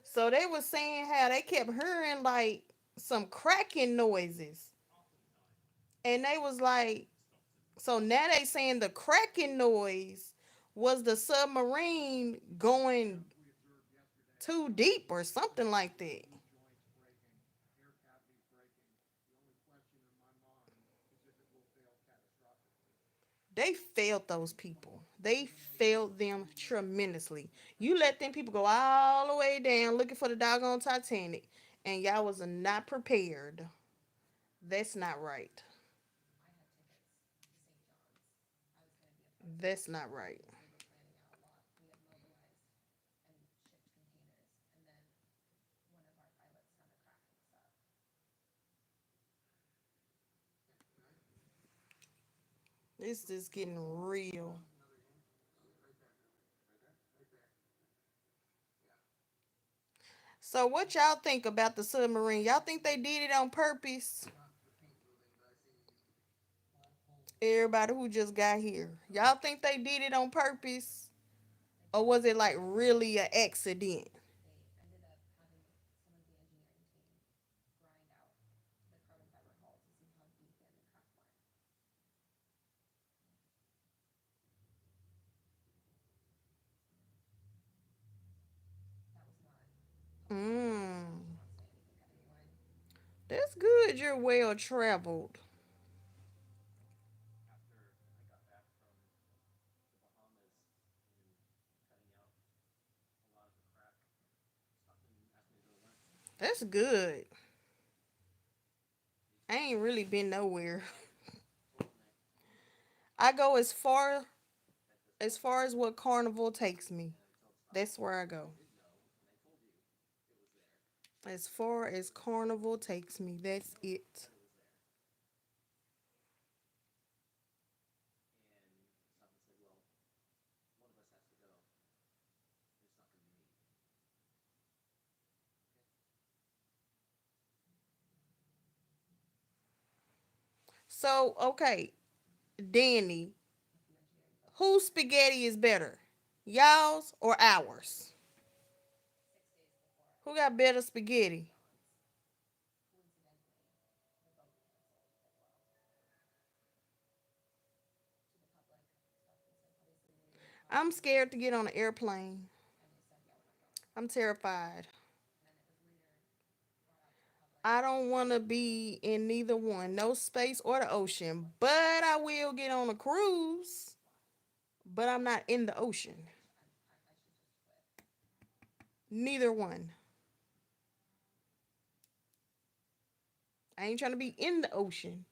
So they was saying how they kept hearing like some cracking noises. And they was like, so now they saying the cracking noise was the submarine going too deep or something like that. They failed those people. They failed them tremendously. You let them people go all the way down looking for the doggone Titanic, and y'all was not prepared. That's not right. That's not right. This is getting real. So what y'all think about the submarine? Y'all think they did it on purpose? Everybody who just got here. Y'all think they did it on purpose? Or was it like really an accident? Mm. That's good. You're well traveled. That's good. I ain't really been nowhere. I go as far as what carnival takes me. That's where I go. As far as carnival takes me, that's it. So, okay, Danny, Whose spaghetti is better? Y'all's or ours? Who got better spaghetti? I'm scared to get on an airplane. I'm terrified. I don't want to be in neither one, no space or the ocean, but I will get on a cruise, but I'm not in the ocean. Neither one. I ain't trying to be in the ocean.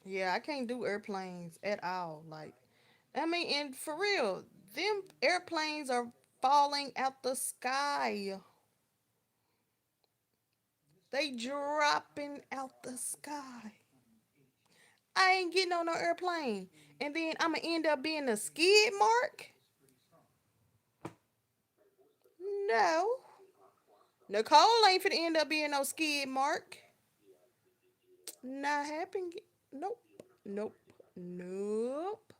Yeah, I can't do airplanes at all. Like, I mean, and for real, them airplanes are falling out the sky. They dropping out the sky. I ain't getting on no airplane. And then I'm going to end up being a skid mark? No. Nicole ain't finna end up being no skid mark. Not happening. Nope. Nope. Nope.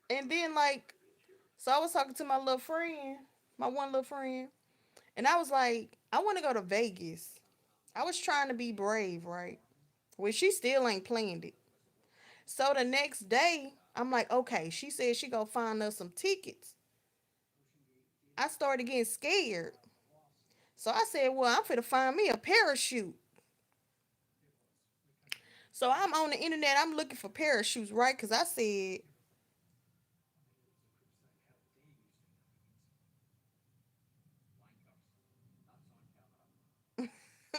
And then, like, so I was talking to my little friend, my one little friend, and I was like, I want to go to Vegas. I was trying to be brave, right? Well, she still ain't planned it. So the next day, I'm like, okay, she said she go find us some tickets. I started getting scared. So I said, well, I'm finna find me a parachute. So I'm on the internet, I'm looking for parachutes, right? Because I said,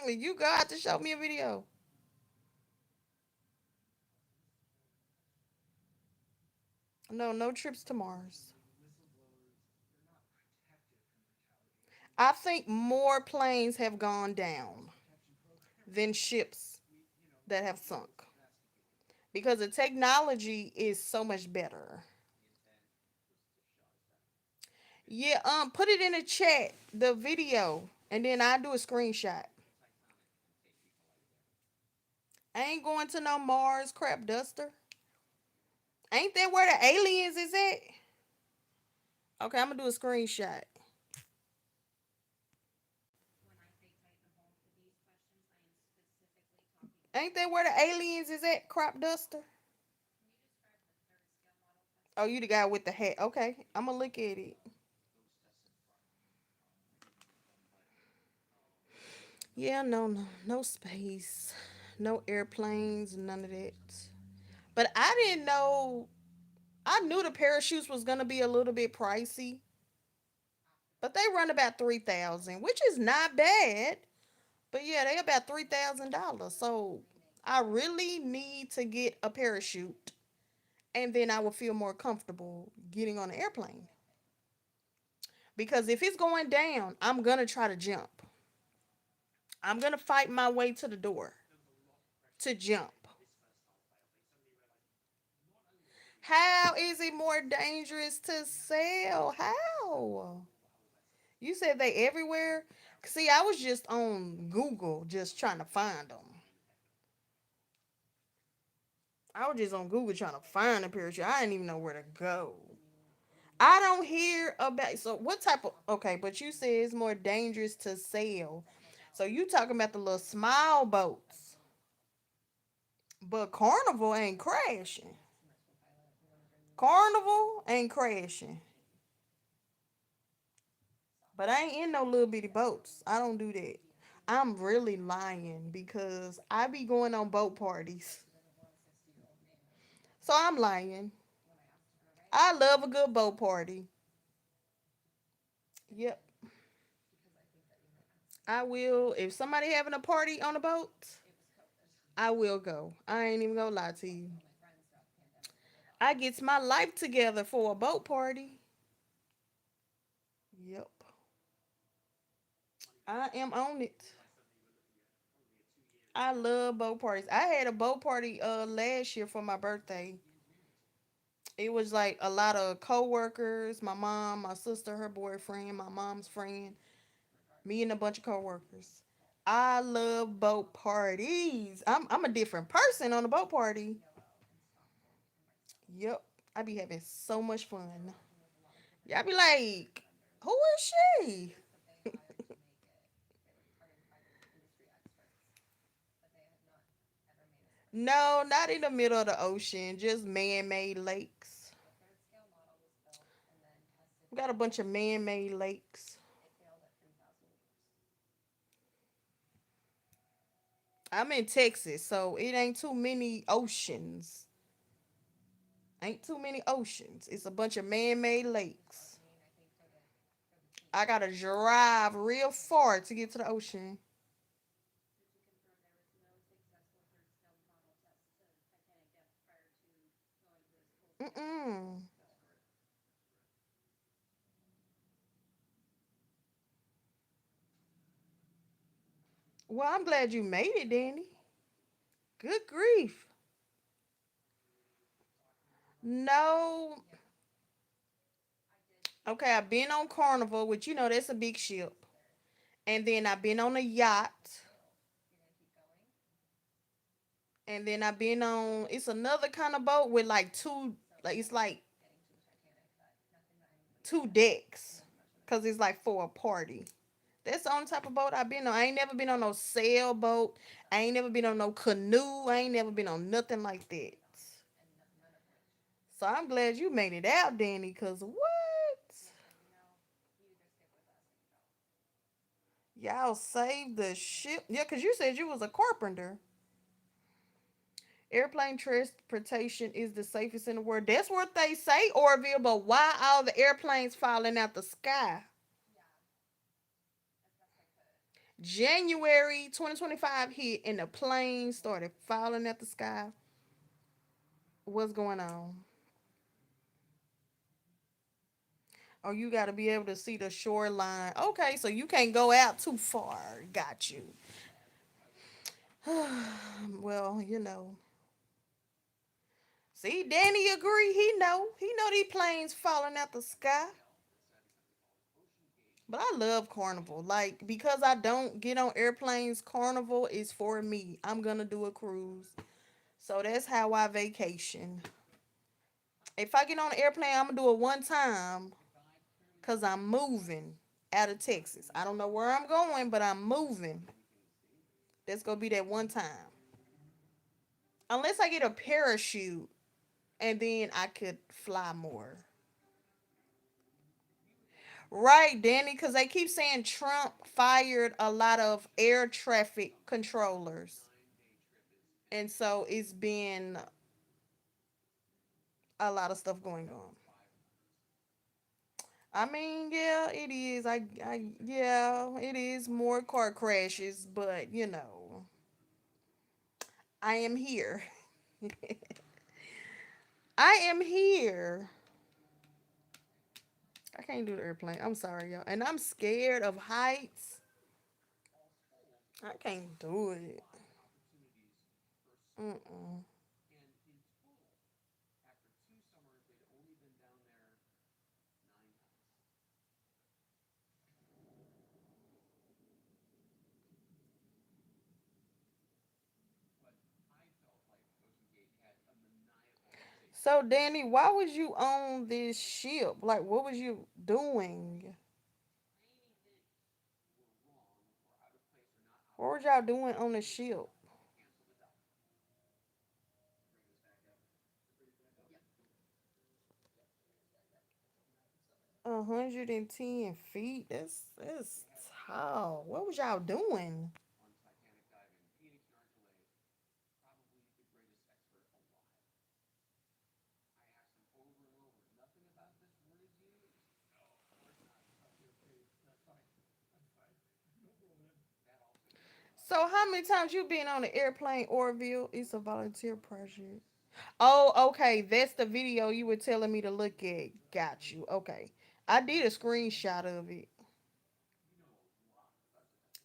you got to show me a video. No, no trips to Mars. I think more planes have gone down than ships that have sunk because the technology is so much better. Yeah, put it in the chat, the video, and then I do a screenshot. I ain't going to no Mars crap duster. Ain't that where the aliens is at? Okay, I'm gonna do a screenshot. Ain't that where the aliens is at? Crop duster. Oh, you the guy with the hat. Okay, I'm gonna look at it. Yeah, no, no, no space, no airplanes, none of that. But I didn't know. I knew the parachutes was gonna be a little bit pricey, but they run about 3,000, which is not bad. But yeah, they about $3,000. So I really need to get a parachute, and then I will feel more comfortable getting on an airplane. Because if it's going down, I'm gonna try to jump. I'm gonna fight my way to the door to jump. How is it more dangerous to sell? How? You said they everywhere? See, I was just on Google just trying to find them. I was just on Google trying to find a parachute. I didn't even know where to go. I don't hear about so what type of okay, but you say it's more dangerous to sail. So you talking about the little small boats. But Carnival ain't crashing. Carnival ain't crashing. But I ain't in no little bitty boats. I don't do that. I'm really lying because I be going on boat parties. So I'm lying. I love a good boat party. Yep. I will. If somebody having a party on a boat, I will go. I ain't even gonna lie to you. I gets my life together for a boat party. Yep. I am on it. I love boat parties. I had a boat party last year for my birthday. It was like a lot of coworkers, my mom, my sister, her boyfriend, my mom's friend, me and a bunch of coworkers. I love boat parties. I'm a different person on a boat party. Yep. I be having so much fun. Y'all be like, who is she? No, not in the middle of the ocean, just man made lakes. We got a bunch of man made lakes. I'm in Texas, so it ain't too many oceans. Ain't too many oceans. It's a bunch of man made lakes. I gotta drive real far to get to the ocean. Mm-mm. Well, I'm glad you made it, Danny. Good grief. No. Okay, I've been on Carnival, which you know that's a big ship. And then I've been on a yacht. And then I've been on it's another kind of boat with like two like it's like two decks. Cause it's like for a party. That's the only type of boat I've been on. I ain't never been on no sailboat. I ain't never been on no canoe. I ain't never been on nothing like that. So I'm glad you made it out, Danny, cause what? Y'all saved the ship. Yeah, cause you said you was a carpenter. Airplane transportation is the safest in the world. That's what they say, Orville. But why all the airplanes falling out the sky? January 2025 hit and the planes started falling out the sky. What's going on? Oh, you got to be able to see the shoreline. Okay, so you can't go out too far. Got you. Well, you know. See, Danny agree. He know. He know these planes falling out the sky. But I love Carnival. Like, because I don't get on airplanes, Carnival is for me. I'm going to do a cruise. So that's how I vacation. If I get on an airplane, I'm going to do it one time because I'm moving out of Texas. I don't know where I'm going, but I'm moving. That's going to be that one time. Unless I get a parachute and then I could fly more. Right, Danny, because they keep saying Trump fired a lot of air traffic controllers. And so it's been a lot of stuff going on. I mean, yeah, it is. Yeah, it is more car crashes, but I am here. I am here. I can't do the airplane. I'm sorry, y'all. And I'm scared of heights. I can't do it. Mm-mm. So, Danny, why was you on this ship? Like, what was you doing? What were y'all doing on the ship? 110 feet. That's tall. What was y'all doing? So, how many times you been on an airplane, Orville? It's a volunteer project. Oh, okay. That's the video you were telling me to look at. Got you. Okay. I did a screenshot of it.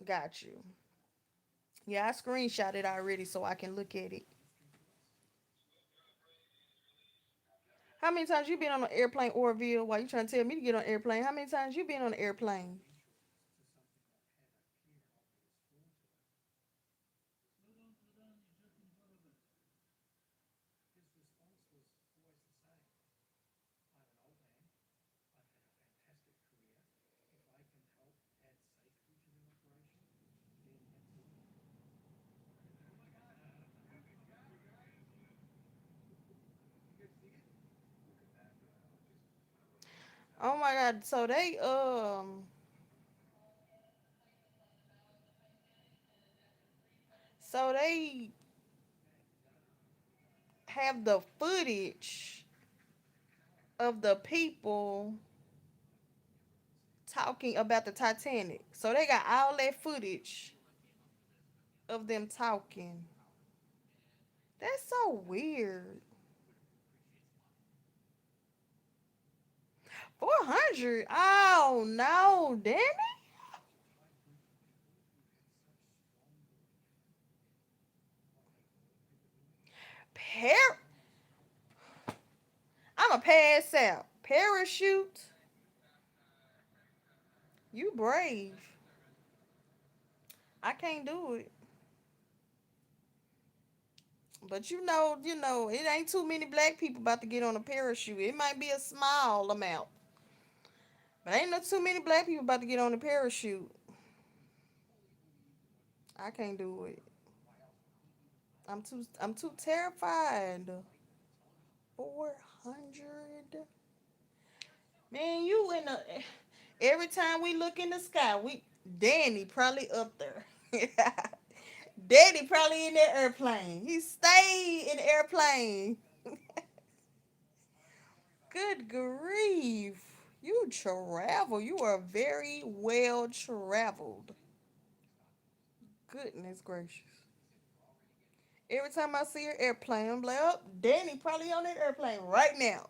Got you. Yeah, I screenshot it already so I can look at it. How many times you been on an airplane, Orville? While you trying to tell me to get on an airplane? How many times you been on an airplane? Oh my God! So they have the footage of the people talking about the Titanic. So they got all that footage of them talking. That's so weird. 400? Oh no, Danny. Par- I'm a pass out. Parachute. You brave. I can't do it. But it ain't too many black people about to get on a parachute. It might be a small amount. But ain't no too many black people about to get on a parachute. I can't do it. I'm too terrified. 400. Man, you in the every time we look in the sky, we Danny probably up there. Daddy probably in that airplane. He stayed in the airplane. Good grief. You travel. You are very well traveled. Goodness gracious. Every time I see an airplane, I'm like, oh, Danny probably on that airplane right now.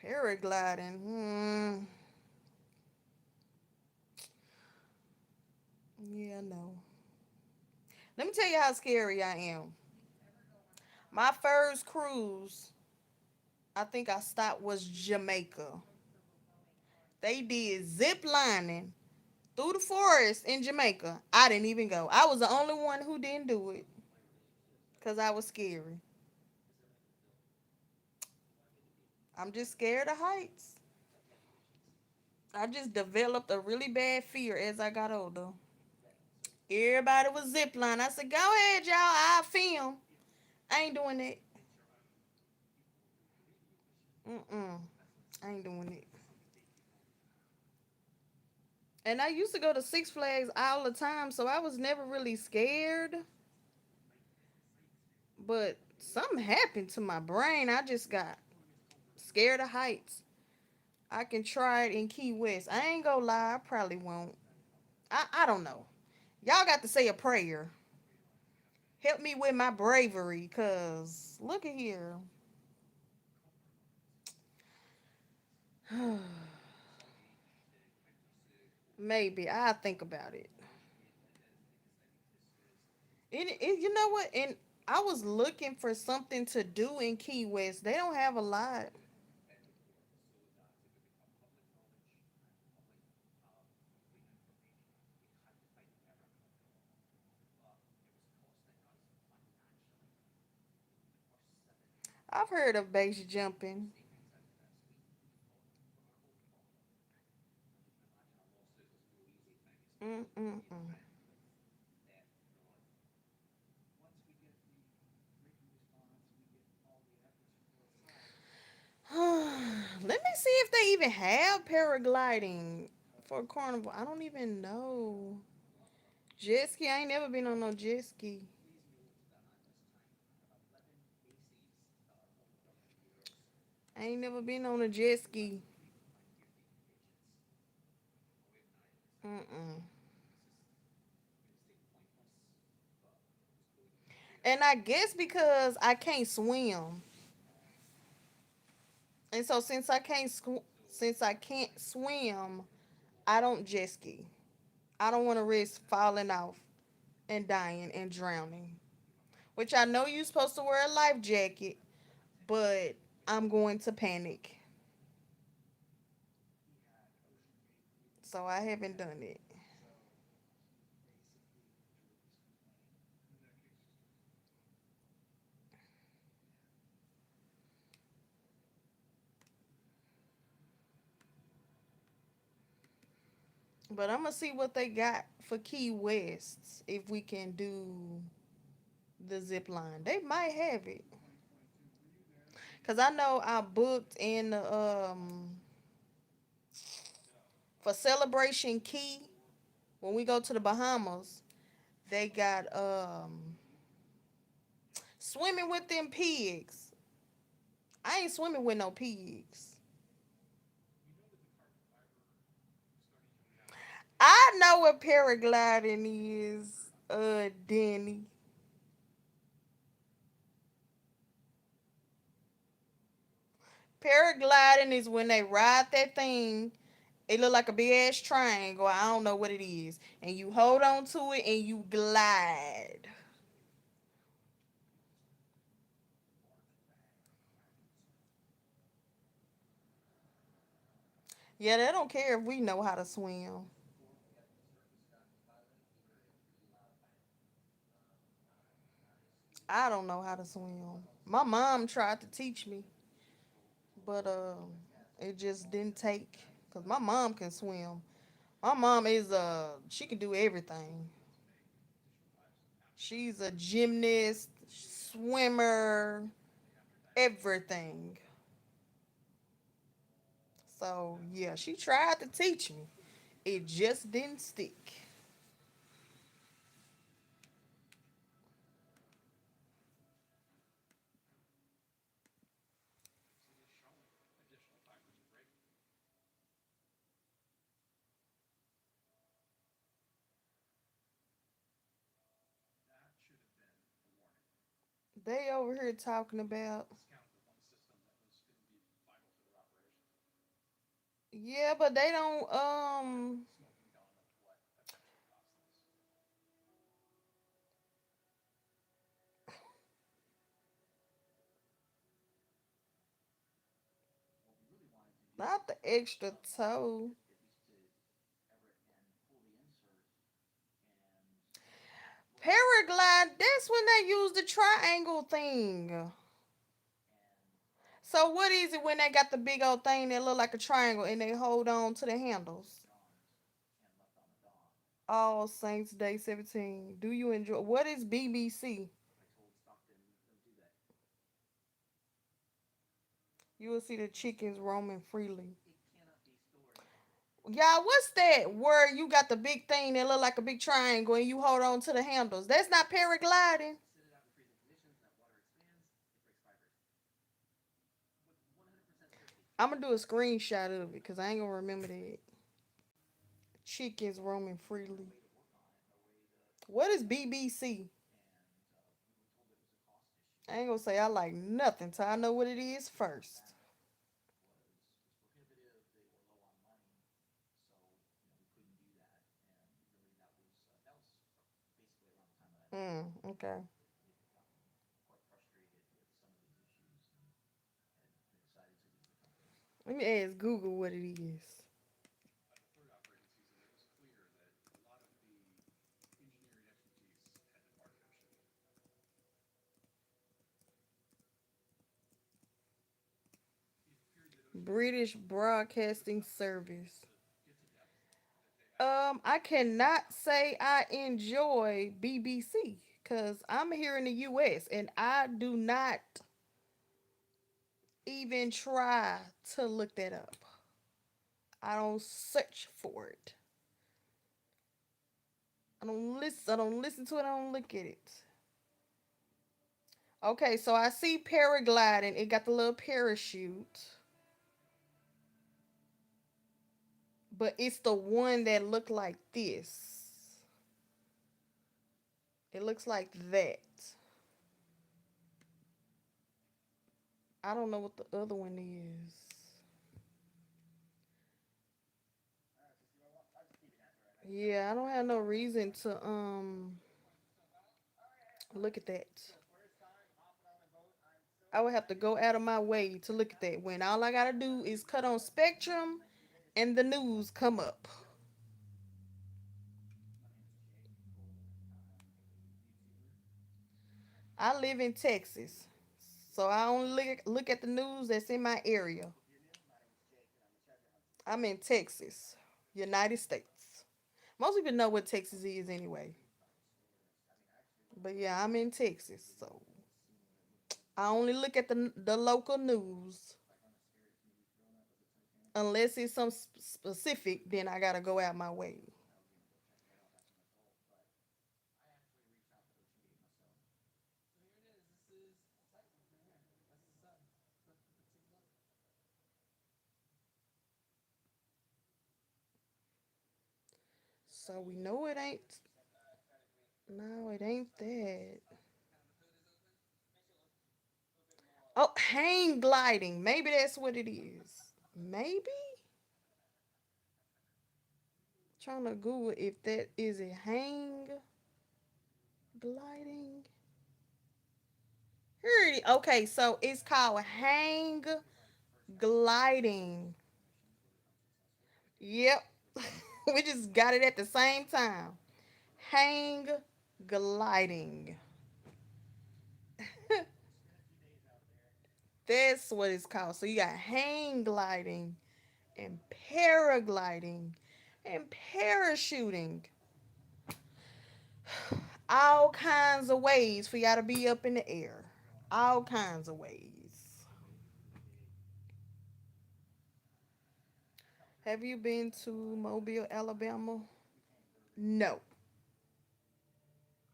Paragliding. Yeah, no. Let me tell you how scary I am. My first cruise, I think I stopped was Jamaica. They did zip lining through the forest in Jamaica. I didn't even go. I was the only one who didn't do it because I was scary. I'm just scared of heights. I just developed a really bad fear as I got older. Everybody was zip lining. I said, go ahead, y'all. I'll film. I ain't doing that. Mm-mm. I ain't doing it. And I used to go to Six Flags all the time, so I was never really scared. But something happened to my brain. I just got scared of heights. I can try it in Key West. I ain't gonna lie, I probably won't. I don't know. Y'all got to say a prayer. Help me with my bravery, cause look at here. Maybe I'll think about it. You know what? And I was looking for something to do in Key West. They don't have a lot. I've heard of base jumping. Mm-mm-mm. Let me see if they even have paragliding for carnival. I don't even know. Jet ski. I ain't never been on no jet ski. I ain't never been on a jet ski. Mm-mm. And I guess because I can't swim, and so since I can't swim, I don't jet ski. I don't want to risk falling off and dying and drowning. Which I know you're supposed to wear a life jacket, but I'm going to panic. So I haven't done it. But I'm gonna see what they got for Key West if we can do the zip line. They might have it. Cause I know I booked in for Celebration Key when we go to the Bahamas. They got swimming with them pigs. I ain't swimming with no pigs. I know what paragliding is, Denny. Paragliding is when they ride that thing. It look like a big ass triangle. I don't know what it is. And you hold on to it and you glide. Yeah, they don't care if we know how to swim. I don't know how to swim. My mom tried to teach me, but it just didn't take. Cause my mom can swim. My mom is she can do everything. She's a gymnast, swimmer, everything. So yeah, she tried to teach me. It just didn't stick. They over here talking about, yeah, but they don't not the extra toe. Paraglide, that's when they use the triangle thing. So what is it when they got the big old thing that look like a triangle and they hold on to the handles? All Saints Day 17. Do you enjoy what is BBC? You will see the chickens roaming freely. Y'all, what's that where you got the big thing that look like a big triangle and you hold on to the handles? That's not paragliding. I'm gonna do a screenshot of it because I ain't gonna remember that. Chickens roaming freely. What is BBC? I ain't gonna say I like nothing till I know what it is first. Okay. Let me ask Google what it is. British Broadcasting Service. I cannot say I enjoy BBC because I'm here in the US and I do not even try to look that up. I don't search for it. I don't listen. I don't listen to it. I don't look at it. Okay, so I see paragliding. It got the little parachute, but it's the one that looked like this. It looks like that. I don't know what the other one is. Yeah, I don't have no reason to look at that. I would have to go out of my way to look at that when all I gotta do is cut on Spectrum and the news come up. I live in Texas, so I only look at the news that's in my area. I'm in Texas, United States. Most people know what Texas is anyway. But yeah, I'm in Texas, so I only look at the local news unless it's some specific. Then I gotta go out my way. So we know it ain't. No, it ain't that. Oh, hang gliding. Maybe that's what it is. Maybe. Trying to Google if that is a hang gliding. Here it is. Okay, so it's called hang gliding. Yep. We just got it at the same time. Hang gliding. That's what it's called. So you got hang gliding and paragliding and parachuting. All kinds of ways for y'all to be up in the air. All kinds of ways. Have you been to Mobile, Alabama? No,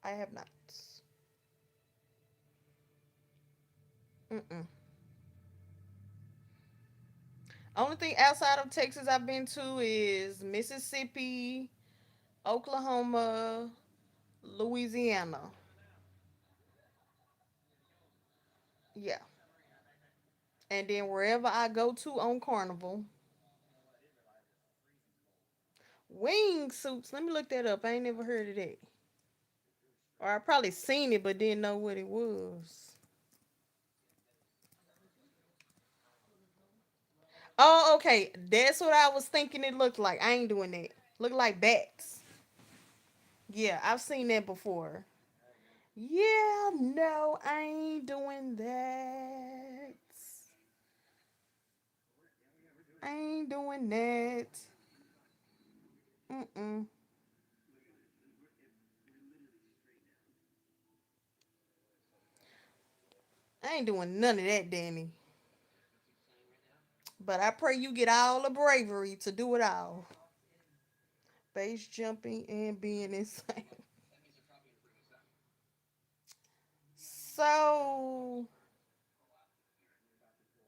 I have not. Mm-mm. Only thing outside of Texas I've been to is Mississippi, Oklahoma, Louisiana. Yeah. And then wherever I go to on Carnival, wingsuits. Let me look that up. I ain't never heard of that. Or I probably seen it but didn't know what it was. Oh, okay. That's what I was thinking it looked like. I ain't doing that. Look like bats. Yeah, I've seen that before. Yeah, no, I ain't doing that. I ain't doing that. Mm-mm. I ain't doing none of that, Danny. But I pray you get all the bravery to do it all. Base jumping and being insane. So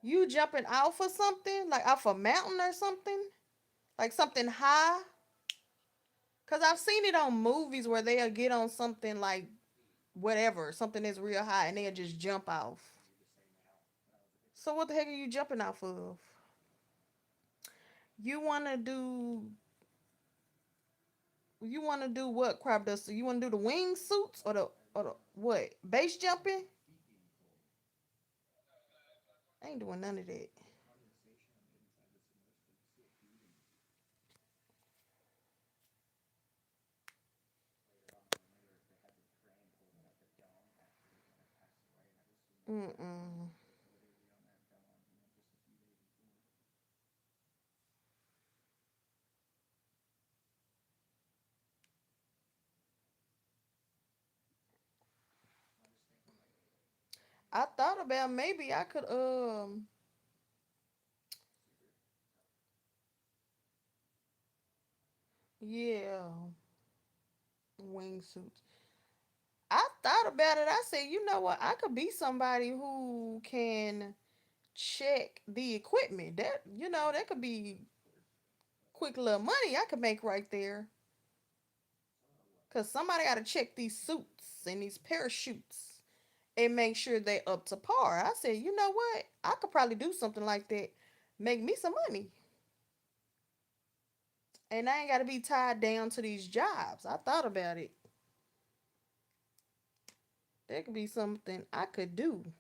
you jumping off of something? Like off a mountain or something? Like something high? Cause I've seen it on movies where they'll get on something like whatever, something that's real high and they'll just jump off. So what the heck are you jumping off of? You wanna do what, crop duster? You wanna do the wingsuits or the what? Base jumping? I ain't doing none of that. Mm-mm. I thought about maybe I could yeah, wingsuits. I thought about it. I said, you know what? I could be somebody who can check the equipment. That could be quick little money I could make right there. Cause somebody got to check these suits and these parachutes and make sure they up to par. I said, you know what? I could probably do something like that, make me some money. And I ain't got to be tied down to these jobs. I thought about it. That could be something I could do.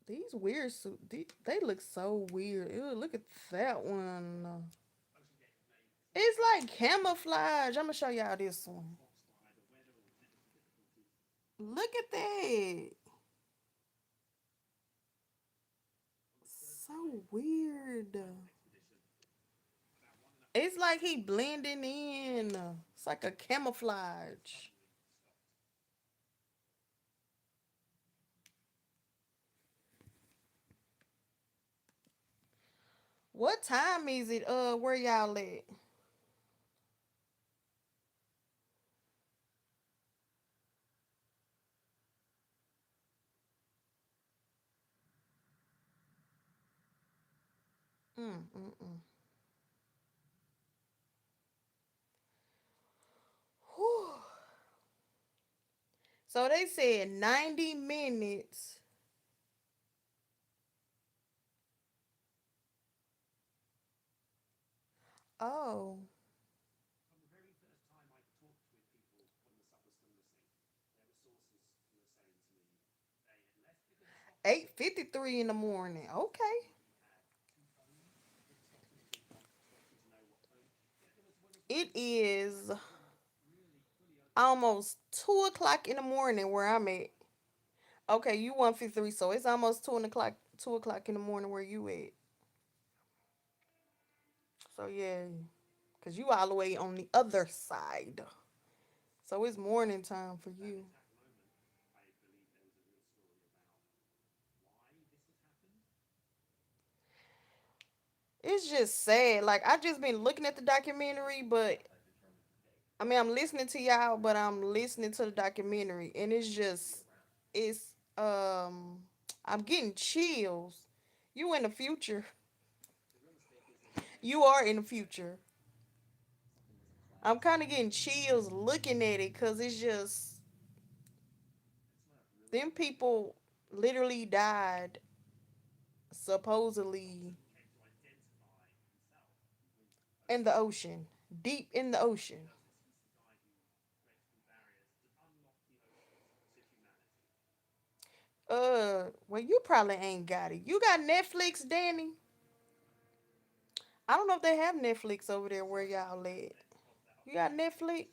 These weird suits, they look so weird. Ew, look at that one. It's like camouflage. I'm gonna show y'all this one. Look at that. So weird. It's like he blending in. It's like a camouflage. What time is it? Where y'all at? Mm, mm, mm. Whew. So they said 90 minutes. Oh, 8:53 in the morning. Okay. It is almost 2 o'clock in the morning where I'm at. Okay, you 1:53, so it's almost 2 o'clock in the morning where you at. So yeah, cause you all the way on the other side. So it's morning time for you. It's just sad. Like I just been looking at the documentary, but I mean I'm listening to y'all, but I'm listening to the documentary, and it's I'm getting chills. You in the future. You are in the future. I'm kind of getting chills looking at it because it's just them people literally died supposedly in the ocean, deep in the ocean. Well, you probably ain't got it. You got Netflix, Danny? I don't know if they have Netflix over there where y'all at. You got Netflix?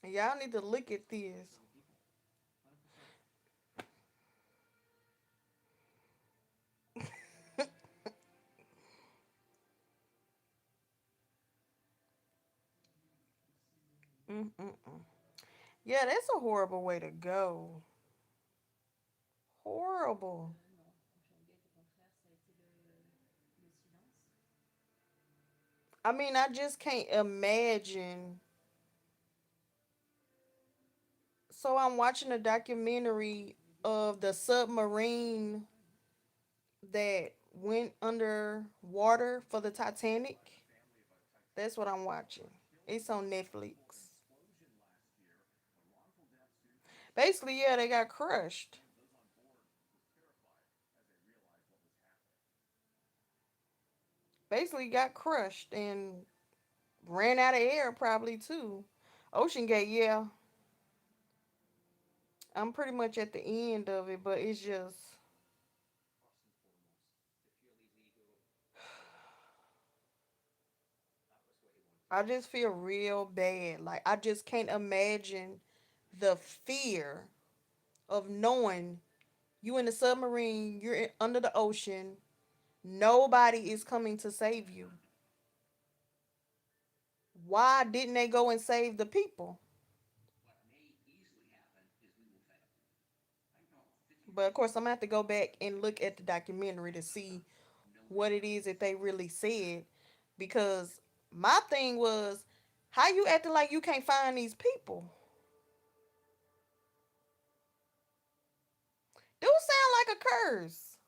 Y'all need to look at this. Mm-mm-mm. Yeah, that's a horrible way to go. Horrible. I mean, I just can't imagine. So I'm watching a documentary of the submarine that went under water for the Titanic. That's what I'm watching. It's on Netflix. Basically, yeah, they got crushed. Basically, got crushed and ran out of air probably too. Ocean Gate, yeah. I'm pretty much at the end of it, but it's just I just feel real bad. Like I just can't imagine the fear of knowing you in the submarine, under the ocean, nobody is coming to save you. Why didn't they go and save the people? But of course, I'm gonna have to go back and look at the documentary to see what it is that they really said. Because my thing was, how you acting like you can't find these people? Do sound like a curse.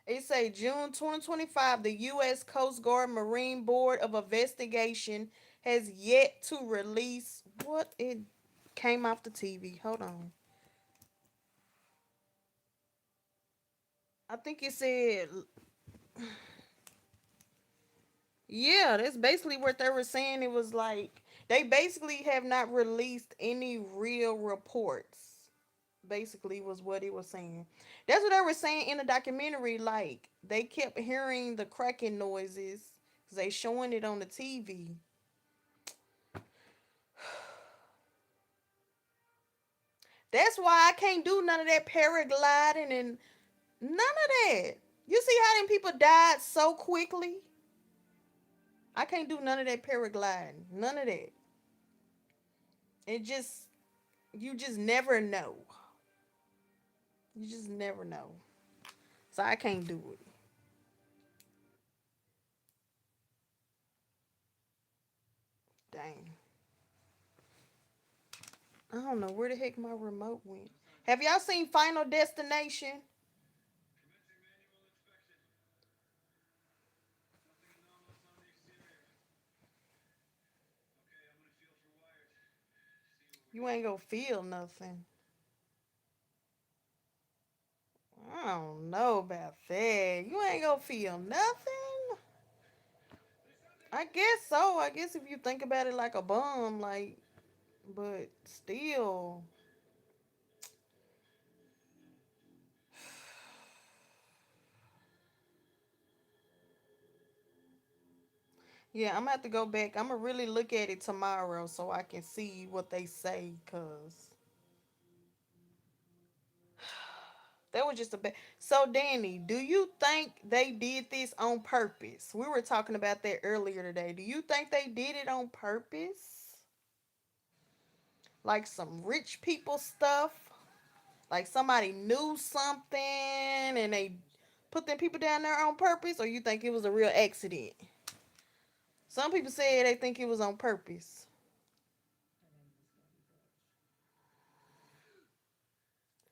It say June 2025, the U.S. Coast Guard Marine Board of Investigation has yet to release what it came off the TV. Hold on. I think it said, yeah, that's basically what they were saying. It was like they basically have not released any real reports. Basically, was what it was saying. That's what they were saying in the documentary. Like they kept hearing the cracking noises because they showing it on the TV. That's why I can't do none of that paragliding and none of that. You see how them people died so quickly? I can't do none of that paragliding. None of that. It just, you just never know. You just never know. So I can't do it. Dang. I don't know where the heck my remote went. Have y'all seen Final Destination? You ain't gonna feel nothing. I don't know about that. You ain't gonna feel nothing. I guess so. I guess if you think about it like a bum, like, but still. Yeah, I'm gonna have to go back. I'm gonna really look at it tomorrow so I can see what they say, cause that was just a bad. So, Danny, do you think they did this on purpose? We were talking about that earlier today. Do you think they did it on purpose? Like some rich people stuff? Like somebody knew something and they put them people down there on purpose? Or you think it was a real accident? Some people say they think it was on purpose.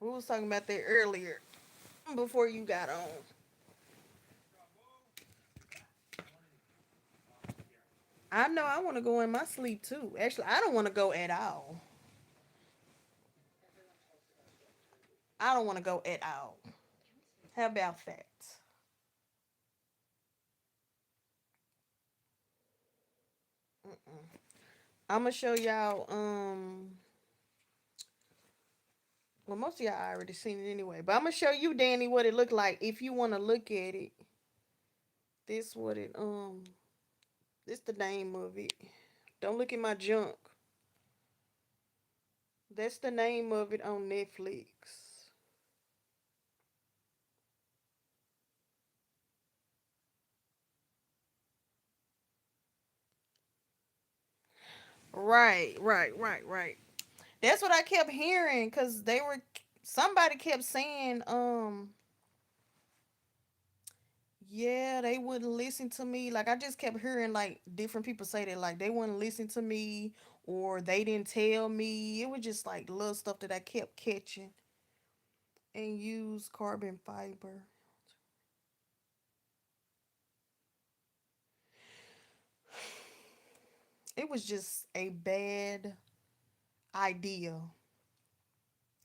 We was talking about that earlier before you got on. I know I want to go in my sleep too. Actually, I don't want to go at all. I don't want to go at all. How about that? I'm gonna show y'all. Well, most of y'all already seen it anyway, but I'm gonna show you, Danny, what it looked like if you want to look at it. This what it This the name of it. Don't look at my junk. That's the name of it on Netflix. Right. That's what I kept hearing because they were somebody kept saying, yeah, they wouldn't listen to me. Like I just kept hearing like different people say that like they wouldn't listen to me or they didn't tell me. It was just like little stuff that I kept catching and use carbon fiber. It was just a bad idea.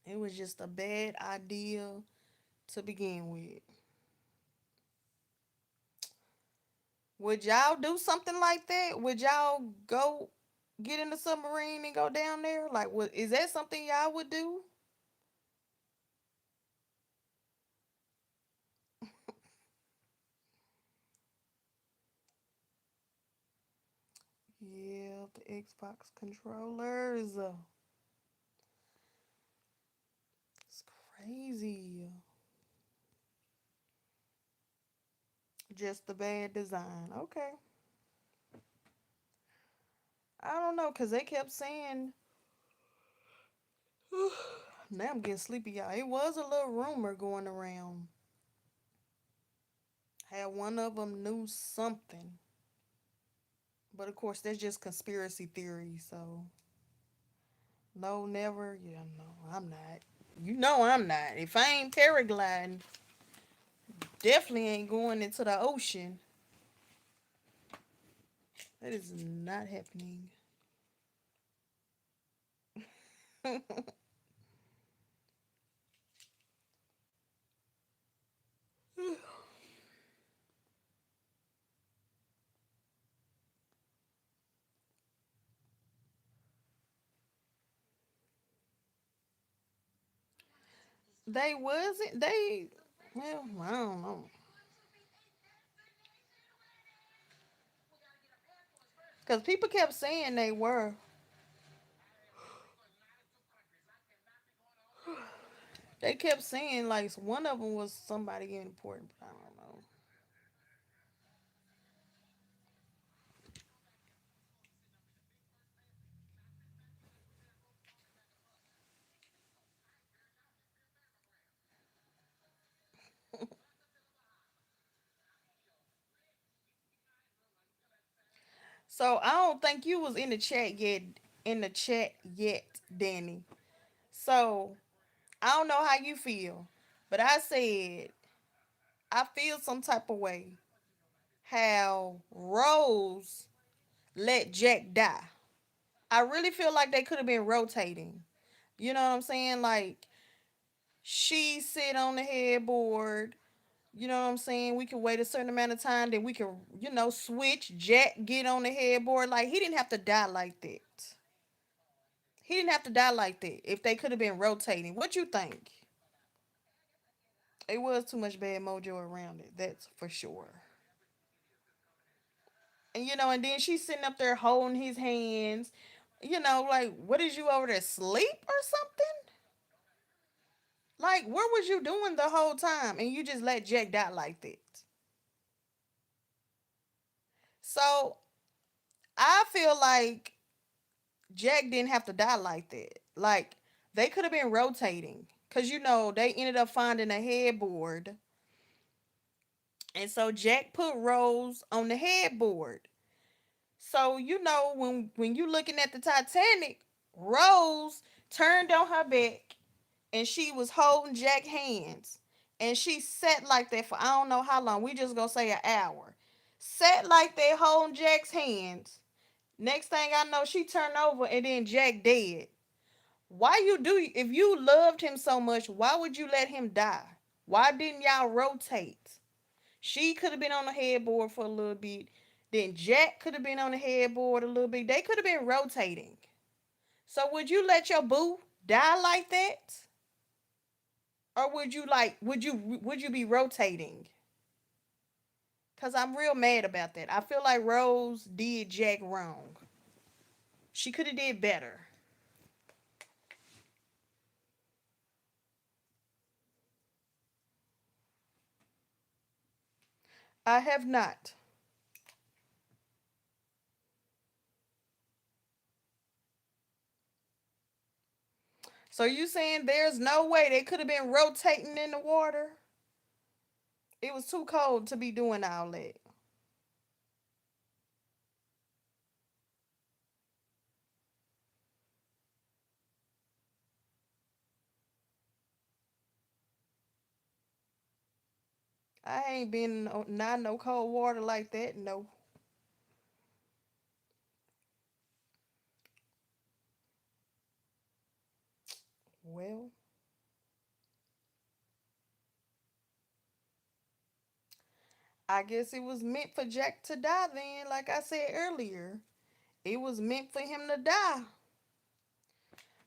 It was just a bad idea to begin with. Would y'all do something like that? Would y'all go get in the submarine and go down there? Like, what is that something y'all would do? Yeah, the Xbox controllers. It's crazy. Just the bad design. Okay. I don't know, cause they kept saying Now I'm getting sleepy, y'all. It was a little rumor going around. How one of them knew something. But of course, that's just conspiracy theory. So, no, never. Yeah, no, I'm not. You know I'm not. If I ain't paragliding, definitely ain't going into the ocean. That is not happening. They wasn't. They, well, I don't know. Because people kept saying they were. They kept saying like one of them was somebody important, but I don't know. So I don't think you was in the chat yet. In the chat yet, Danny. So I don't know how you feel, but I said I feel some type of way how Rose let Jack die. I really feel like they could have been rotating. You know what I'm saying? Like she sit on the headboard. You know what I'm saying? We can wait a certain amount of time, then we can, switch. Jack get on the headboard. Like he didn't have to die like that. He didn't have to die like that. If they could have been rotating, what you think? It was too much bad mojo around it. That's for sure. And and then she's sitting up there holding his hands. Like, what is you over there sleep or something? Like, what was you doing the whole time? And you just let Jack die like that. So I feel like Jack didn't have to die like that. Like, they could have been rotating. Cause they ended up finding a headboard. And so Jack put Rose on the headboard. So when you looking at the Titanic, Rose turned on her back and she was holding Jack's hands. And she sat like that for I don't know how long. We just gonna say an hour. Sat like that holding Jack's hands. Next thing I know, she turned over and then Jack dead. Why you do if you loved him so much, why would you let him die? Why didn't y'all rotate? She could have been on the headboard for a little bit. Then Jack could have been on the headboard a little bit. They could have been rotating. So would you let your boo die like that? Or would you be rotating? Cause I'm real mad about that. I feel like Rose did Jack wrong. She could have did better. I have not. So you saying there's no way they could have been rotating in the water? It was too cold to be doing all that. I ain't been not no cold water like that. No. Well, I guess it was meant for Jack to die then, like I said earlier. It was meant for him to die.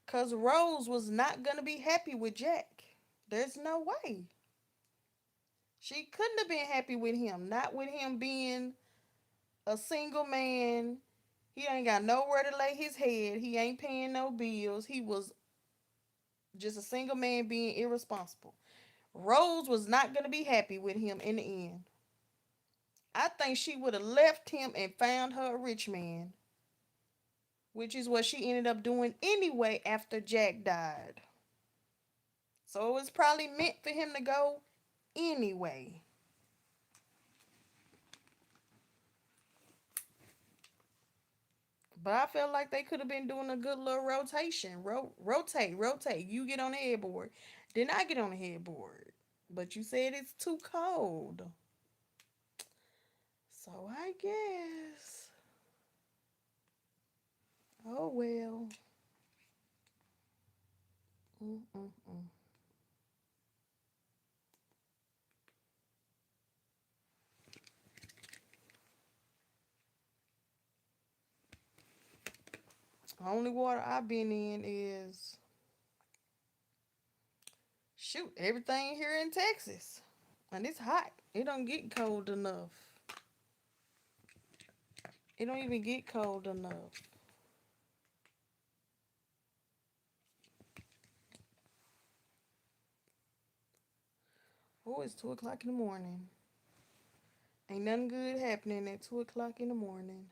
Cause Rose was not gonna be happy with Jack. There's no way. She couldn't have been happy with him. Not with him being a single man. He ain't got nowhere to lay his head. He ain't paying no bills. He was just a single man being irresponsible. Rose was not gonna be happy with him in the end. I think she would have left him and found her a rich man. which is what she ended up doing anyway after Jack died. So it was probably meant for him to go anyway. But I felt like they could have been doing a good little rotation. Rotate, rotate. You get on the headboard. Then I get on the headboard. But you said it's too cold. So I guess. Oh well. Mm-mm-mm. Only water I've been in is shoot everything here in Texas, and it's hot. It don't get cold enough. It don't even get cold enough. Oh, it's 2 o'clock in the morning. Ain't nothing good happening at 2 o'clock in the morning.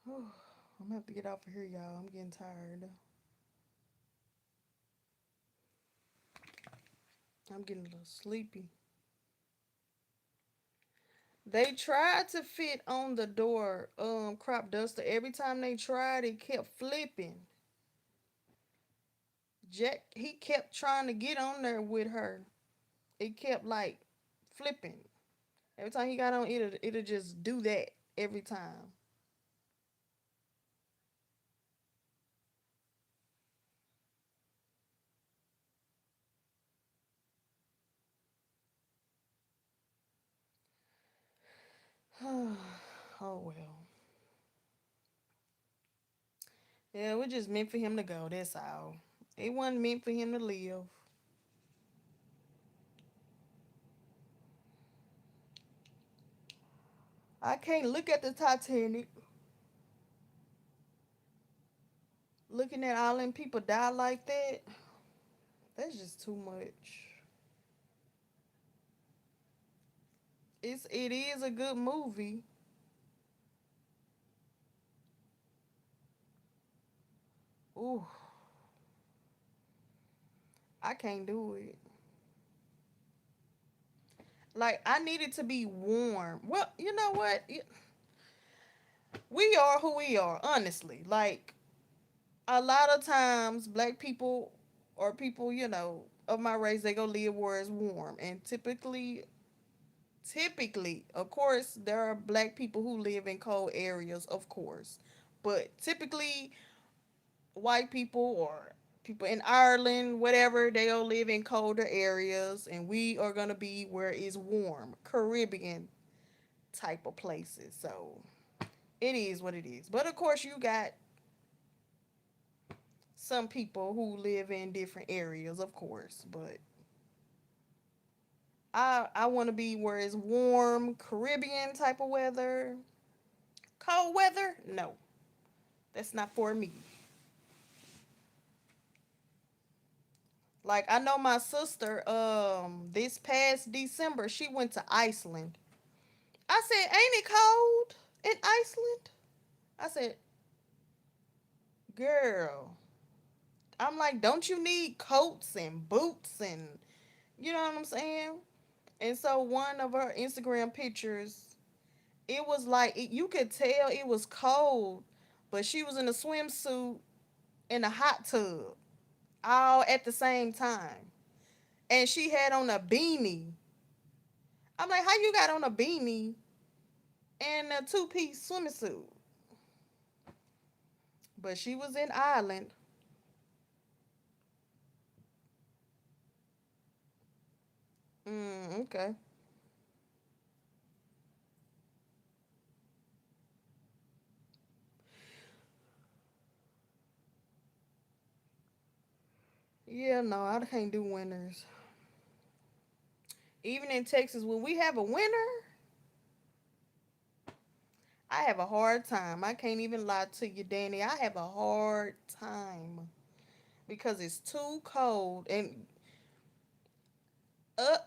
Oh, I'm gonna have to get off of here, y'all. I'm getting tired. I'm getting a little sleepy. They tried to fit on the door, crop duster. Every time they tried, it kept flipping. Jack, he kept trying to get on there with her. It kept like flipping. Every time he got on, it'll just do that every time. Oh well. Yeah, it was just meant for him to go. That's all. It wasn't meant for him to live. I can't look at the Titanic, looking at all them people die like that. That's just too much. It is a good movie. Ooh, I can't do it. Like I needed to be warm. Well, you know what? We are who we are, honestly. Like a lot of times black people or people, of my race, they go live where it's warm. And typically, of course, there are black people who live in cold areas, of course. But typically white people or people in Ireland, whatever, they'll live in colder areas and we are gonna be where it's warm. Caribbean type of places. So it is what it is. But of course you got some people who live in different areas, of course, but I want to be where it's warm, Caribbean type of weather. Cold weather? No, that's not for me. Like I know my sister, this past December, she went to Iceland. I said, "Ain't it cold in Iceland?" I said, "Girl," I'm like, "Don't you need coats and boots and you know what I'm saying?" And so one of her Instagram pictures, it was like you could tell it was cold, but she was in a swimsuit in a hot tub all at the same time, and she had on a beanie. I'm like, how you got on a beanie and a two-piece swimsuit? But she was in Ireland. Okay. Yeah, no, I can't do winters. Even in Texas, when we have a winter, I have a hard time. I can't even lie to you, Danny. I have a hard time because it's too cold and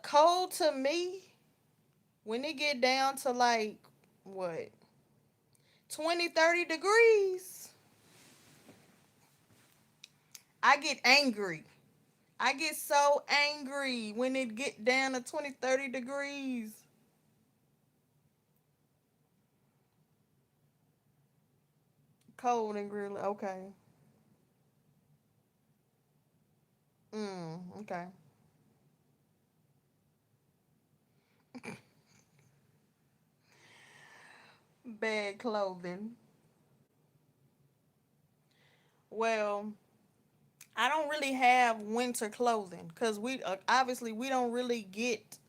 cold to me. When it get down to like what 20, 30 degrees, I get angry. I get so angry when it get down to 20, 30 degrees. Cold and grilling. Okay. Okay. Bad clothing. Well, I don't really have winter clothing because we obviously we don't really get.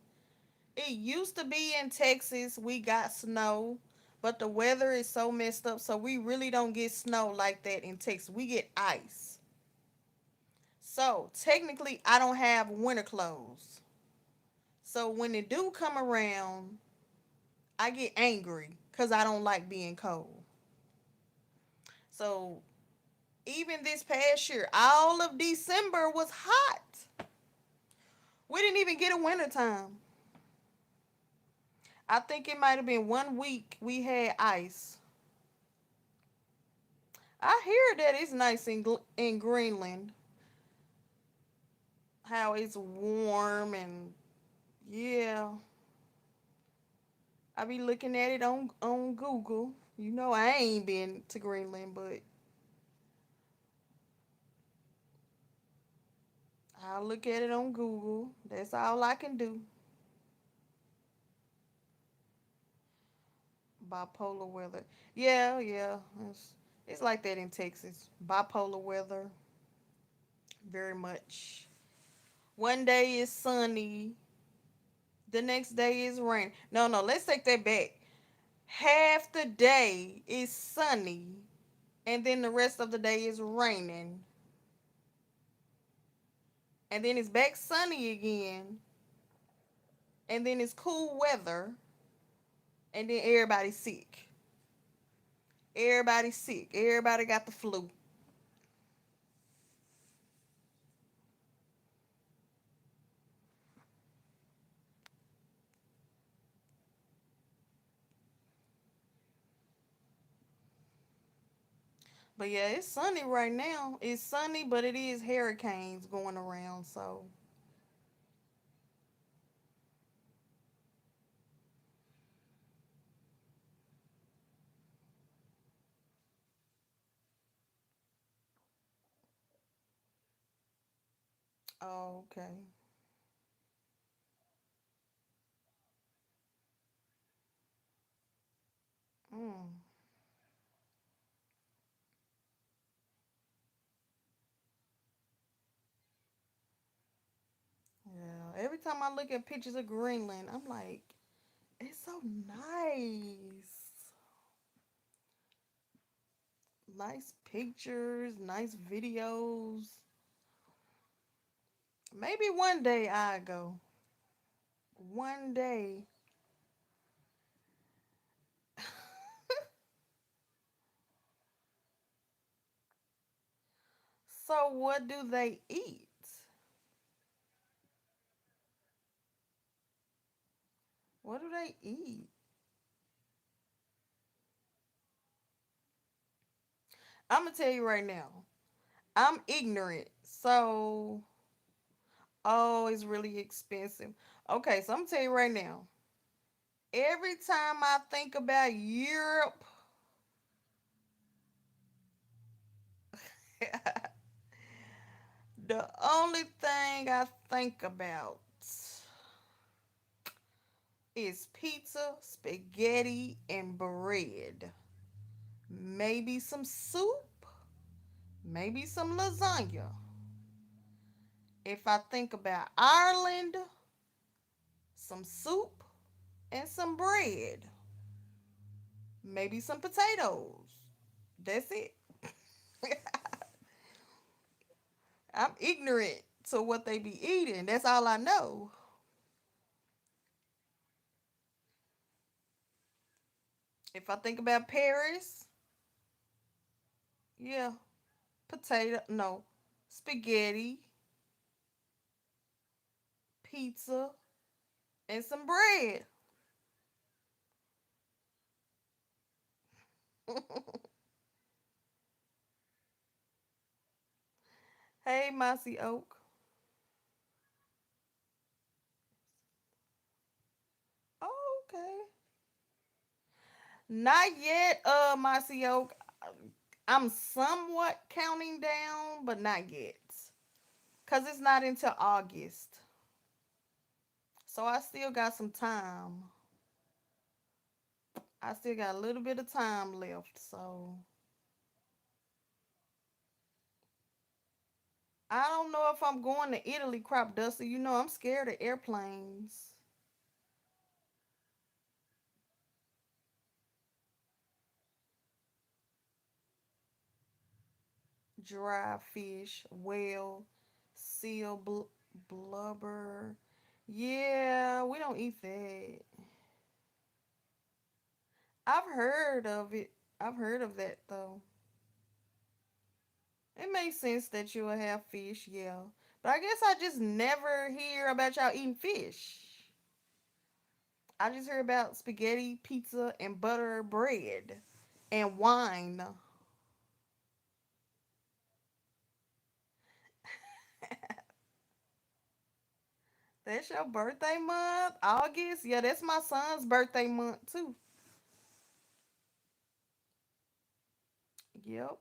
It used to be in Texas, we got snow, but the weather is so messed up, so we really don't get snow like that in Texas. We get ice. So technically, I don't have winter clothes. So when it do come around, I get angry because I don't like being cold. So even this past year, all of December was hot. We didn't even get a winter time. I think it might have been 1 week we had ice. I hear that it's nice in Greenland. How it's warm and yeah. I be looking at it on Google. You know I ain't been to Greenland, but I'll look at it on Google. That's all I can do. Bipolar weather. Yeah, yeah. It's like that in Texas. Bipolar weather, very much. One day is sunny, the next day is rain. No, no, let's take that back. Half the day is sunny, and then the rest of the day is raining. And then it's back sunny again, and then it's cool weather, and then everybody's sick. Everybody's sick. Everybody got the flu. But yeah, it's sunny right now. It's sunny, but it is hurricanes going around. So, oh, okay. Mm, yeah. Every time I look at pictures of Greenland, I'm like, it's so nice. Nice pictures, nice videos. Maybe one day I go. One day. So what do they eat? What do they eat? I'm gonna tell you right now. I'm ignorant. So, oh, it's really expensive. Okay, so I'm gonna tell you right now. Every time I think about Europe, the only thing I think about is pizza, spaghetti, and bread. Maybe some soup, maybe some lasagna. If I think about Ireland, some soup and some bread, maybe some potatoes. That's it. I'm ignorant to what they be eating. That's all I know. If I think about Paris, yeah, potato, no, spaghetti, pizza, and some bread. Hey, Mossy Oak. Oh, okay. Not yet, Mossy Oak. I'm somewhat counting down, but not yet. Cause it's not until August. So I still got some time. I still got a little bit of time left. So I don't know if I'm going to Italy, Crop Duster. You know, I'm scared of airplanes. Dry fish, whale, seal, blubber. Yeah, we don't eat that. I've heard of it. I've heard of that though. It makes sense that you will have fish, yeah. But I guess I just never hear about y'all eating fish. I just hear about spaghetti, pizza, and butter bread and wine. That's your birthday month, August. Yeah, that's my son's birthday month too. Yep,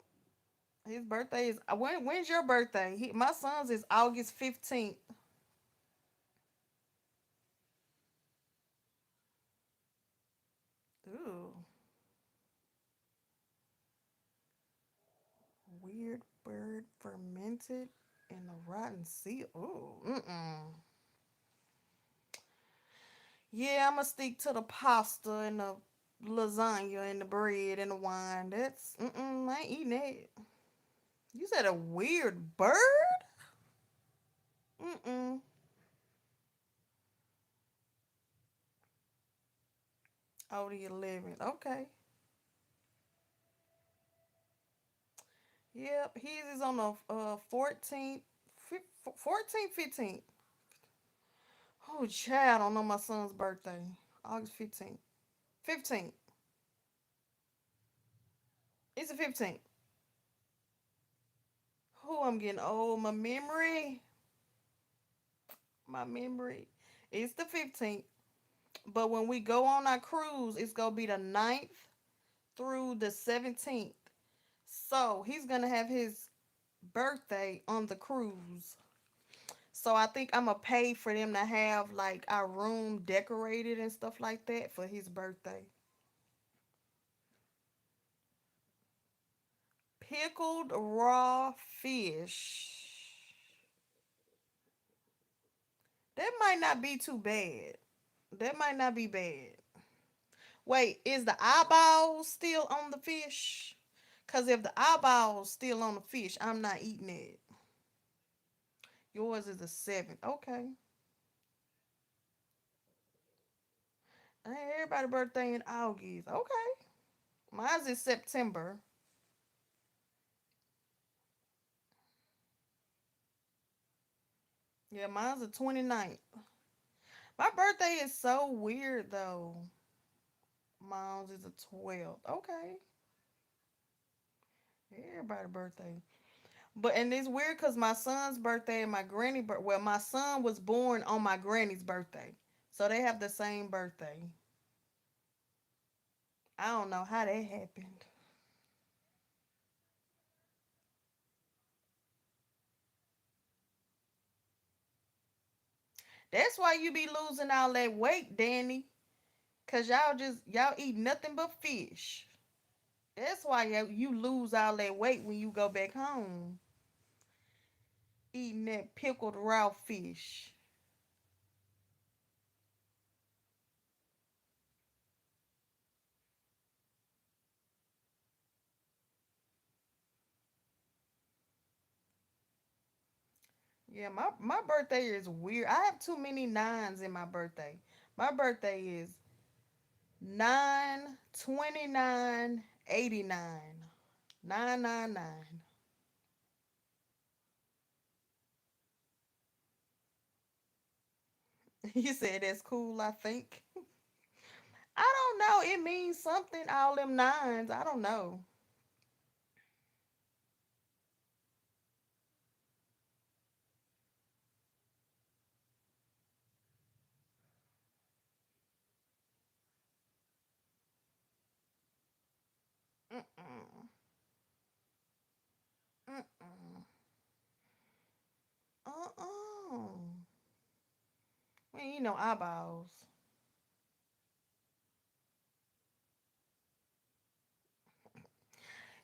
his birthday is when's your birthday? My son's is August 15th. Ooh, weird bird fermented in a rotten seal. Ooh, mm. Yeah, I'm gonna stick to the pasta and the lasagna and the bread and the wine. That's I ain't eating that. You said a weird bird? Mm. Oh, the 11th. Okay. Yep, his is on the 14th, 14th, 15th. Oh, child, I don't know my son's birthday. August 15th. 15th. It's the 15th. Who I'm getting old. My memory. My memory. It's the 15th. But when we go on our cruise, it's going to be the 9th through the 17th. So he's going to have his birthday on the cruise. So I think I'm going to pay for them to have like our room decorated and stuff like that for his birthday. Pickled raw fish. That might not be too bad. That might not be bad. Wait, is the eyeball still on the fish? Cause if the eyeball's still on the fish, I'm not eating it. Yours is a 7. Okay. Hey, everybody birthday in August. Okay. Mine's is September. Yeah, mine's the 29th. My birthday is so weird though. Mine's is the 12th. Okay. Everybody birthday. But and it's weird because my son's birthday and my granny well, my son was born on my granny's birthday. So they have the same birthday. I don't know how that happened. That's why you be losing all that weight, Danny. Cause y'all eat nothing but fish. That's why you lose all that weight when you go back home. Eating that pickled raw fish. Yeah, my birthday is weird. I have too many nines in my birthday. My birthday is 9/29/89. 999. You said that's cool, I think. I don't know. It means something. All them nines. I don't know. Mm-mm. Mm-mm. Uh-uh. We ain't no eyeballs.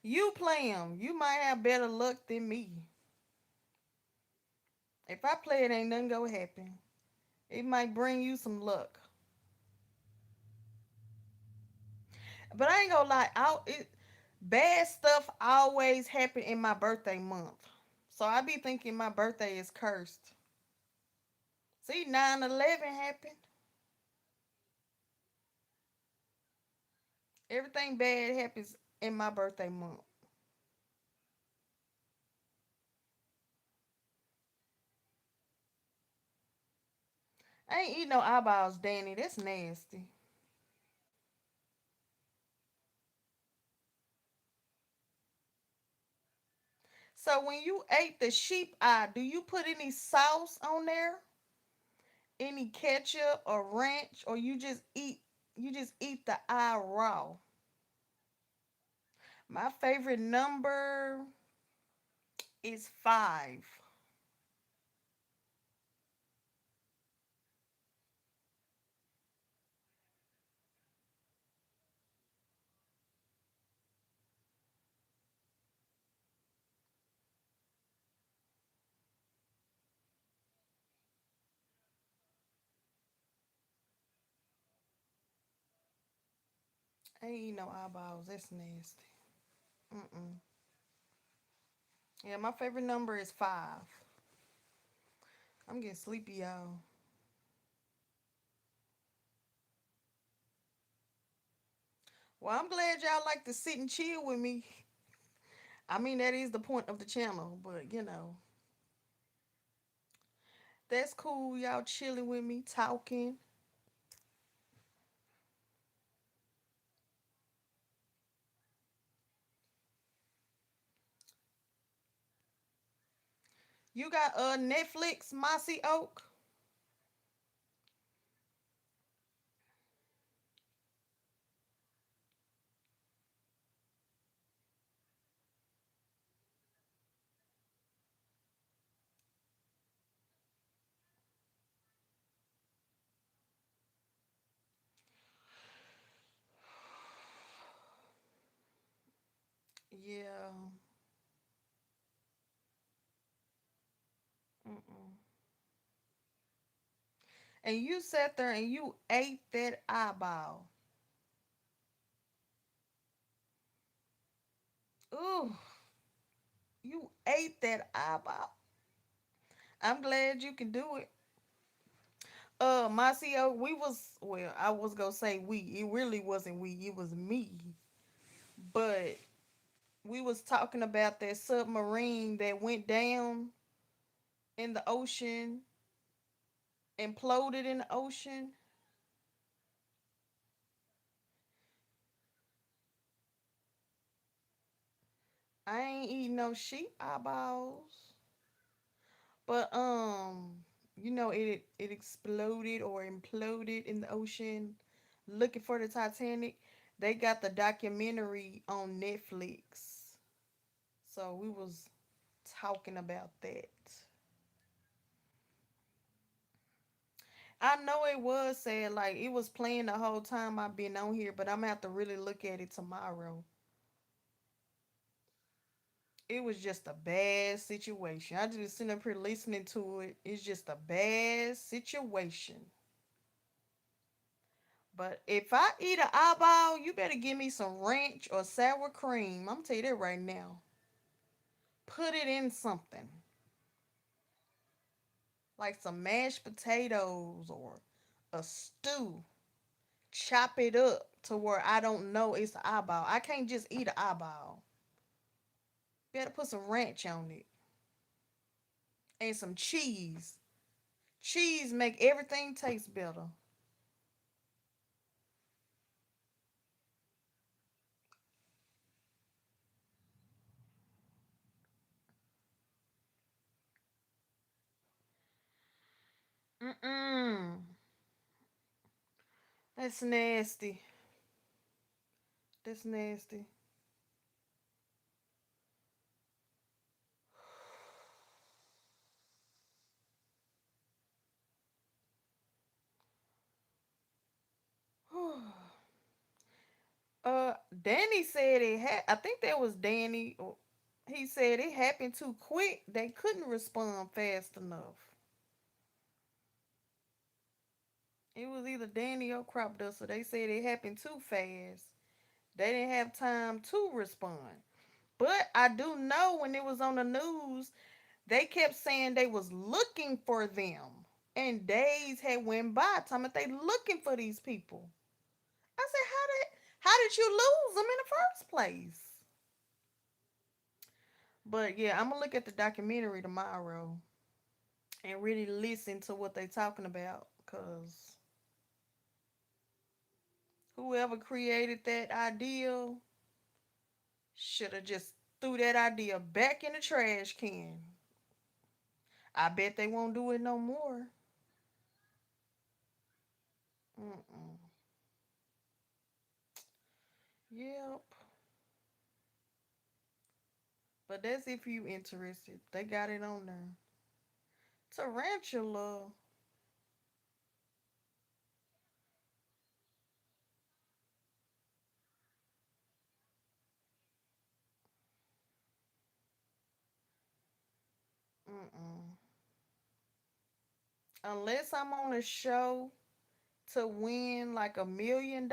You play them. You might have better luck than me. If I play it, ain't nothing gonna happen. It might bring you some luck. But I ain't gonna lie. Bad stuff always happen in my birthday month. So I be thinking my birthday is cursed. See, 9/11 happened. Everything bad happens in my birthday month. I ain't eat no eyeballs, Danny. That's nasty. So when you ate the sheep eye, do you put any sauce on there? Any ketchup or ranch, or you just eat the eye raw? My favorite number is 5. I ain't eat no eyeballs. That's nasty. Mm-mm. Yeah, my favorite number is 5. I'm getting sleepy, y'all. Well, I'm glad y'all like to sit and chill with me. I mean, that is the point of the channel, but that's cool. Y'all chilling with me, talking. You got Netflix, Mossy Oak. Yeah. Mm-mm. And you sat there and you ate that eyeball. Ooh, you ate that eyeball. I'm glad you can do it. Marcio, I was gonna say we. It really wasn't we, it was me. But we was talking about that submarine that went down in the ocean, imploded in the ocean. I ain't eating no sheep eyeballs. But it exploded or imploded in the ocean looking for the Titanic. They got the documentary on Netflix. So we was talking about that. I know it was sad, like it was playing the whole time I've been on here, but I'm gonna have to really look at it tomorrow. It was just a bad situation. I just sitting up here listening to it. It's just a bad situation. But if I eat an eyeball, you better give me some ranch or sour cream. I'm gonna tell you that right now. Put it in something like some mashed potatoes or a stew. Chop it up to where I don't know it's an eyeball. I can't just eat an eyeball. You gotta put some ranch on it and some cheese. Cheese make everything taste better. Mm-mm. That's nasty. That's nasty. Danny said it had. I think that was Danny. He said it happened too quick. They couldn't respond fast enough. It was either Danny or Crop Duster. They said it happened too fast. They didn't have time to respond. But I do know when it was on the news, they kept saying they was looking for them. And days had went by. Talking about they looking for these people. I said, how did you lose them in the first place? But yeah, I'm gonna look at the documentary tomorrow and really listen to what they talking about. Cause whoever created that idea should have just threw that idea back in the trash can. I bet they won't do it no more. Mm-mm. Yep. But that's if you interested. They got it on there. Tarantula. Mm-mm. Unless I'm on a show to win like $1 million,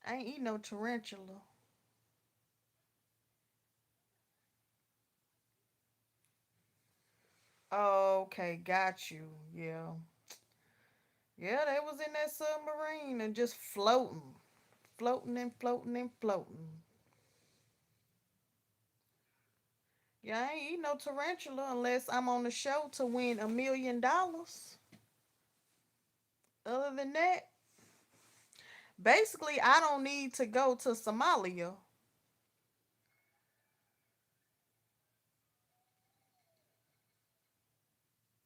I ain't eat no tarantula. Okay, got you. Yeah. Yeah, they was in that submarine and just floating. Floating and floating and floating. Yeah, I ain't eat no tarantula unless I'm on the show to win $1 million. Other than that, basically, I don't need to go to Somalia.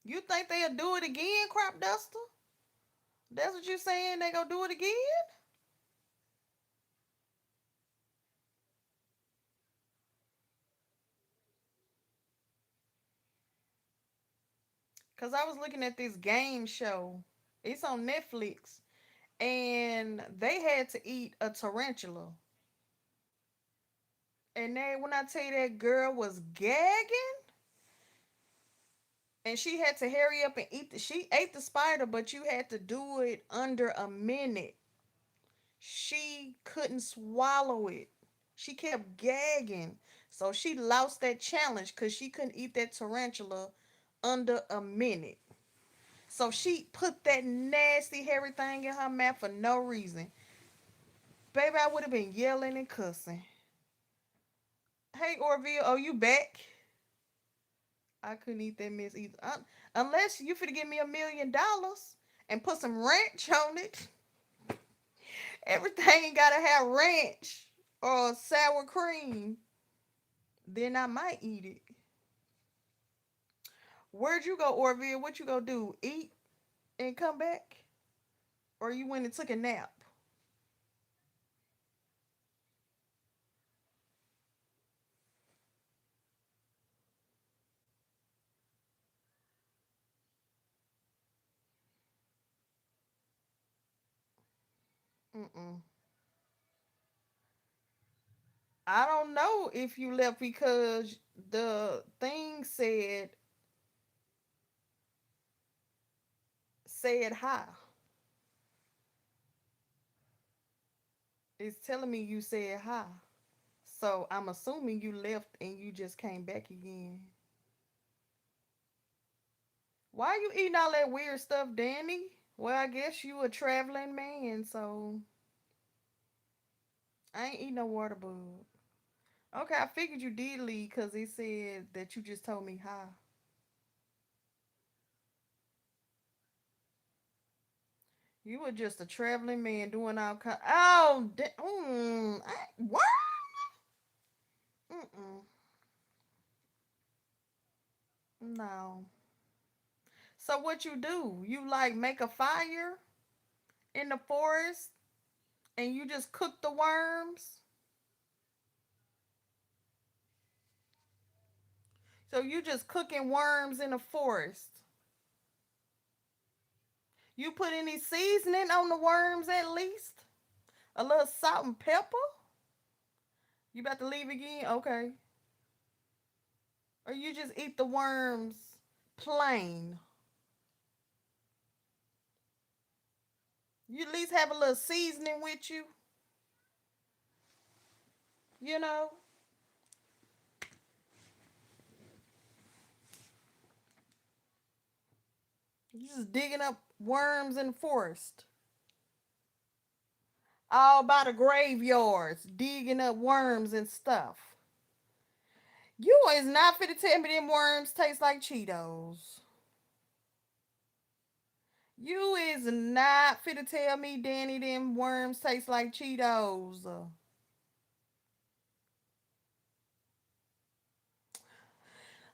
You think they'll do it again, Crop Duster? That's what you saying? They gonna do it again? Cause I was looking at this game show. It's on Netflix, and they had to eat a tarantula. And then when I tell you that girl was gagging, and she had to hurry up and eat she ate the spider, but you had to do it under a minute. She couldn't swallow it. She kept gagging. So she lost that challenge because she couldn't eat that tarantula under a minute. So she put that nasty hairy thing in her mouth for no reason. Baby, I would have been yelling and cussing. Hey Orville, oh you back? I couldn't eat that mess either. Unless you finna give me $1 million and put some ranch on it. Everything gotta have ranch or sour cream. Then I might eat it. Where'd you go, Orville? What you gonna do? Eat and come back? Or you went and took a nap? Mm-mm. I don't know if you left because the thing said hi. It's telling me you said hi. So I'm assuming you left and you just came back again. Why you eating all that weird stuff, Danny? Well, I guess you a traveling man, so I ain't eating no water bug. Okay, I figured you did leave because it said that you just told me hi. You were just a traveling man doing all kind. Oh, what? Mm-mm. No. So what you do? You like make a fire in the forest and you just cook the worms? So you just cooking worms in the forest. You put any seasoning on the worms at least? A little salt and pepper? You about to leave again? Okay. Or you just eat the worms plain? You at least have a little seasoning with you, you know? You just digging up worms in the forest. All by the graveyards, digging up worms and stuff. You is not fit to tell me them worms taste like Cheetos. You is not fit to tell me, Danny, them worms taste like Cheetos.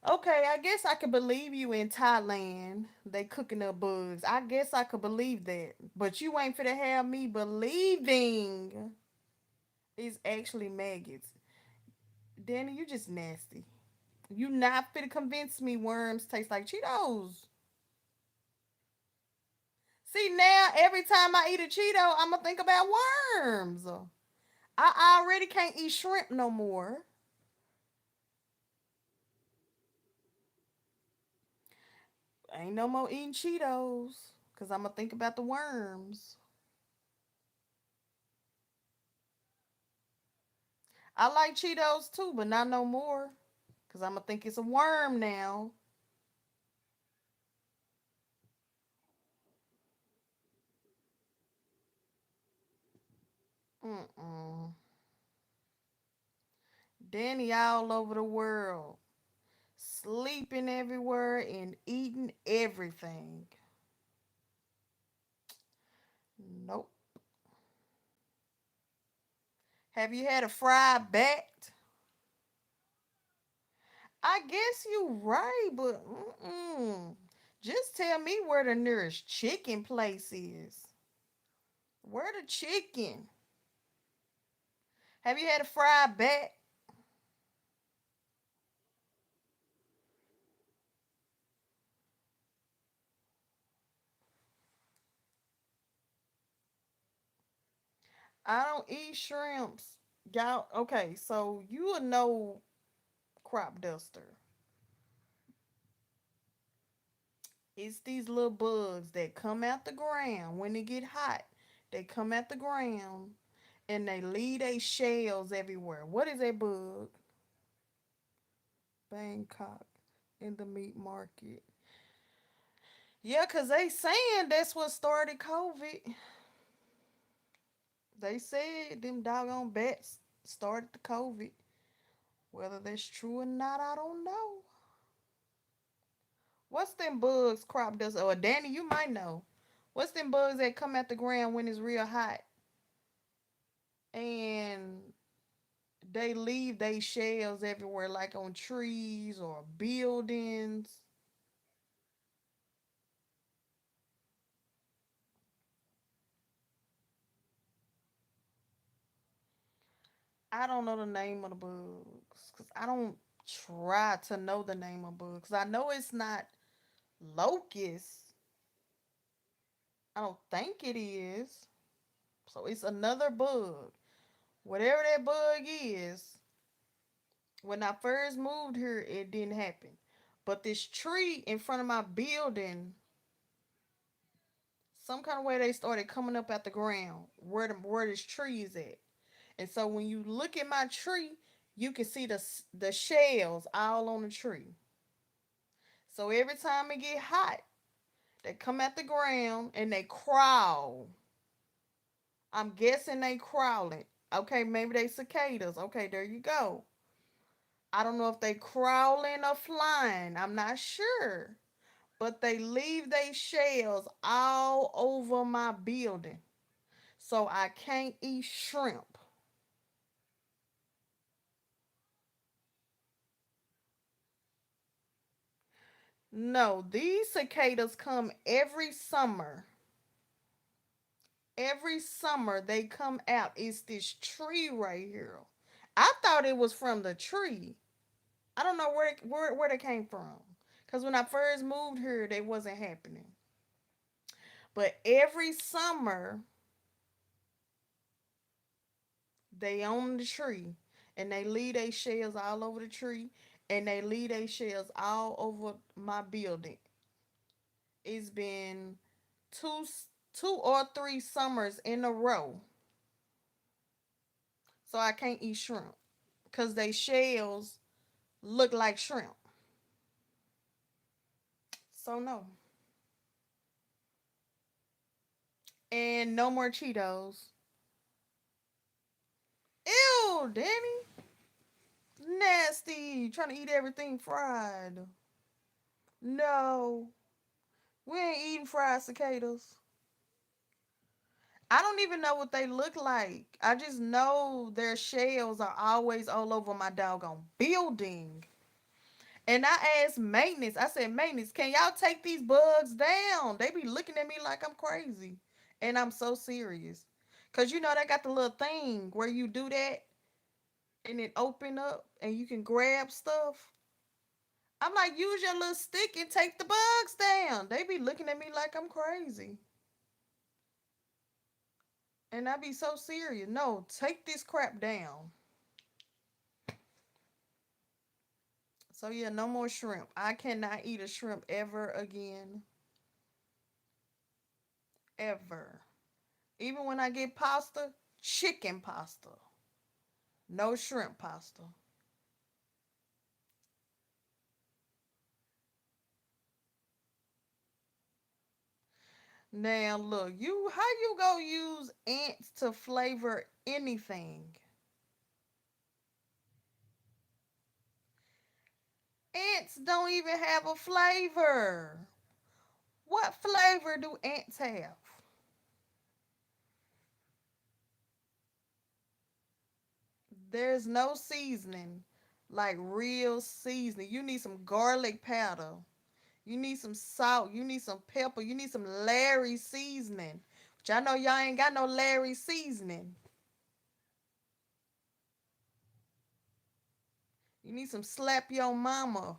Okay, I guess I could believe you in Thailand. They cooking up bugs. I guess I could believe that. But you ain't finna have me believing it's actually maggots. Danny, you just nasty. You not finna convince me worms taste like Cheetos. See, now every time I eat a Cheeto, I'ma think about worms. I already can't eat shrimp no more. Ain't no more eating Cheetos. Cause I'ma think about the worms. I like Cheetos too, but not no more. Cause I'ma think it's a worm now. Mm-mm. Danny all over the world. Sleeping everywhere and eating everything. Nope. Have you had a fried bat? I guess you right, but just tell me where the nearest chicken place is. Where the chicken? Have you had a fried bat? I don't eat shrimps. Y'all, okay, so you will know crop duster. It's these little bugs that come out the ground when it get hot. They come out the ground and they leave their shells everywhere. What is that bug? Bangkok in the meat market. Yeah, cause they saying that's what started COVID. They said them doggone bats started the COVID. Whether that's true or not, I don't know. What's them bugs crop dust? Or Danny, you might know. What's them bugs that come out the ground when it's real hot and they leave their shells everywhere, like on trees or buildings? I don't know the name of the bugs because I don't try to know the name of bugs. I know it's not locust. I don't think it is. So it's another bug. Whatever that bug is, when I first moved here, it didn't happen. But this tree in front of my building, some kind of way they started coming up at the ground where this tree is at. And so when you look at my tree, you can see the shells all on the tree. So every time it get hot, they come at the ground and they crawl. I'm guessing they crawling. Okay, maybe they cicadas. Okay, there you go. I don't know if they crawling or flying. I'm not sure. But they leave their shells all over my building. So I can't eat shrimp. No, these cicadas come every summer. Every summer they come out. It's this tree right here. I thought it was from the tree. I don't know where they came from. Cause when I first moved here, they wasn't happening. But every summer they on the tree and they leave their shells all over the tree and they leave their shells all over my building. It's been two two or three summers in a row. So I can't eat shrimp because they shells look like shrimp. So no. And no more Cheetos. Ew, Danny. Nasty. Trying to eat everything fried. No. We ain't eating fried cicadas. I don't even know what they look like. I just know their shells are always all over my doggone building. And I asked maintenance, I said, maintenance, can y'all take these bugs down? They be looking at me like I'm crazy. And I'm so serious. Cause you know they got the little thing where you do that and it open up and you can grab stuff. I'm like, use your little stick and take the bugs down. They be looking at me like I'm crazy. And I be so serious. No, take this crap down. So yeah, no more shrimp. I cannot eat a shrimp ever again. Ever. Even when I get pasta, chicken pasta. No shrimp pasta. Now look, you how you go use ants to flavor anything? Ants don't even have a flavor. What flavor do ants have? There's no seasoning, like real seasoning. You need some garlic powder. You need some salt. You need some pepper. You need some Larry seasoning. Which I know y'all ain't got no Larry seasoning. You need some slap your mama.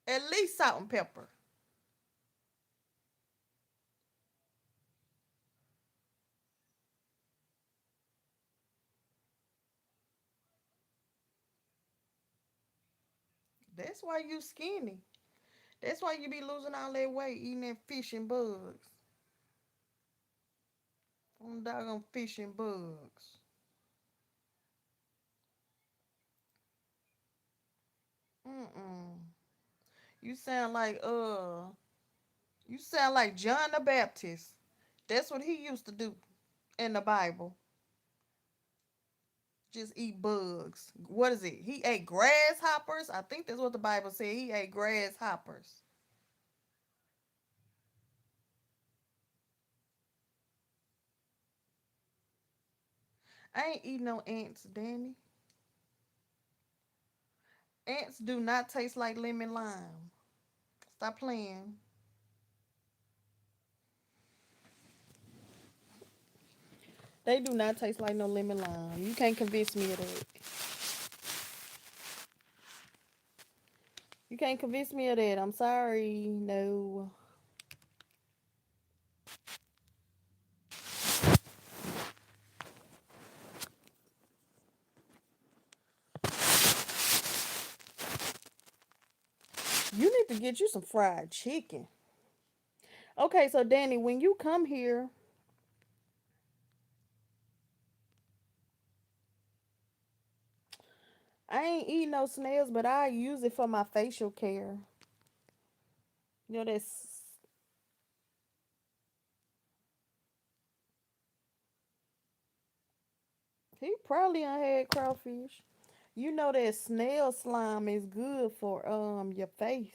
At least salt and pepper. That's why you skinny. That's why you be losing all that weight eating that fish and bugs. I'm doggone fish and bugs. Mm-mm. You sound like you sound like John the Baptist. That's what he used to do in the Bible. Just eat bugs. What is it? He ate grasshoppers. I think that's what the Bible said. He ate grasshoppers. I ain't eating no ants, Danny. Ants do not taste like lemon lime. Stop playing. They do not taste like no lemon lime. You can't convince me of that. You can't convince me of that. I'm sorry. No. You need to get you some fried chicken. Okay, so Danny, when you come here, I ain't eating no snails, but I use it for my facial care. You know that's he probably done had crawfish. You know that snail slime is good for your face.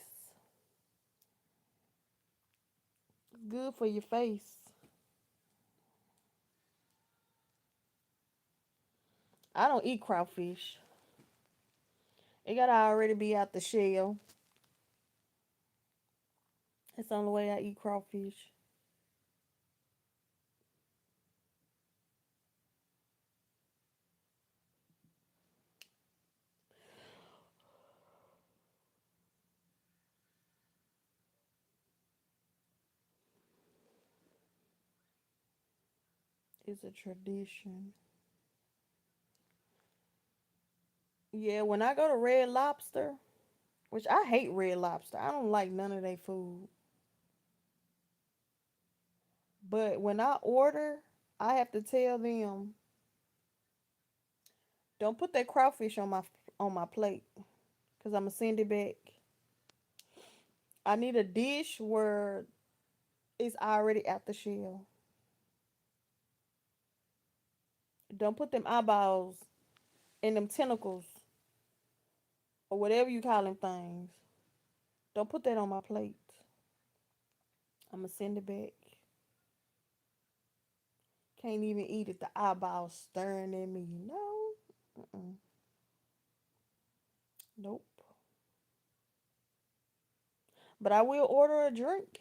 Good for your face. I don't eat crawfish. It gotta already be out the shell. That's the only way I eat crawfish. It's a tradition. Yeah, when I go to Red Lobster, which I hate Red Lobster. I don't like none of their food. But when I order, I have to tell them, don't put that crawfish on my plate, cause I'ma send it back. I need a dish where it's already out the shell. Don't put them eyeballs and them tentacles or whatever you call them things. Don't put that on my plate. I'ma send it back. Can't even eat it. The eyeballs staring at me. No. Mm-mm. Nope. But I will order a drink.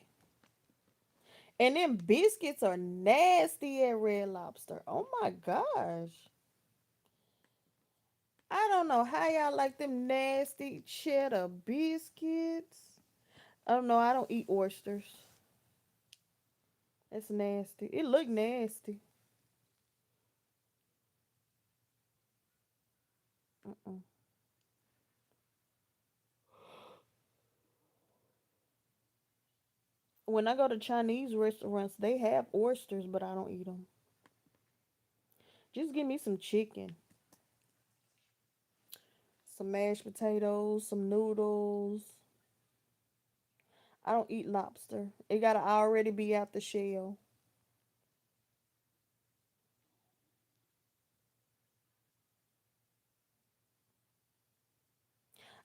And then biscuits are nasty at Red Lobster. Oh my gosh. I don't know how y'all like them nasty cheddar biscuits. I don't know. I don't eat oysters. That's nasty. It look nasty. Mm-mm. When I go to Chinese restaurants, they have oysters, but I don't eat them. Just give me some chicken, some mashed potatoes, some noodles. I don't eat lobster. It gotta already be out the shell.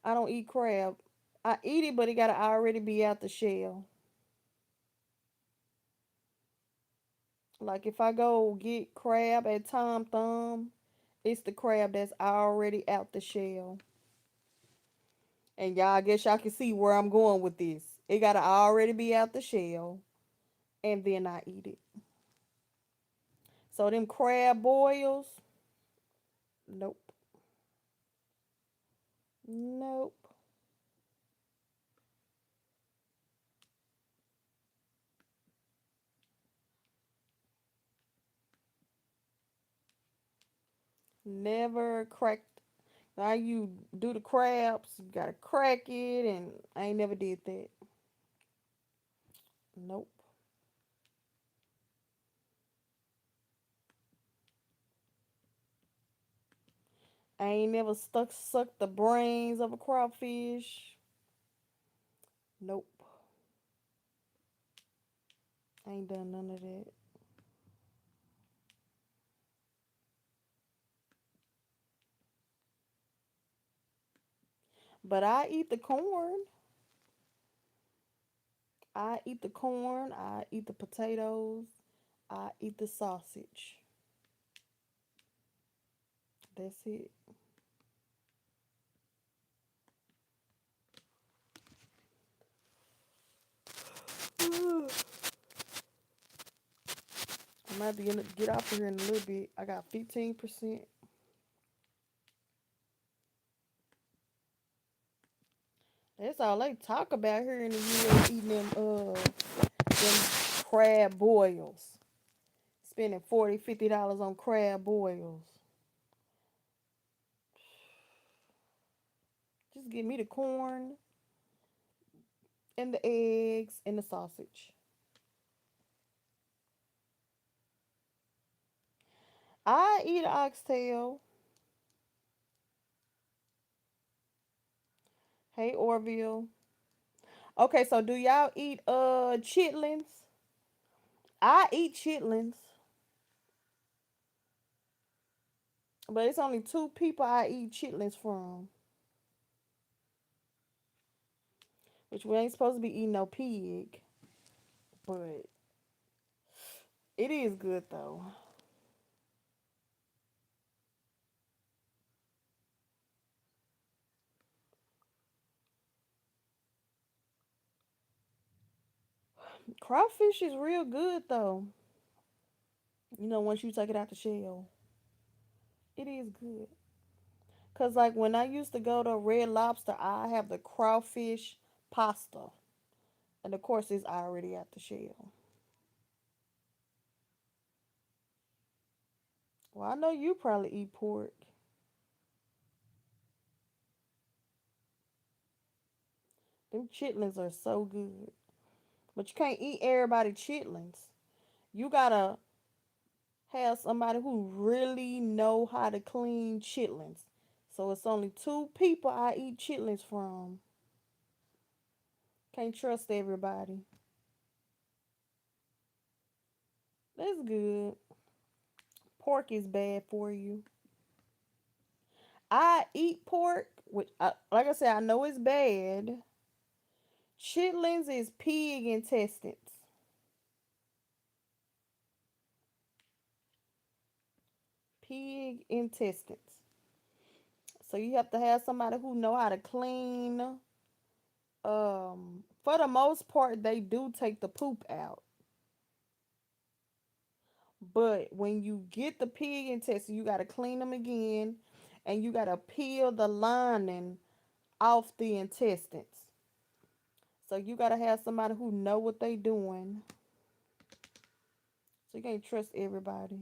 I don't eat crab. I eat it, but it gotta already be out the shell. Like if I go get crab at Tom Thumb, it's the crab that's already out the shell. And y'all, I guess y'all can see where I'm going with this. It gotta already be out the shell, and then I eat it. So them crab boils, nope, nope. Never cracked. Now you do the crabs, you gotta crack it, and I ain't never did that. Nope. I ain't never sucked the brains of a crawfish. Nope. I ain't done none of that. But I eat the corn. I eat the corn. I eat the potatoes. I eat the sausage. That's it. I'm gonna have to get off of here in a little bit. I got 15%. That's all they talk about here in the US, eating them crab boils. Spending $40, $50 on crab boils. Just give me the corn and the eggs and the sausage. I eat oxtail. Hey Orville. Okay, so do y'all eat chitlins? I eat chitlins, but it's only two people I eat chitlins from, which we ain't supposed to be eating no pig, but it is good though. Crawfish is real good though. Once you take it out the shell, it is good. Cause like when I used to go to Red Lobster, I have the crawfish pasta, and of course it's already out the shell. Well, I know you probably eat pork. Them chitlins are so good, but you can't eat everybody chitlins. You gotta have somebody who really know how to clean chitlins. So it's only two people I eat chitlins from. Can't trust everybody. That's good. Pork is bad for you. I eat pork, which, like I said, I know it's bad. Chitlins is pig intestines. Pig intestines. So you have to have somebody who know how to clean. For the most part, they do take the poop out. But when you get the pig intestine, you gotta clean them again, and you gotta peel the lining off the intestines. So you gotta have somebody who know what they doing. So you can't trust everybody.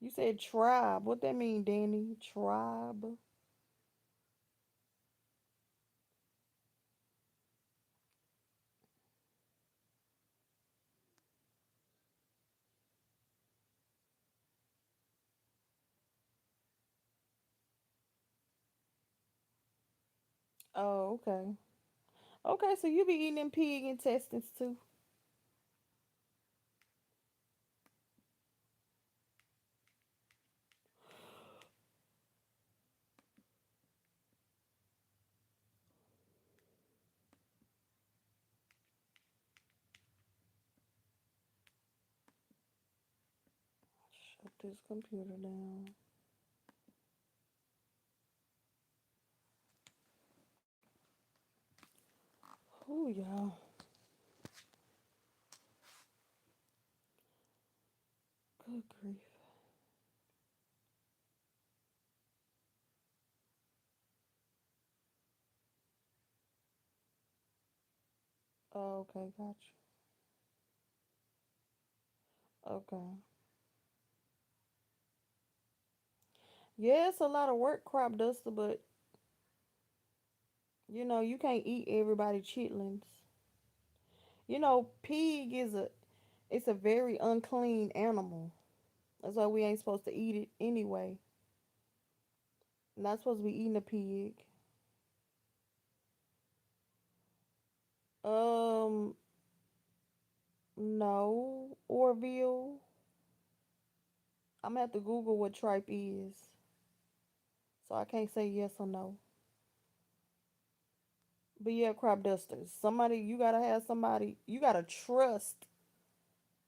You said tribe. What that mean, Danny? Tribe. Oh, okay. Okay, so you be eating them pig intestines too. Shut this computer down. Oh, y'all. Good grief. Oh, okay, gotcha. Okay. Yeah, it's a lot of work, crop duster, but you can't eat everybody chitlins. Pig it's a very unclean animal. That's why we ain't supposed to eat it anyway. Not supposed to be eating a pig. Um, no. Orville. I'm gonna have to Google what tripe is. So I can't say yes or no. But yeah, crop dusters. You gotta trust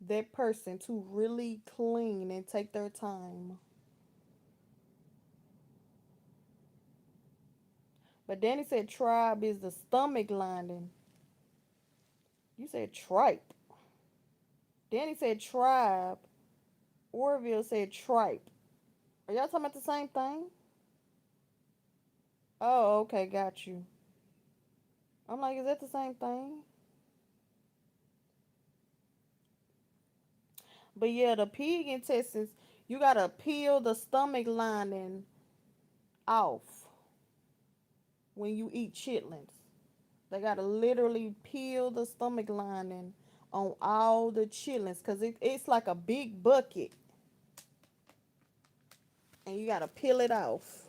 that person to really clean and take their time. But Danny said tribe is the stomach lining. You said tripe. Danny said tribe. Orville said tripe. Are y'all talking about the same thing? Oh, okay, got you. I'm like, is that the same thing? But yeah, the pig intestines, you gotta peel the stomach lining off when you eat chitlins. They gotta literally peel the stomach lining on all the chitlins because it's like a big bucket and you gotta peel it off.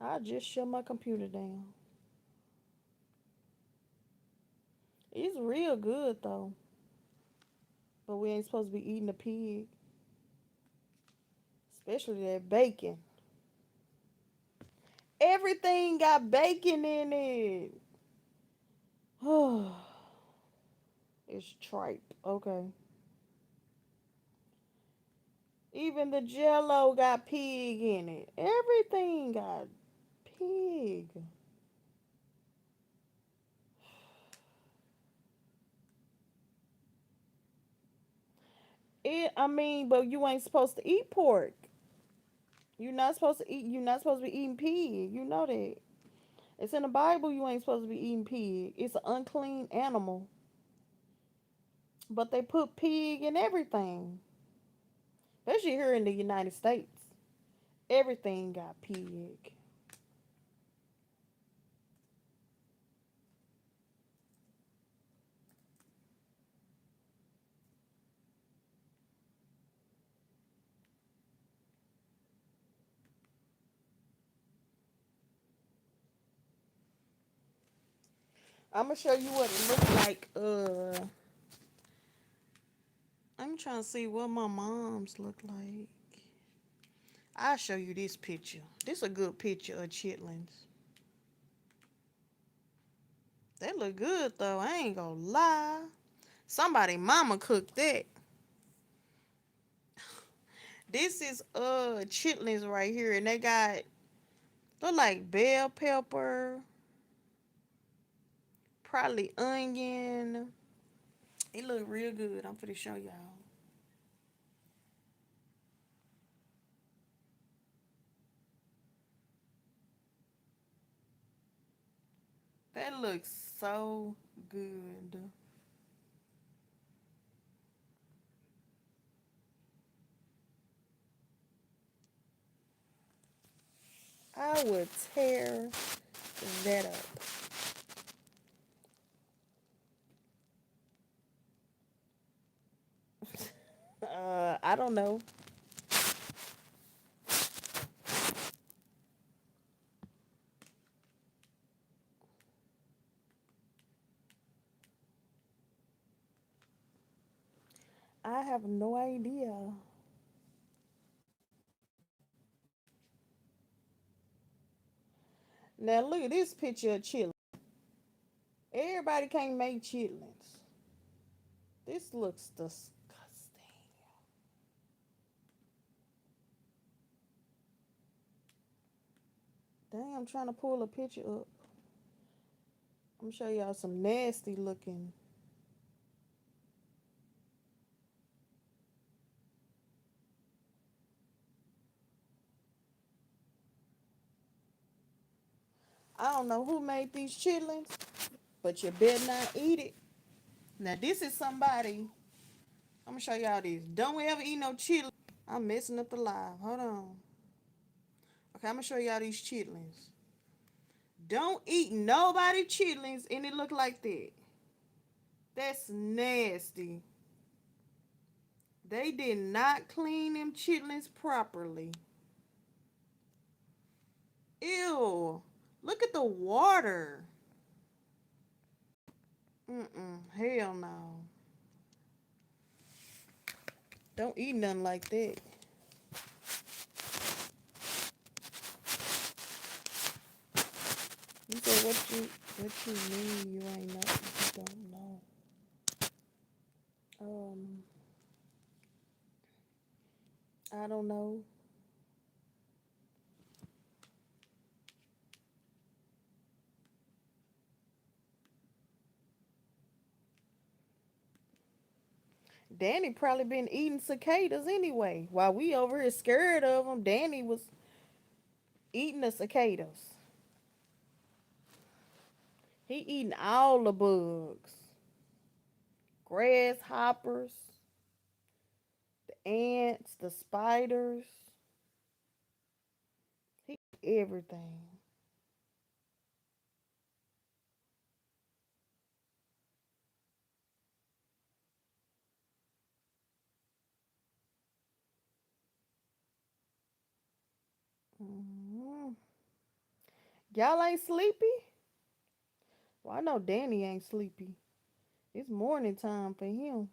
I just shut my computer down. It's real good though, but we ain't supposed to be eating the pig, especially that bacon. Everything got bacon in it. It's tripe. Okay. Even the jello got pig in it. Everything got pig. I mean, but you ain't supposed to eat pork. You're not supposed to be eating pig. You know that. It's in the Bible you ain't supposed to be eating pig. It's an unclean animal. But they put pig in everything. Especially here in the United States. Everything got pig. I'm gonna show you what it looks like. I'm trying to see what my mom's look like. I'll show you this picture. This is a good picture of chitlins. They look good though. I ain't gonna lie. Somebody mama cooked that. This is chitlins right here, and they got look like bell pepper, probably onion. It look real good. I'm finna show y'all. That looks so good. I would tear that up. I don't know. I have no idea. Now look at this picture of chitlins. Everybody can't make chitlins. This looks disgusting. Dang, I'm trying to pull a picture up. I'm gonna show y'all some nasty looking. I don't know who made these chitlins, but you better not eat it. Now this is somebody. I'm gonna show y'all this. Don't ever eat no chitlins. I'm messing up the live. Hold on. Okay, I'm gonna show y'all these chitlins. Don't eat nobody chitlins and it look like that. That's nasty. They did not clean them chitlins properly. Ew. Look at the water. Hell no. Don't eat nothing like that. You said what you mean you ain't know you don't know. Um I don't know. Danny probably been eating cicadas anyway. While we over here scared of them, Danny was eating the cicadas. He eating all the bugs. Grasshoppers, the ants, the spiders. He everything. Mhm. Y'all ain't sleepy? Well, I know Danny ain't sleepy. It's morning time for him.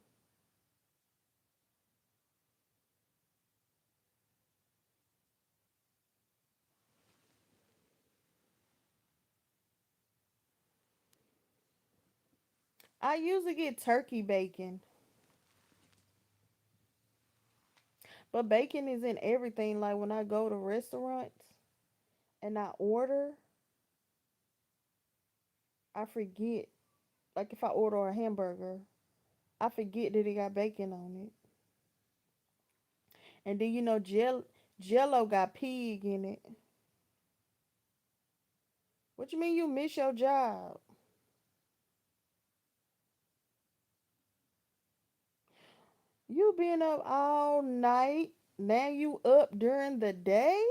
I usually get turkey bacon, But bacon is in everything. Like when I go to restaurants and I order, I forget. Like if I order a hamburger, I forget that it got bacon on it. And then Jello got pig in it. What you mean you miss your job? You been up all night. Now you up during the day?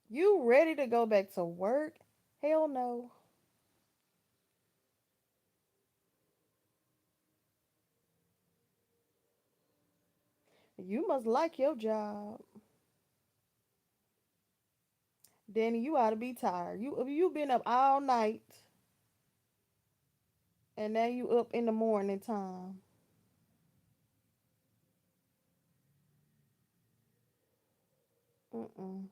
You ready to go back to work? Hell no. You must like your job. Danny, you ought to be tired. You been up all night and now you up in the morning time. Mm-mm.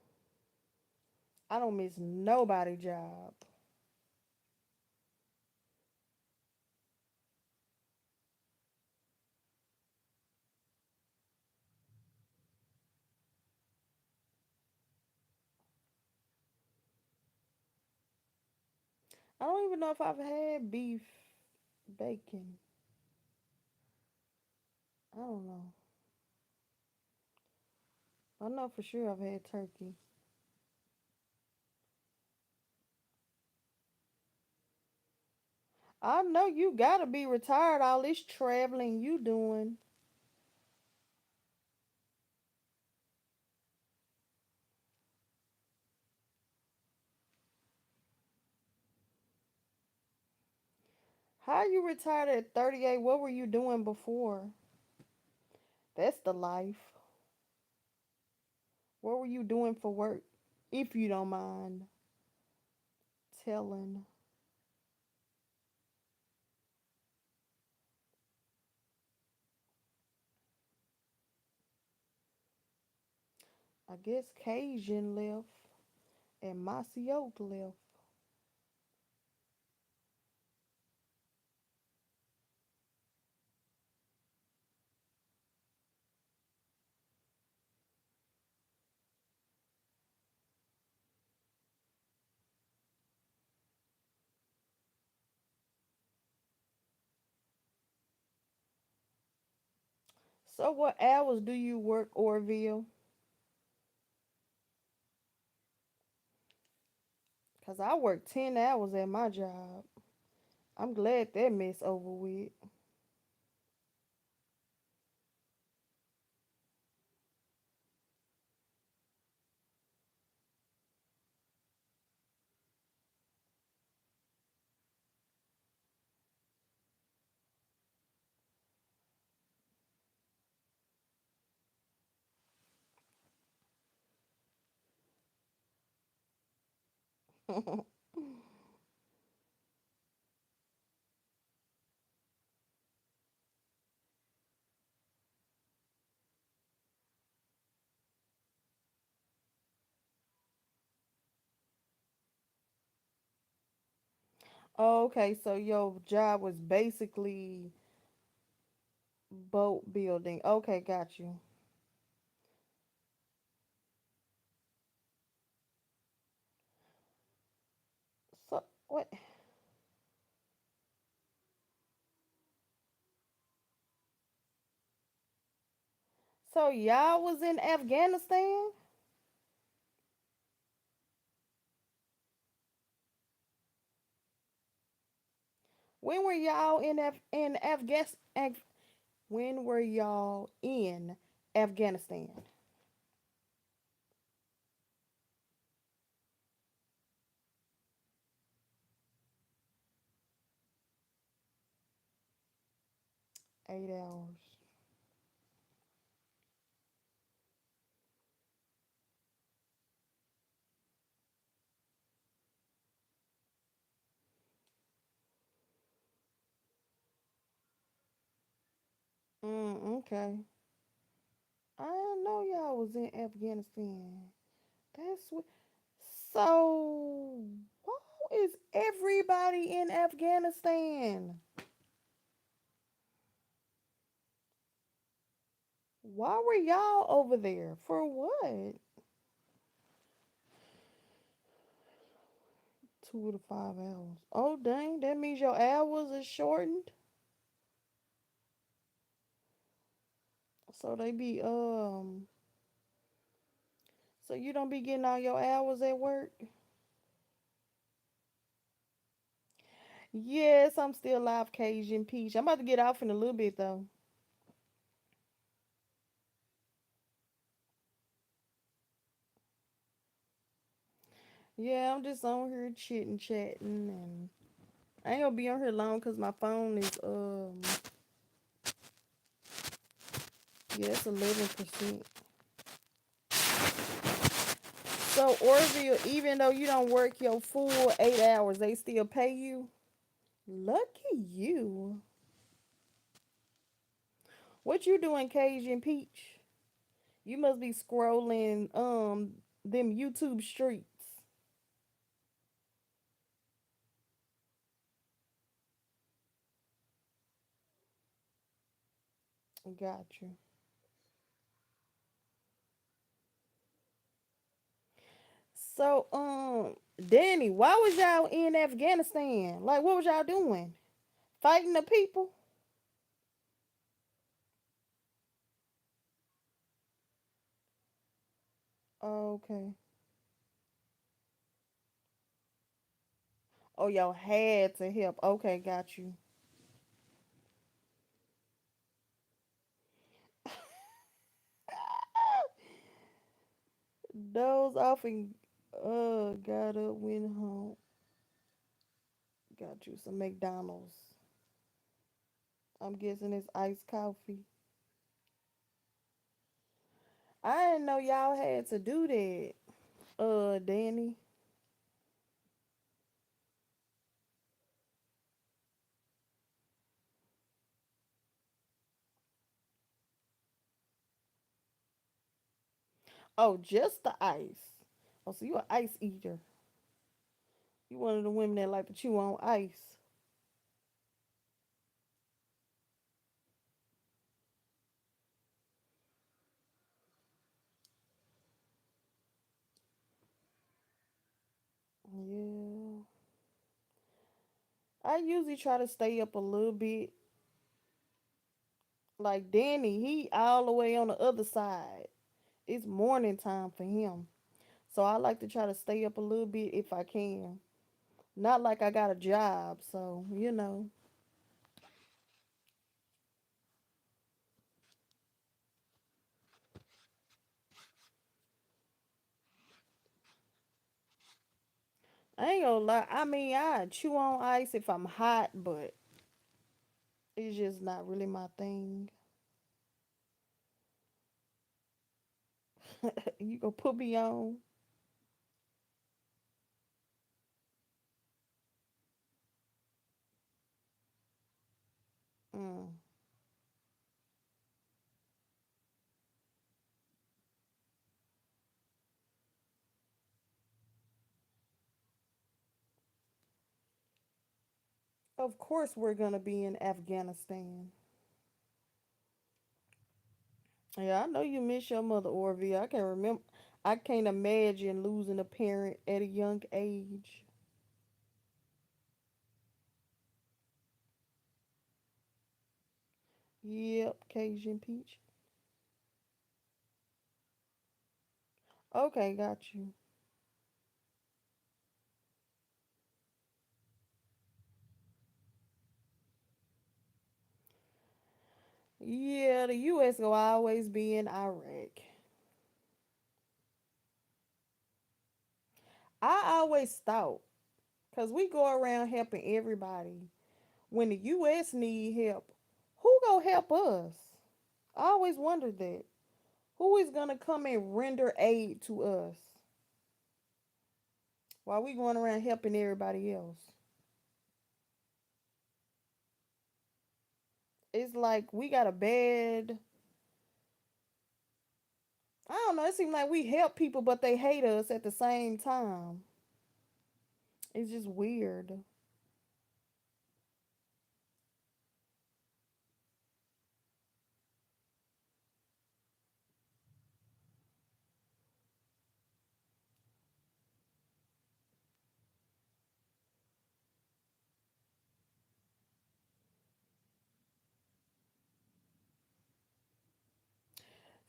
I don't miss nobody job. I don't even know if I've had beef bacon. I don't know. I know for sure I've had turkey. I know you gotta be retired all this traveling you doing. How you retired at 38? What were you doing before? That's the life. What were you doing for work? If you don't mind telling. I guess Cajun left and Maceo left. So what hours do you work, Orville? Cause I work 10 hours at my job. I'm glad that mess over with. Okay, so your job was basically boat building. Okay, got you. So what? So y'all was in Afghanistan? When were y'all in when were y'all in Afghanistan? 8 hours. Okay. I didn't know y'all was in Afghanistan. That's what. So, why is everybody in Afghanistan? Why were y'all over there? For what? 2 to 5 hours. Oh dang, that means your hours is shortened. So they be so you don't be getting all your hours at work? Yes, I'm still live Cajun Peach. I'm about to get off in a little bit though. Yeah, I'm just on here chitting chatting and I ain't gonna be on here long because my phone is yeah, it's 11%. So Orville, even though you don't work your full 8 hours, they still pay you? Lucky you. What you doing, Cajun Peach? You must be scrolling them YouTube streets. Got you. So Danny, why was y'all in Afghanistan? Like what was y'all doing? Fighting the people? Okay. Oh, y'all had to help. Okay, got you. Those often got up, went home. Got you some McDonald's. I'm guessing it's iced coffee. I didn't know y'all had to do that. Danny. Oh, just the ice. Oh, so you an ice eater. You one of the women that like to chew on ice. Yeah. I usually try to stay up a little bit. Like Danny, he all the way on the other side. It's morning time for him. So I like to try to stay up a little bit if I can. Not like I got a job, so I ain't gonna lie. I mean, I chew on ice if I'm hot, but it's just not really my thing. You gonna put me on? Mm. Of course, we're gonna be in Afghanistan. Yeah, I know you miss your mother, Orville. I can't remember. I can't imagine losing a parent at a young age. Yep, Cajun Peach. Okay, got you. Yeah, the U.S. will always be in Iraq. I always thought, cause we go around helping everybody. When the U.S. need help, who gonna help us? I always wondered that. Who is gonna come and render aid to us while we going around helping everybody else? It's like we got a bad. I don't know. It seems like we help people, but they hate us at the same time. It's just weird.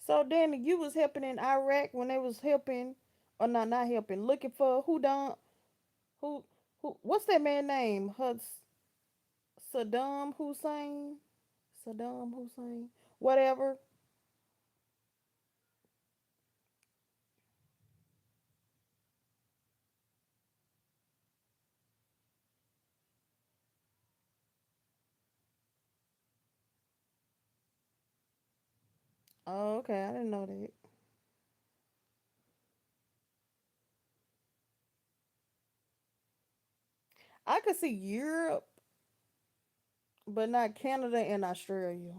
So Danny, you was helping in Iraq when they was helping, or not helping, looking for who done who what's that man name? Saddam Hussein, Saddam Hussein, whatever. Oh, okay, I didn't know that. I could see Europe, but not Canada and Australia.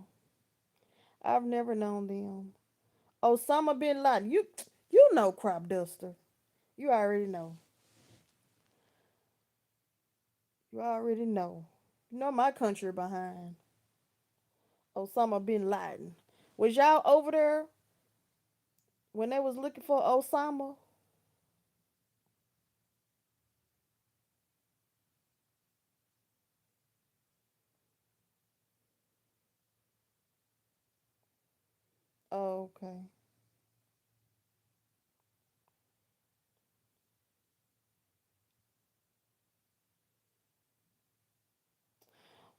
I've never known them. Osama bin Laden, you know crop duster. You already know. You already know. You know my country behind Osama bin Laden. Was y'all over there when they was looking for Osama? Oh, okay.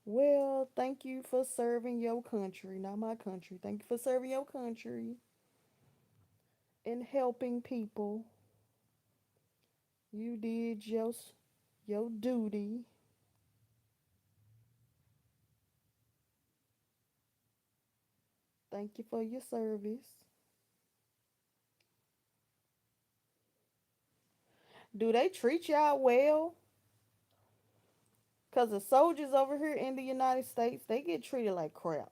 Well, thank you for serving your country, not my country. Thank you for serving your country and helping people. You did your duty. Thank you for your service. Do they treat y'all well? Cause the soldiers over here in the United States, they get treated like crap.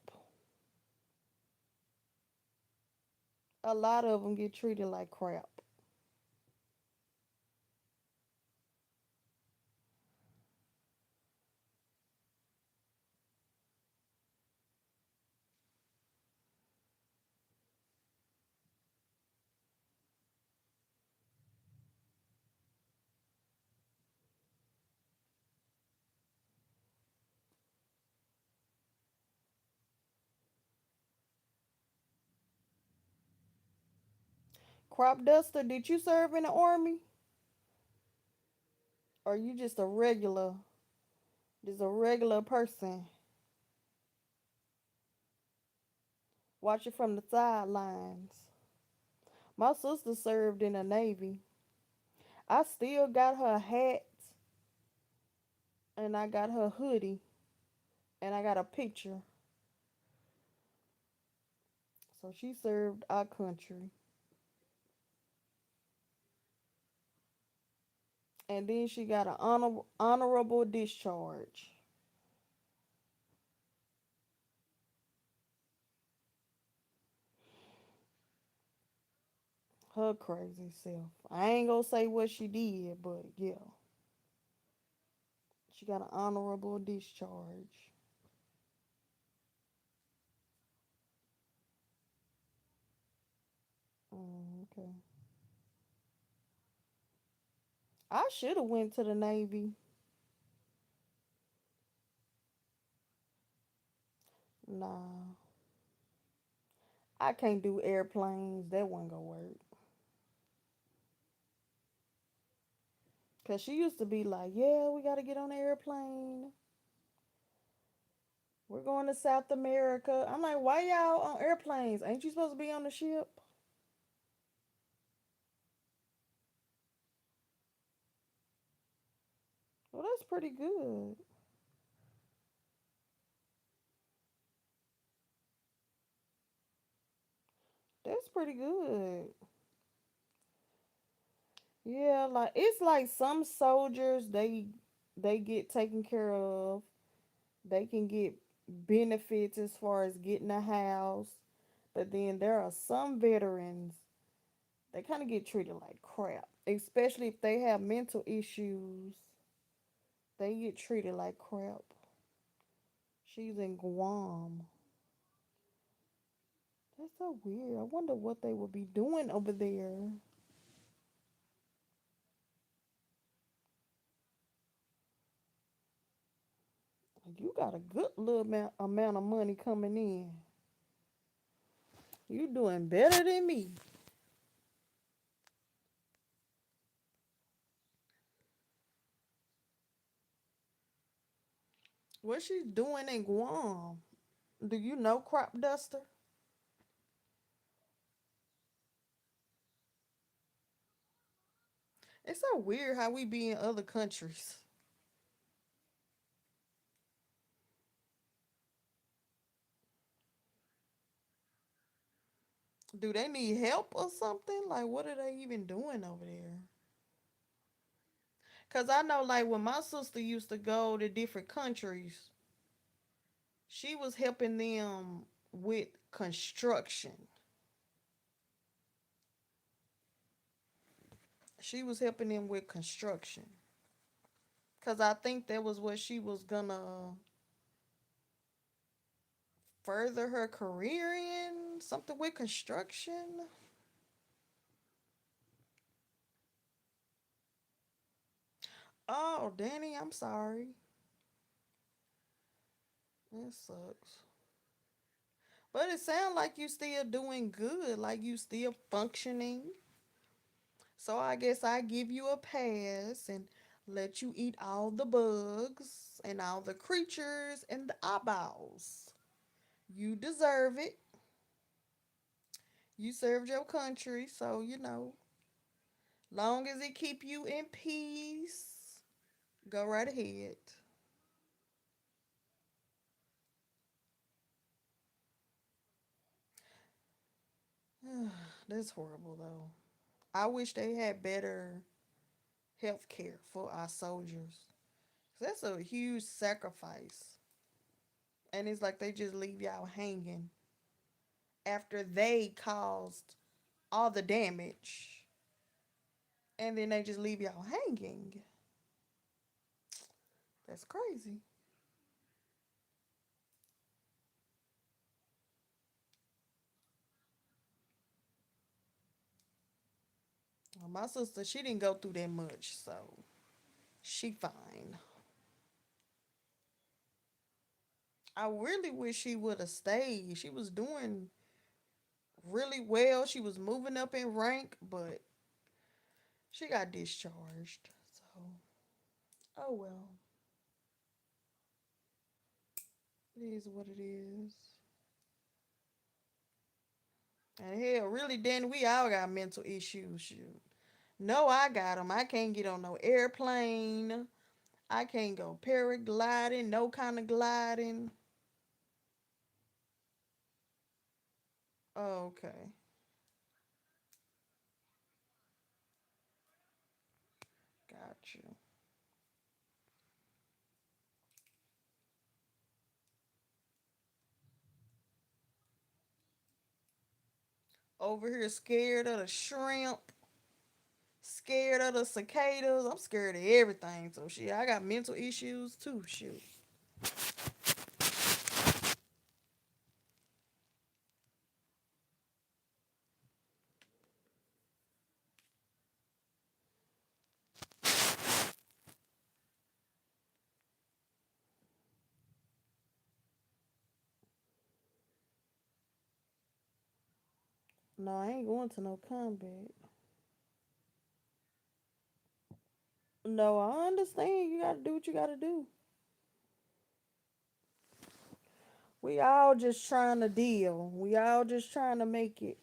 A lot of them get treated like crap. Crop duster, did you serve in the army? Or you just a regular person watching from the sidelines? My sister served in the Navy. I still got her hat and I got her hoodie and I got a picture. So she served our country. And then she got an honorable discharge. Her crazy self. I ain't gonna say what she did, but yeah, she got an honorable discharge. Okay. I should have went to the Navy. Nah, I can't do airplanes. That wasn't gonna work. Cause she used to be like, "Yeah, we gotta get on the airplane. We're going to South America." I'm like, "Why y'all on airplanes? Ain't you supposed to be on the ship?" Well, that's pretty good. That's pretty good. Yeah, like it's like some soldiers they get taken care of. They can get benefits as far as getting a house. But then there are some veterans they kind of get treated like crap, especially if they have mental issues. They get treated like crap. She's in Guam. That's so weird. I wonder what they would be doing over there. You got a good little amount of money coming in. You doing better than me. What she doing in Guam? Do you know Crop Duster? It's so weird how we be in other countries. Do they need help or something? Like, what are they even doing over there? Because I know, like, when my sister used to go to different countries, she was helping them with construction. She was helping them with construction. Because I think that was what she was gonna further her career in. Something with construction. Oh, Danny, I'm sorry. That sucks. But it sounds like you still doing good, like you still functioning. So I guess I give you a pass and let you eat all the bugs and all the creatures and the eyeballs. You deserve it. You served your country, so long as it keep you in peace, go right ahead. That's horrible though. I wish they had better health care for our soldiers. That's a huge sacrifice. And it's like they just leave y'all hanging after they caused all the damage. And then they just leave y'all hanging. That's crazy. Well, my sister, she didn't go through that much, so she fine. I really wish she would have stayed. She was doing really well. She was moving up in rank, but she got discharged. So, oh well. It is what it is. And hell, really, then we all got mental issues. Shoot. No, I got them. I can't get on no airplane. I can't go paragliding, no kind of gliding. Okay, got you. Over here scared of the shrimp, scared of the cicadas. I'm scared of everything. So shit, I got mental issues too. Shoot. No, I ain't going to no combat. No, I understand. You gotta do what you gotta do. We all just trying to deal. We all just trying to make it.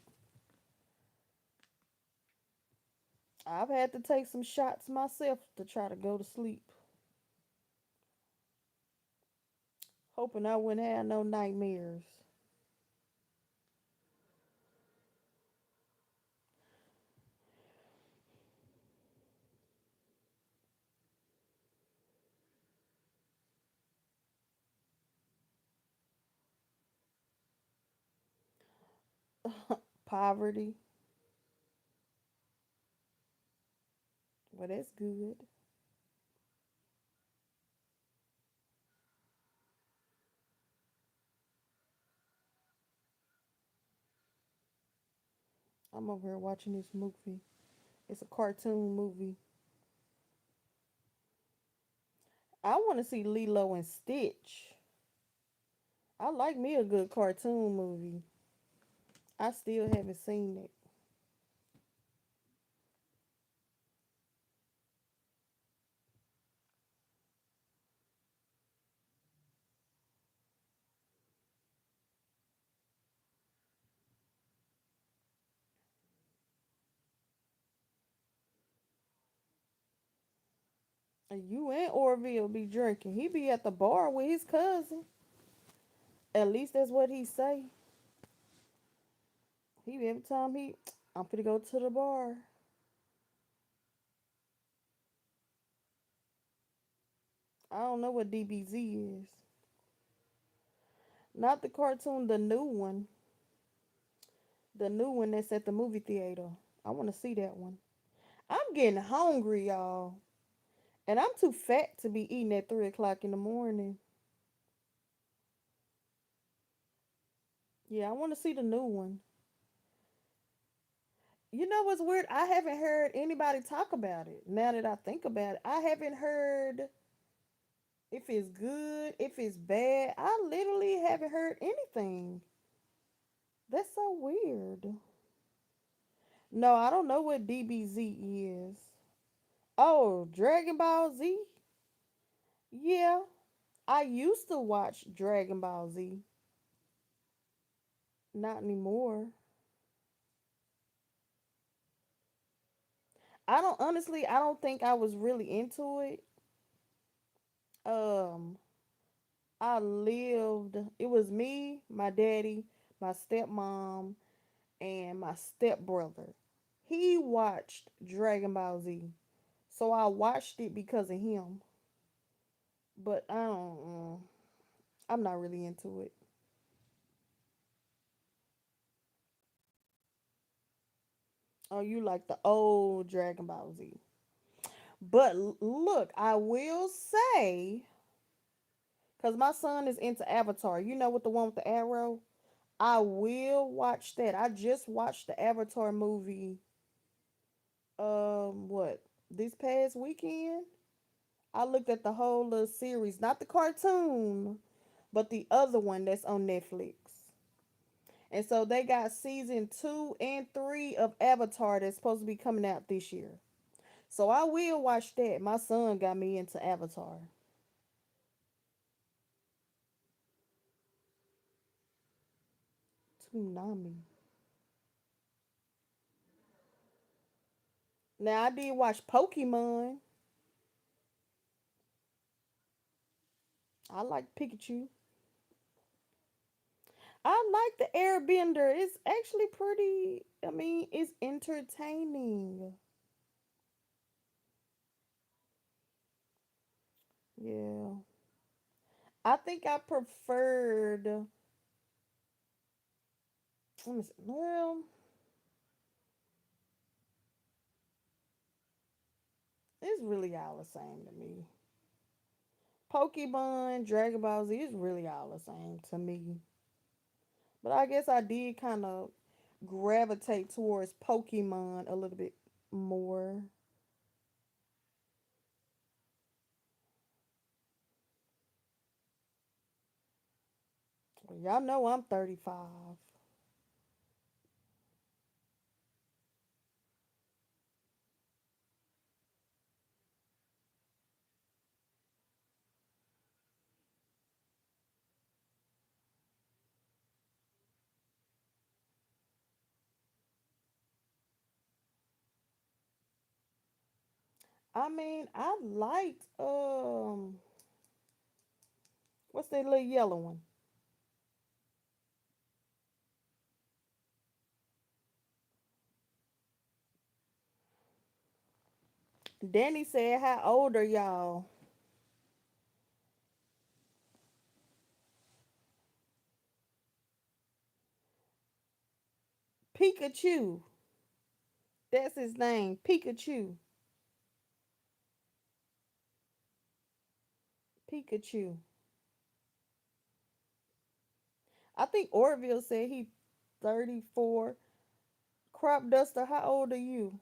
I've had to take some shots myself to try to go to sleep, hoping I wouldn't have no nightmares. Poverty, well, that's good. I'm over here watching this movie. It's a cartoon movie. I want to see Lilo and Stitch. I like me a good cartoon movie. I still haven't seen it. And you and Orville be drinking. He be at the bar with his cousin. At least that's what he say. He every time I'm finna go to the bar. I don't know what DBZ is. Not the cartoon, the new one. The new one that's at the movie theater. I want to see that one. I'm getting hungry, y'all. And I'm too fat to be eating at 3 o'clock in the morning. Yeah, I want to see the new one. You know what's weird? I haven't heard anybody talk about it. Now that I think about it, I haven't heard if it's good, if it's bad. I literally haven't heard anything. That's so weird. No, I don't know what DBZ is. Oh, Dragon Ball Z? Yeah, I used to watch Dragon Ball Z. Not anymore. I don't think I was really into it. Um, I lived, it was me, my daddy, my stepmom, and my stepbrother. He watched Dragon Ball Z. So I watched it because of him. But I'm not really into it. Oh, you like the old Dragon Ball Z. But look, I will say, because my son is into Avatar. You know, with the one with the arrow? I will watch that. I just watched the Avatar movie, what, this past weekend? I looked at the whole little series, not the cartoon, but the other one that's on Netflix. And so they got season 2 and 3 of Avatar that's supposed to be coming out this year. So I will watch that. My son got me into Avatar. Tsunami. Now I did watch Pokemon. I like Pikachu. I like the Airbender. It's actually pretty. I mean, it's entertaining. Yeah. I think I preferred. Let me see. Well, it's really all the same to me. Pokemon, Dragon Ball Z is really all the same to me. But I guess I did kind of gravitate towards Pokemon a little bit more. Well, y'all know I'm 35. I mean, I liked what's that little yellow one? Danny said, "How old are y'all?" Pikachu. That's his name, Pikachu. Pikachu. I think Orville said he 34. Crop Duster, how old are you?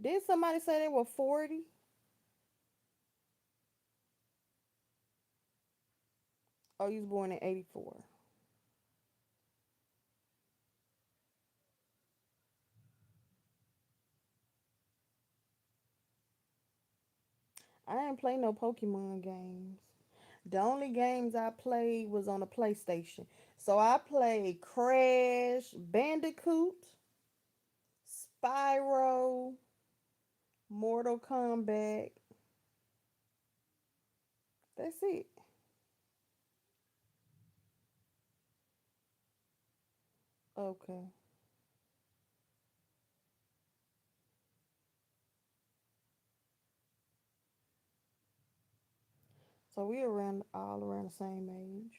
Did somebody say they were 40? Oh, you was born in 84. I ain't play no Pokemon games. The only games I played was on the PlayStation. So I played Crash, Bandicoot, Spyro, Mortal Kombat. That's it. Okay. So we around all around the same age.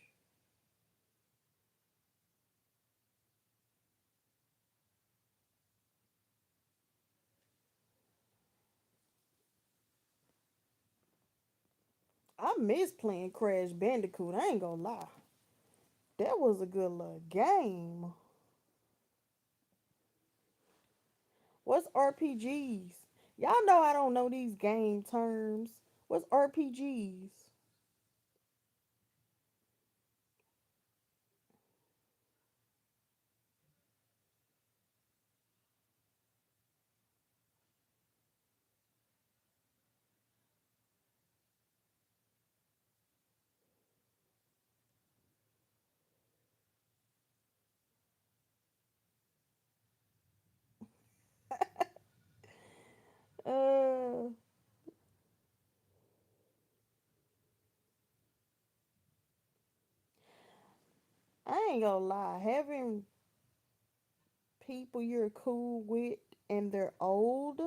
I miss playing Crash Bandicoot. I ain't gonna lie. That was a good little game. What's RPGs? Y'all know I don't know these game terms. What's RPGs? Uh, I ain't gonna lie. Having people you're cool with and they're old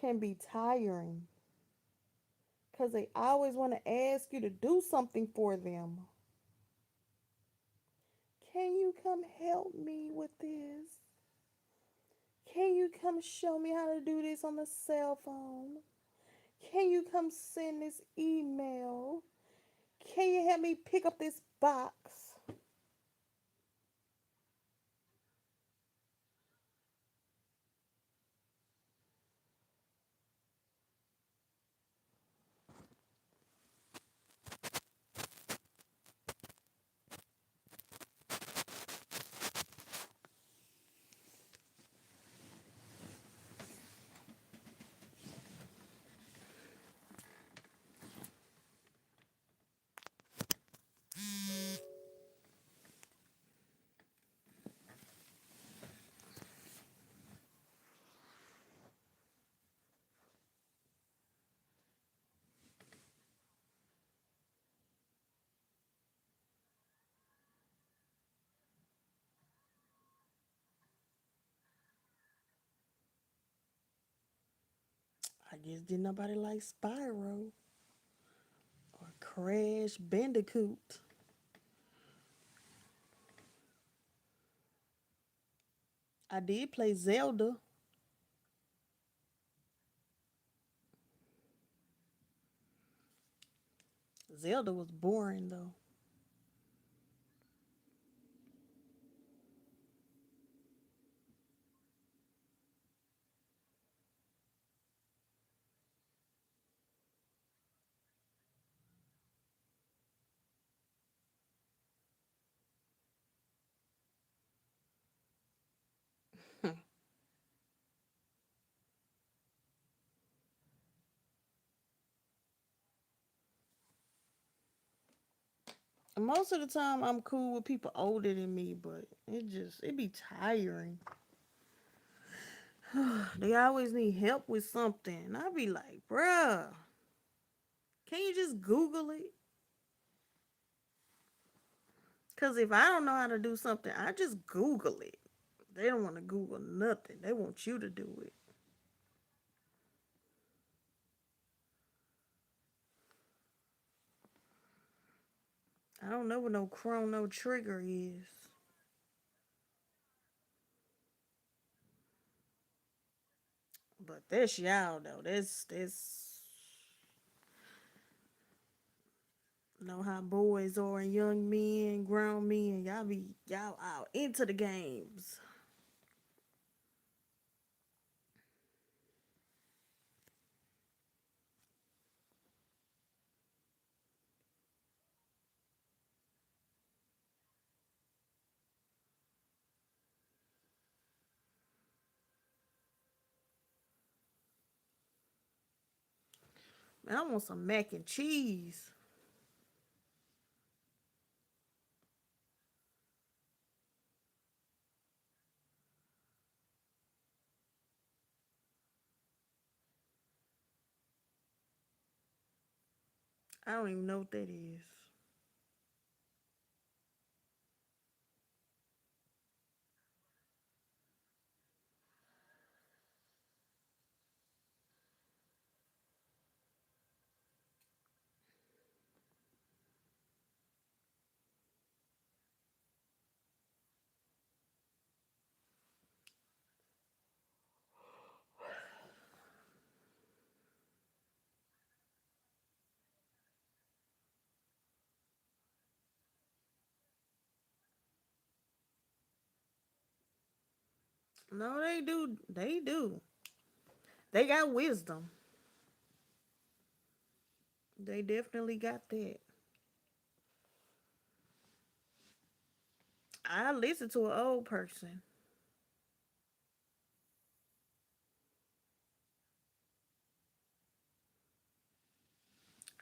can be tiring because they always want to ask you to do something for them. Can you come help me with this? Can you come show me how to do this on the cell phone? Can you come send this email? Can you help me pick up this box? I guess did nobody like Spyro or Crash Bandicoot. I did play Zelda. Zelda was boring though. Most of the time I'm cool with people older than me, but it be tiring. They always need help with something. I be like, bruh, can you just Google it? Cause if I don't know how to do something, I just Google it. They don't want to Google nothing. They want you to do it. I don't know what no Chrono Trigger is. But that's y'all though. That's know how boys are and young men, grown men. Y'all be y'all out into the games. I want some mac and cheese. I don't even know what that is. No, they do. They do. They got wisdom. They definitely got that. I listen to an old person.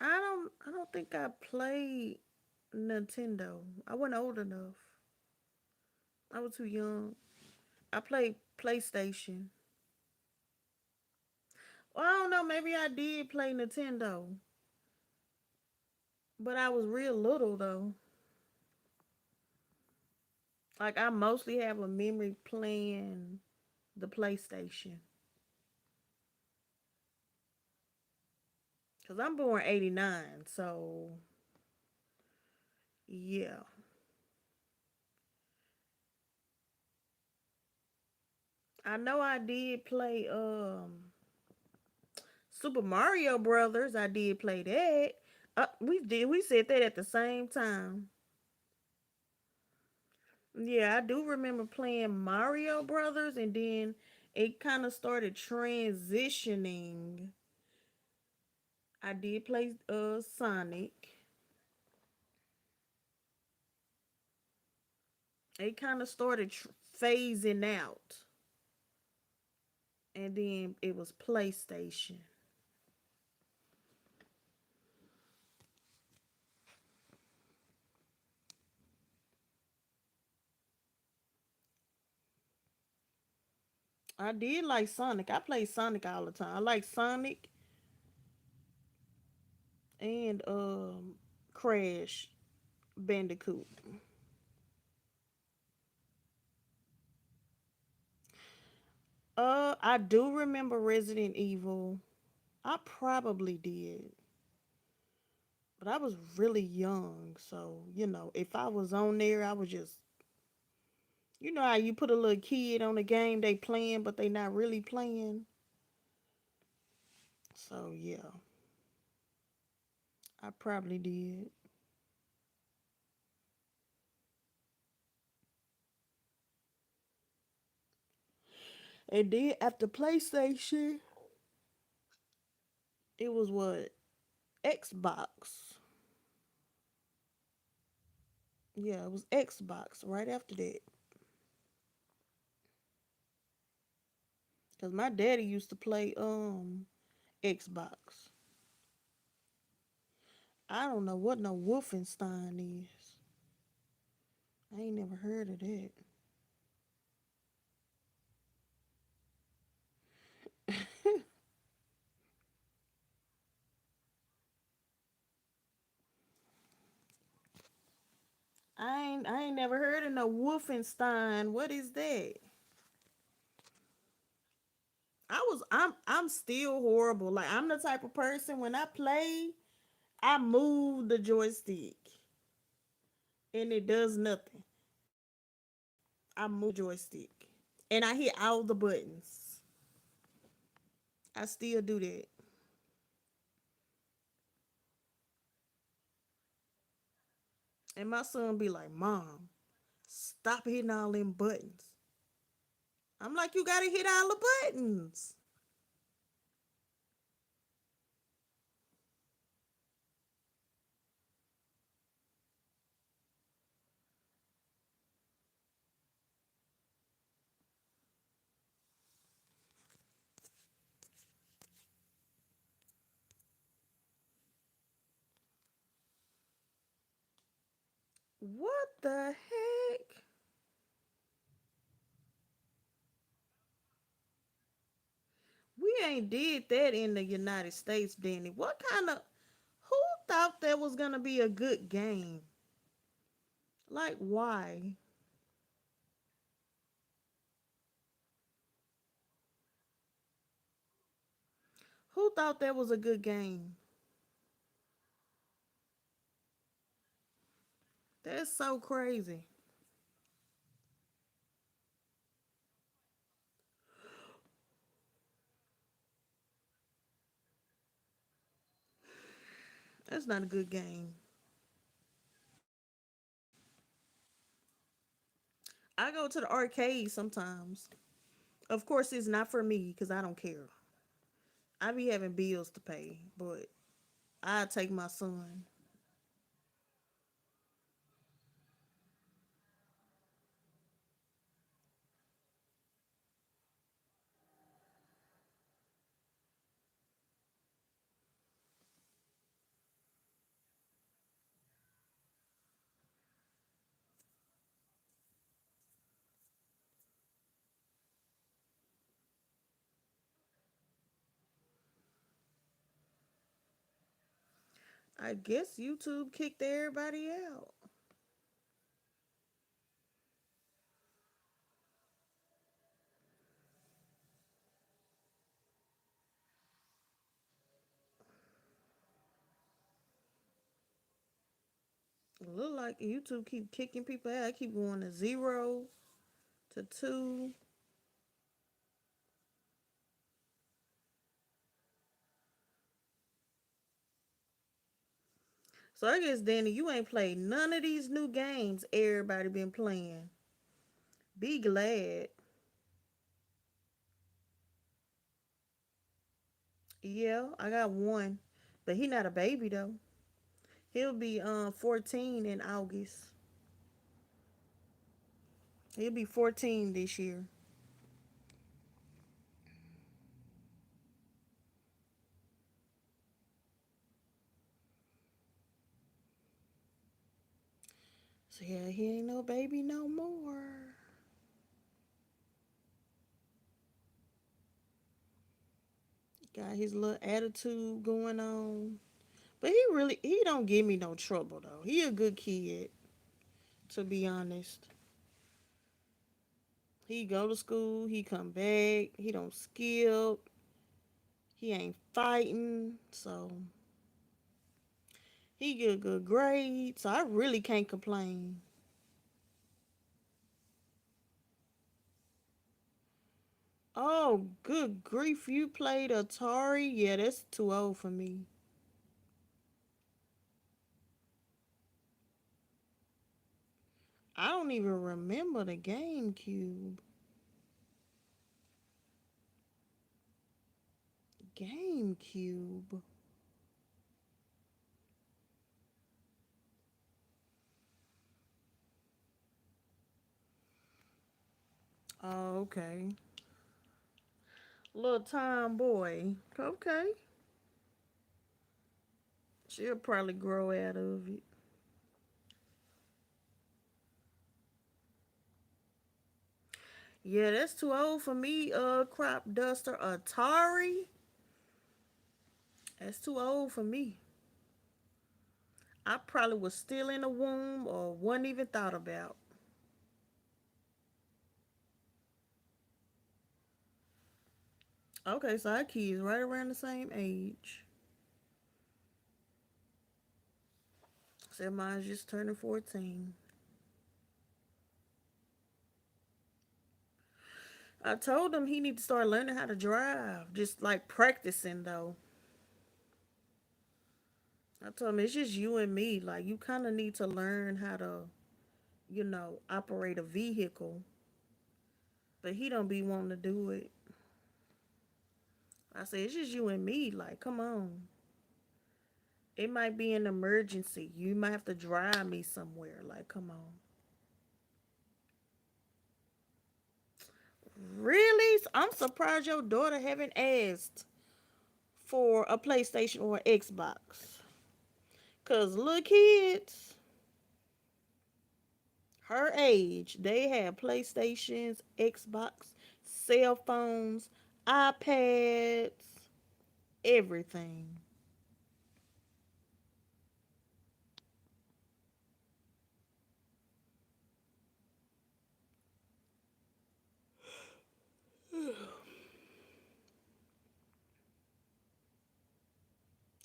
I don't think I played Nintendo. I wasn't old enough. I was too young. I played PlayStation. Well, I don't know, maybe I did play Nintendo. But I was real little though. Like I mostly have a memory playing the PlayStation. Cause I'm born '89, so yeah. I know I did play Super Mario Brothers. I did play that. We said that at the same time. Yeah, I do remember playing Mario Brothers, and then it kind of started transitioning. I did play Sonic. It kind of started phasing out, and then it was PlayStation. I did like Sonic. I played Sonic all the time. I like Sonic and Crash Bandicoot. I do remember Resident Evil. I probably did, but I was really young, so if I was on there, I was just how you put a little kid on a game they playing, but they not really playing. So yeah, I probably did. And then after PlayStation, it was what, Xbox. Yeah, it was Xbox right after that. Cause my daddy used to play Xbox. I don't know what no Wolfenstein is. I ain't never heard of that. I ain't never heard of no Wolfenstein. What is that? I'm still horrible. Like I'm the type of person when I play, I move the joystick and it does nothing. I move the joystick and I hit all the buttons. I still do that. And my son be like, "Mom, stop hitting all them buttons." I'm like, "You gotta hit all the buttons." What the heck? We ain't did that in the United States, Danny. What kind of who thought that was gonna be a good game? Like why? Who thought that was a good game? That's so crazy. That's not a good game. I go to the arcade sometimes. Of course, it's not for me because I don't care. I be having bills to pay, but I take my son. I guess YouTube kicked everybody out. Look like YouTube keep kicking people out. I keep going to 0 to 2. So I guess Danny, you ain't played none of these new games everybody been playing. Be glad. Yeah, I got one. But he not a baby though. He'll be 14 in August. He'll be 14 this year. So yeah, he ain't no baby no more. Got his little attitude going on. But he don't give me no trouble though. He a good kid, to be honest. He go to school, he come back, he don't skip, he ain't fighting, so he get a good grade. So I really can't complain. Oh, good grief, you played Atari? Yeah, that's too old for me. I don't even remember the GameCube. GameCube. Oh, okay. Little tomboy. Okay. She'll probably grow out of it. Yeah, that's too old for me. Crop duster Atari. That's too old for me. I probably was still in the womb or wasn't even thought about. Okay, so our kids right around the same age. Said mine's just turning 14. I told him he need to start learning how to drive. Just like practicing though. I told him it's just you and me. Like you kind of need to learn how to, operate a vehicle. But he don't be wanting to do it. I said it's just you and me. Like come on. It might be an emergency. You might have to drive me somewhere. Like come on. Really? I'm surprised your daughter haven't asked for a PlayStation or an Xbox. Cause little kids, her age, they had PlayStations, Xbox, cell phones, iPads, everything.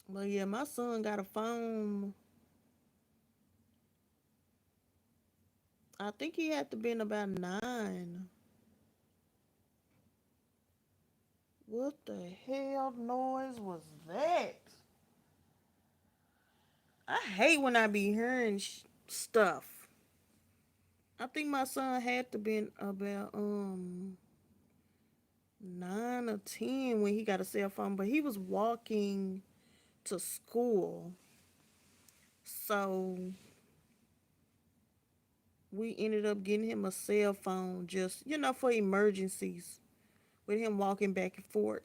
But yeah, my son got a phone. I think he had to been about 9. What the hell noise was that? I hate when I be hearing stuff. I think my son had to been about 9 or 10 when he got a cell phone, but he was walking to school. So we ended up getting him a cell phone just, for emergencies with him walking back and forth.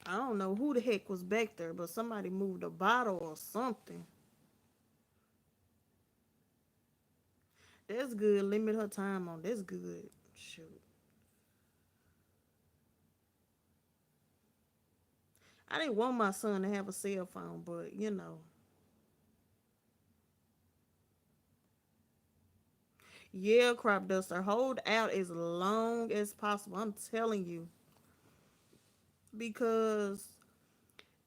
I don't know who the heck was back there, but somebody moved a bottle or something. That's good. Limit her time on. That's good. Shoot. I didn't want my son to have a cell phone, but yeah, crop duster. Hold out as long as possible. I'm telling you. Because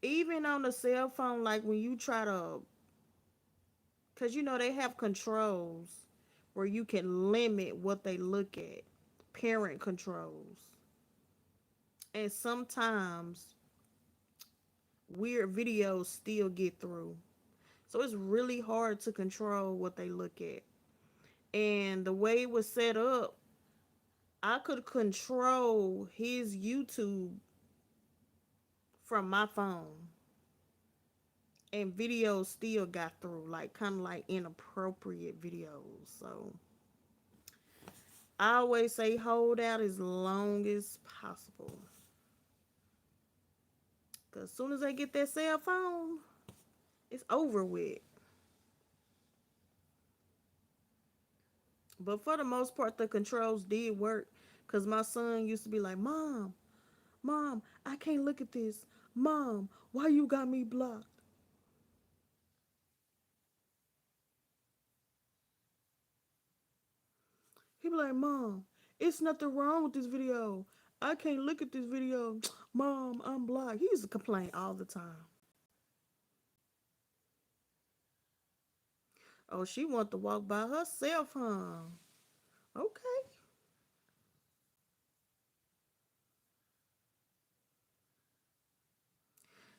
even on the cell phone, like when you try to, because they have controls where you can limit what they look at, parent controls. And sometimes weird videos still get through. So it's really hard to control what they look at. And the way it was set up, I could control his YouTube from my phone. And videos still got through, like kind of like inappropriate videos. So I always say hold out as long as possible. Because as soon as they get that cell phone, it's over with. But for the most part, the controls did work. Because my son used to be like, Mom, I can't look at this. Mom, why you got me blocked? He be like, Mom, it's nothing wrong with this video. I can't look at this video. Mom, I'm blocked. He used to complain all the time. Oh, she want to walk by herself, huh? Okay.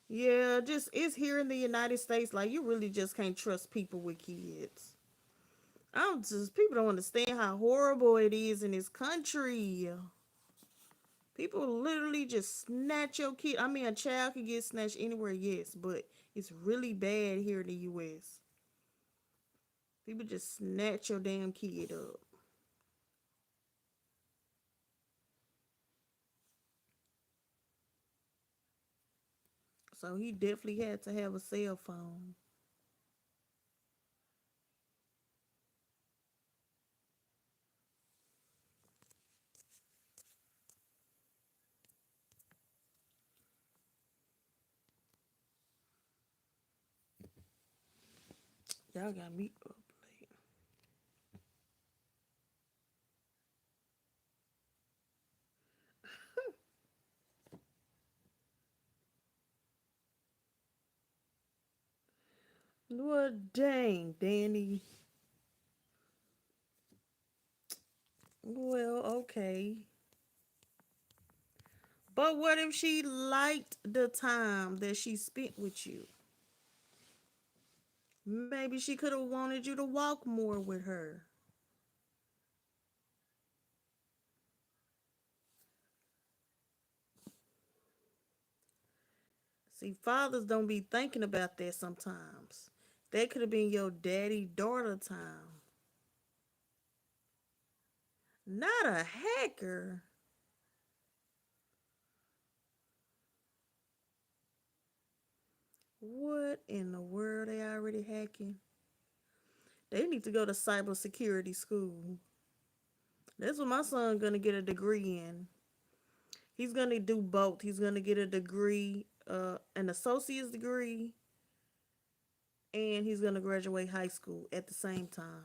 Yeah, just it's here in the United States. Like you really just can't trust people with kids. I'm just people don't understand how horrible it is in this country. People literally just snatch your kid. I mean, a child can get snatched anywhere, yes, but it's really bad here in the U.S. People just snatch your damn kid up. So he definitely had to have a cell phone. Y'all got me up late. Well, dang, Danny. Well, okay. But what if she liked the time that she spent with you? Maybe she could have wanted you to walk more with her. See, fathers don't be thinking about that sometimes. That could have been your daddy daughter time. Not a hacker. What in the world they already hacking? They need to go to cybersecurity school. That's what my son gonna get a degree in. He's gonna do both. He's gonna get a degree, an associate's degree, and he's gonna graduate high school at the same time.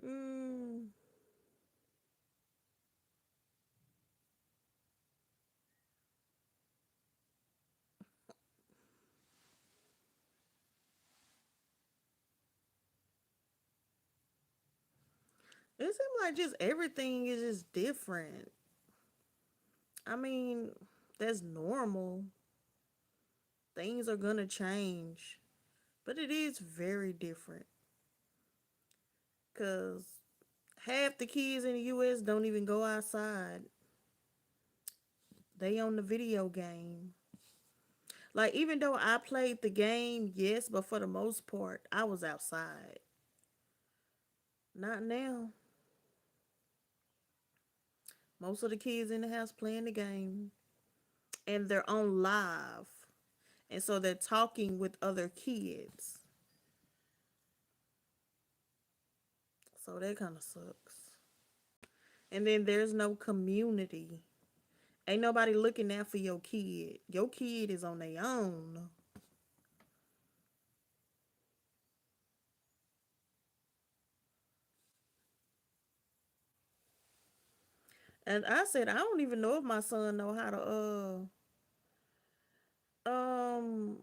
Mm, it seems like just everything is just different. I mean, that's normal. Things are gonna change, but it is very different because half the kids in the U.S. don't even go outside. They on the video game. Like even though I played the game, yes, but for the most part, I was outside. Not now. Most of the kids in the house playing the game, and they're on live, and so they're talking with other kids. So that kind of sucks. And then there's no community. Ain't nobody looking out for your kid. Your kid is on their own. And I said, I don't even know if my son know how to um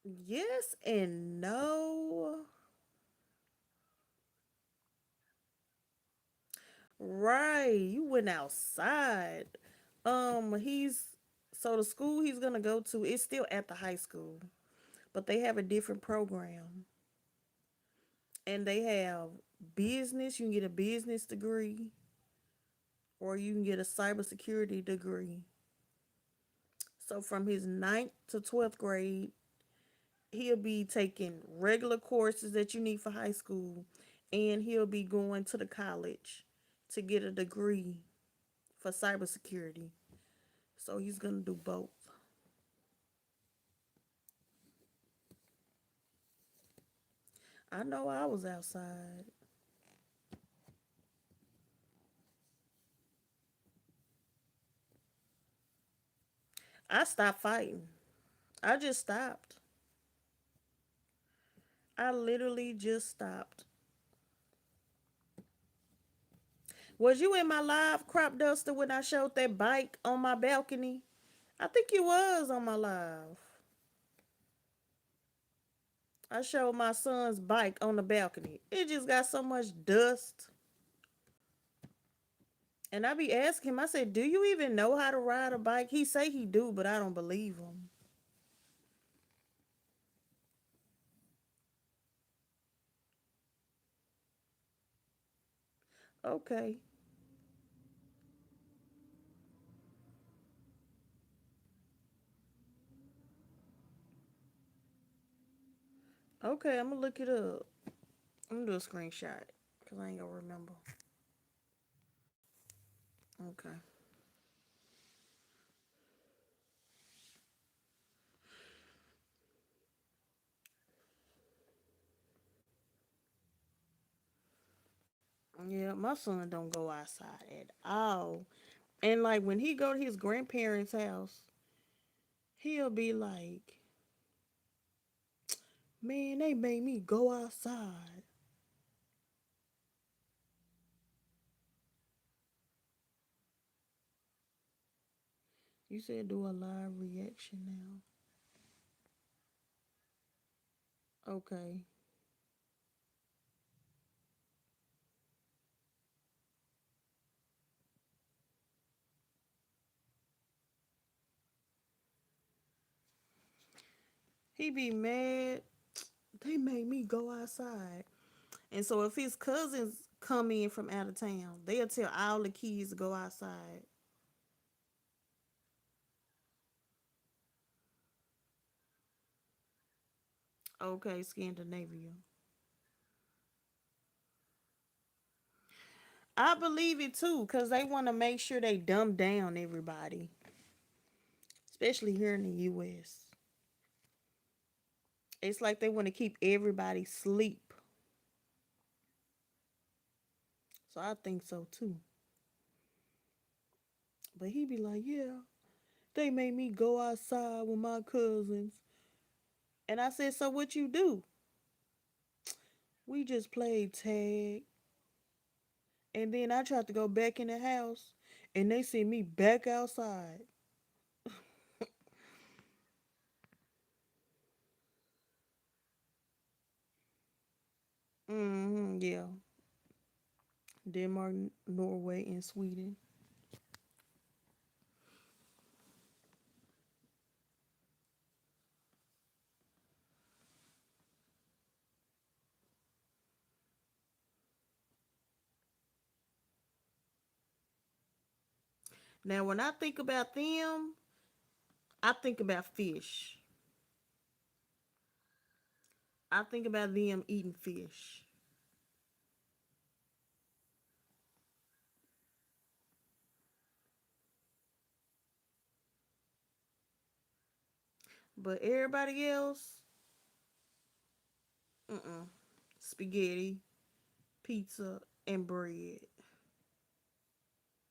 yes and no. Right. You went outside. He's so the school he's gonna go to is still at the high school, but they have a different program. And they have business, you can get a business degree, or you can get a cybersecurity degree. So from his ninth to 12th grade, he'll be taking regular courses that you need for high school, and he'll be going to the college to get a degree for cybersecurity. So he's gonna do both. I know I was outside. I stopped fighting. I just stopped. I literally just stopped. Was you in my live, Crop Duster, when I showed that bike on my balcony? I think you was on my live. I showed my son's bike on the balcony. It just got so much dust. And I be asking him, I said, do you even know how to ride a bike? He say he do, but I don't believe him. Okay. Okay, I'm gonna look it up. I'm gonna do a screenshot. Cause I ain't gonna remember. Okay. Yeah, my son don't go outside at all. And like when he go to his grandparents' house, he'll be like, man, they made me go outside. You said do a live reaction now. Okay. He be mad. They made me go outside. And so if his cousins come in from out of town, they'll tell all the kids to go outside. Okay, Scandinavia. I believe it too, because they want to make sure they dumb down everybody, especially here in the US. It's like they want to keep everybody sleep. So I think so too. But he be like, yeah, they made me go outside with my cousins. And I said, so what you do? We just played tag. And then I tried to go back in the house and they sent me back outside. Yeah. Denmark, Norway, and Sweden. Now, when I think about them, I think about fish. I think about them eating fish. But everybody else, spaghetti, pizza, and bread.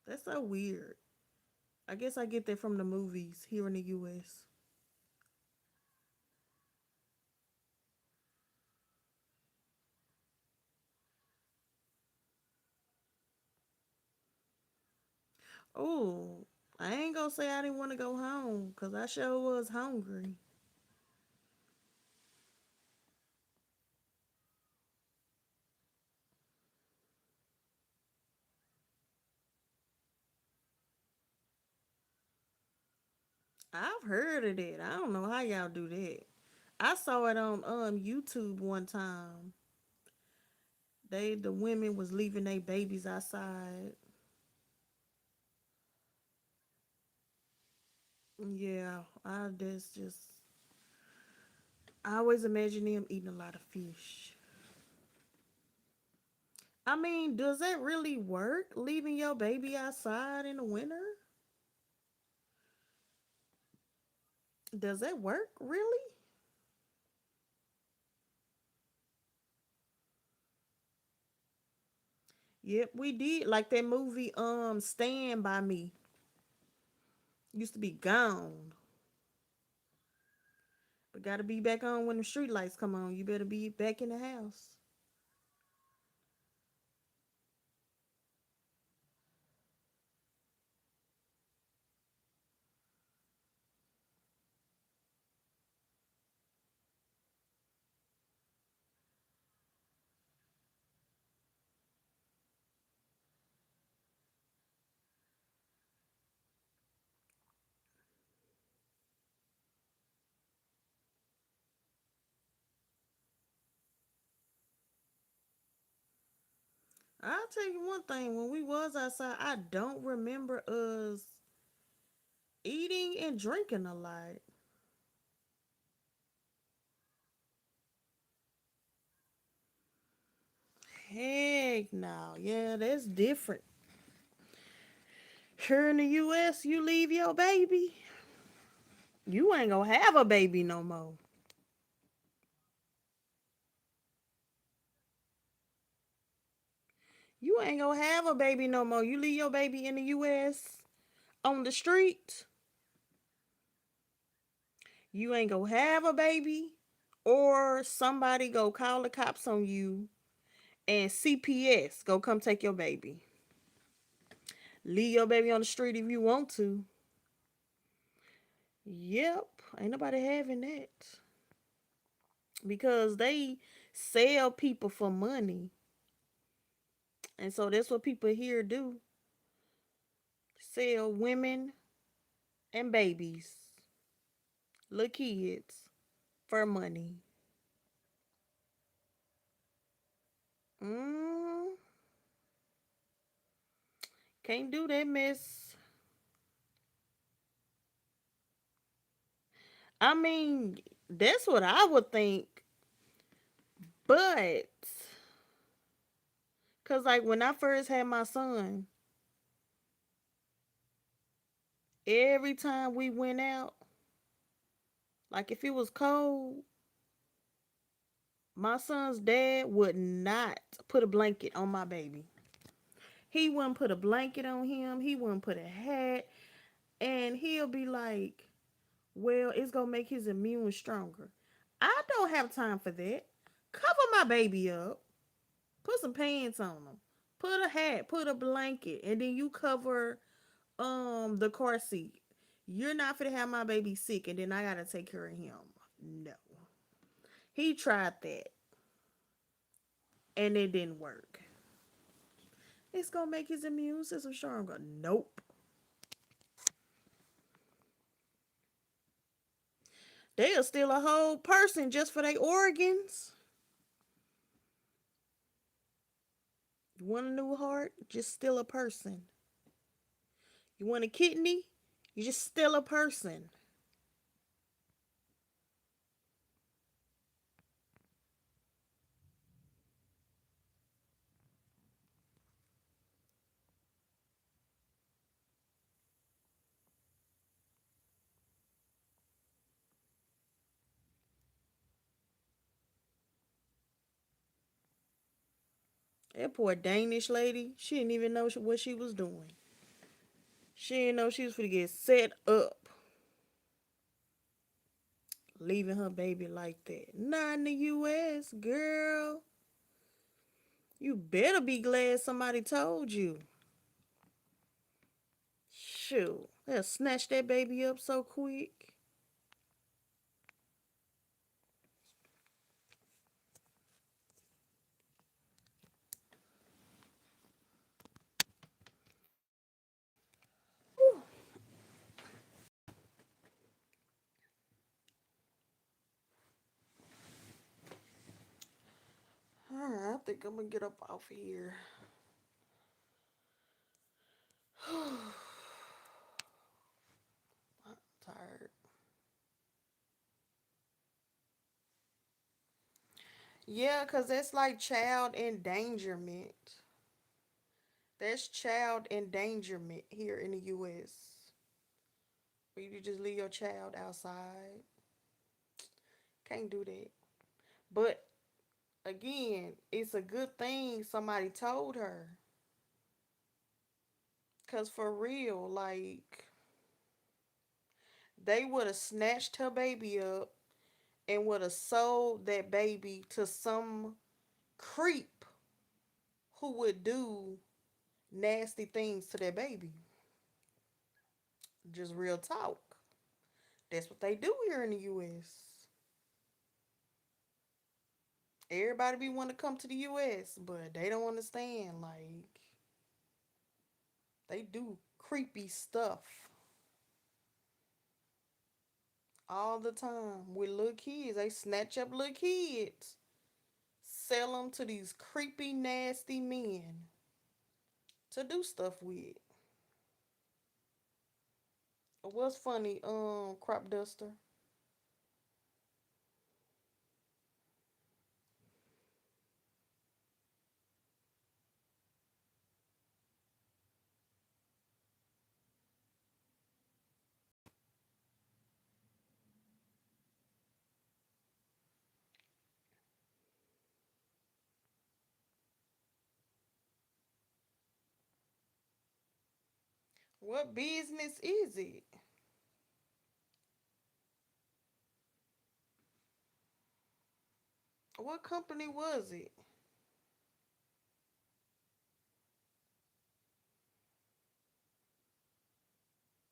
That's so weird. I guess I get that from the movies here in the US. Oh, I ain't gonna say I didn't want to go home because I sure was hungry. I've heard of that. I don't know how y'all do that. I saw it on YouTube one the women was leaving their babies outside. Yeah, I always imagine them eating a lot of fish. I mean, does that really work? Leaving your baby outside in the winter? Does that work really? Yep, we did. Like that movie Stand by Me used to be gone. But gotta be back on when the street lights come on. You better be back in the house. I'll tell you one thing, when we was outside, I don't remember us eating and drinking a lot. Heck no. Yeah, that's different. Here in the US, you leave your baby, you ain't gonna have a baby no more. You ain't gonna have a baby no more. You leave your baby in the US on the street, you ain't gonna have a baby, or somebody go call the cops on you and CPS go come take your baby. Leave your baby on the street if you want to. Yep, ain't nobody having that because they sell people for money, and so that's what people here do: sell women and babies, little kids. for money. Mm, can't do that, miss. I mean, that's what I would think. But, because, like, when I first had my son, every time we went out, like, if it was cold, my son's dad would not put a blanket on my baby. He wouldn't put a blanket on him. He wouldn't put a hat. And he'll be like, well, it's going to make his immune stronger. I don't have time for that. Cover my baby up. Put some pants on him. Put a hat, put a blanket, and then you cover the car seat. You're not gonna have my baby sick and then I gotta take care of him. No. He tried that and it didn't work. It's gonna make his immune system stronger. Nope. They'll steal a whole person just for their organs. You want a new heart? Just steal a person. You want a kidney? You just steal a person. That poor Danish lady, she didn't even know what she was doing. She didn't know she was going to get set up, leaving her baby like that. Not in the U.S., girl. You better be glad somebody told you. Shoot, they'll snatch that baby up so quick. All right, I think I'm going to get up off here. I'm tired. Yeah, because that's like child endangerment. That's child endangerment here in the U.S. Where you just leave your child outside. Can't do that. But again, it's a good thing somebody told her. Because for real, like, they would have snatched her baby up and would have sold that baby to some creep who would do nasty things to their baby. Just real talk. That's what they do here in the U.S. Everybody be want to come to the U.S., but they don't understand. Like, they do creepy stuff all the time with little kids. They snatch up little kids, sell them to these creepy, nasty men to do stuff with. What's funny, crop duster? What business is it? What company was it?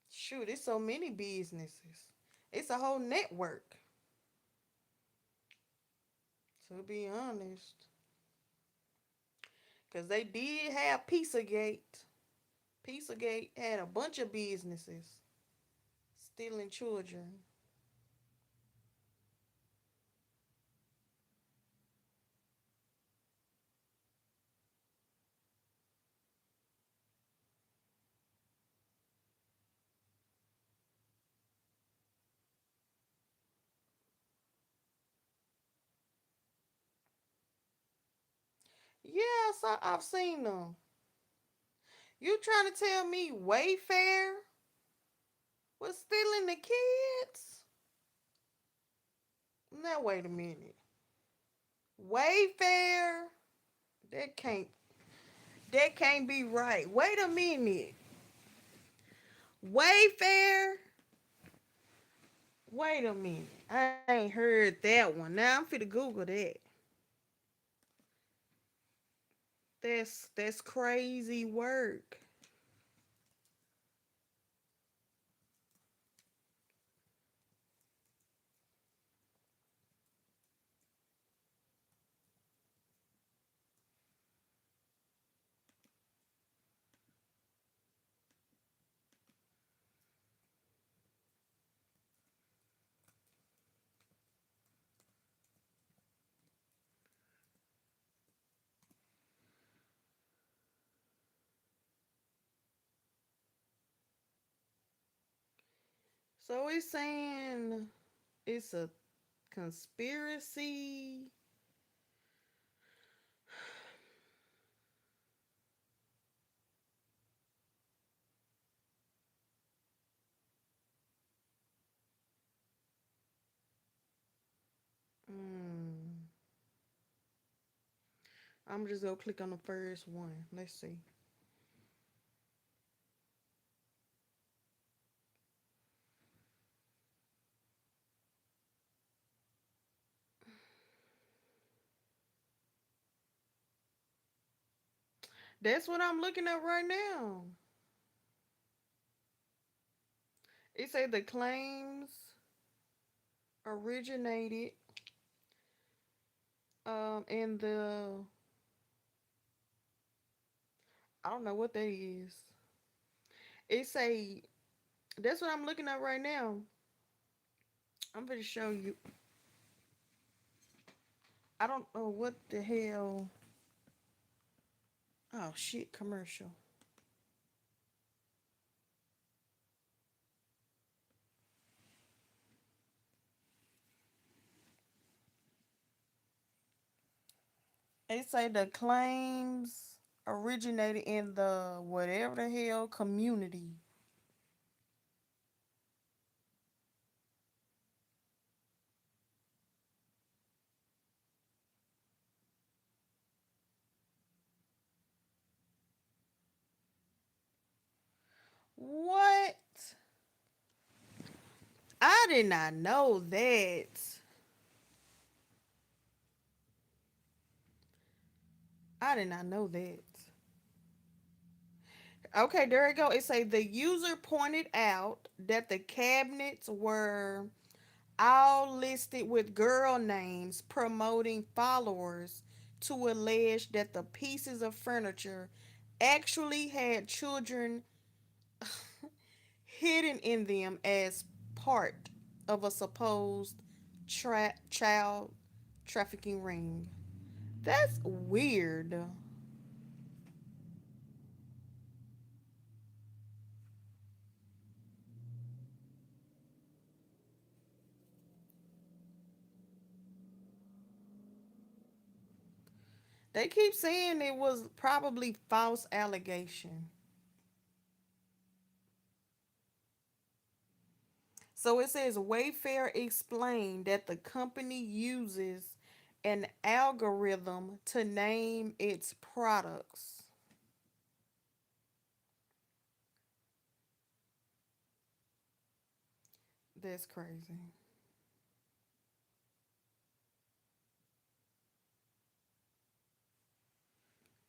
Shoot, it's so many businesses. It's a whole network. To be honest, because they did have Pizzagate. Pizzagate had a bunch of businesses stealing children. I've seen them. You trying to tell me Wayfair was stealing the kids? Now wait a minute. Wayfair? That can't that can't be right. Wait a minute. Wayfair? Wait a minute. I ain't heard that one. Now I'm finna Google that. That's crazy work. So it's saying it's a conspiracy. Mm. I'm just gonna click on the first one. Let's see. That's what I'm looking at right now. It say the claims originated in the I don't know what that is. It say that's what I'm looking at right now. I'm gonna show you. I don't know what the hell. Oh shit, commercial. It say the claims originated in the whatever the hell community. What? I did not know that. I did not know that. Okay, there you go. It say the user pointed out that the cabinets were all listed with girl names, promoting followers to allege that the pieces of furniture actually had children hidden in them as part of a supposed child trafficking ring. That's weird. They keep saying it was probably false allegation. So it says Wayfair explained that the company uses an algorithm to name its products. That's crazy.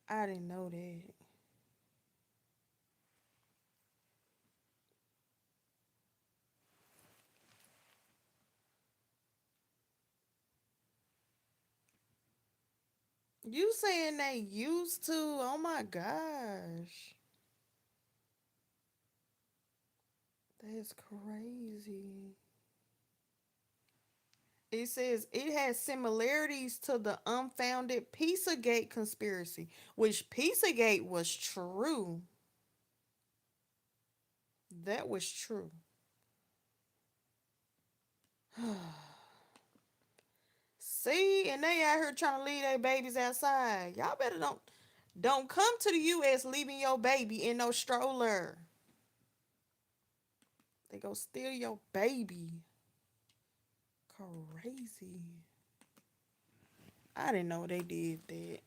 I didn't know that. You saying they used to? Oh my gosh. That's crazy. It says it has similarities to the unfounded Pizzagate conspiracy, which Pizzagate was true. That was true. See, and they out here trying to leave their babies outside. Y'all better don't. Don't come to the U.S. leaving your baby in no stroller. They go steal your baby. Crazy. I didn't know they did that.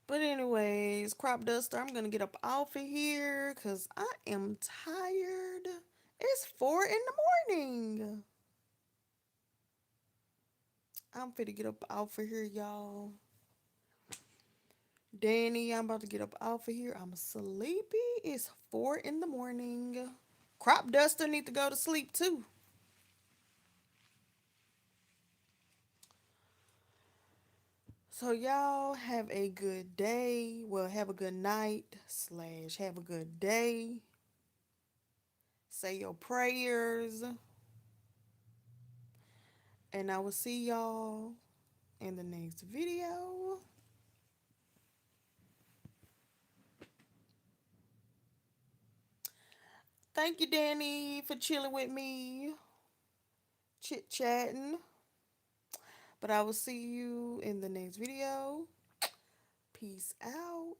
But anyways, crop duster, I'm gonna get up off of here because I am tired. It's 4 in the morning. I'm finna get up off of here, y'all. Danny, I'm about to get up off of here. I'm sleepy. It's 4 in the morning. Crop duster need to go to sleep too. So y'all have a good day. Well, have a good night / have a good day. Say your prayers. And I will see y'all in the next video. Thank you, Danny, for chilling with me, chit chatting. But I will see you in the next video. Peace out.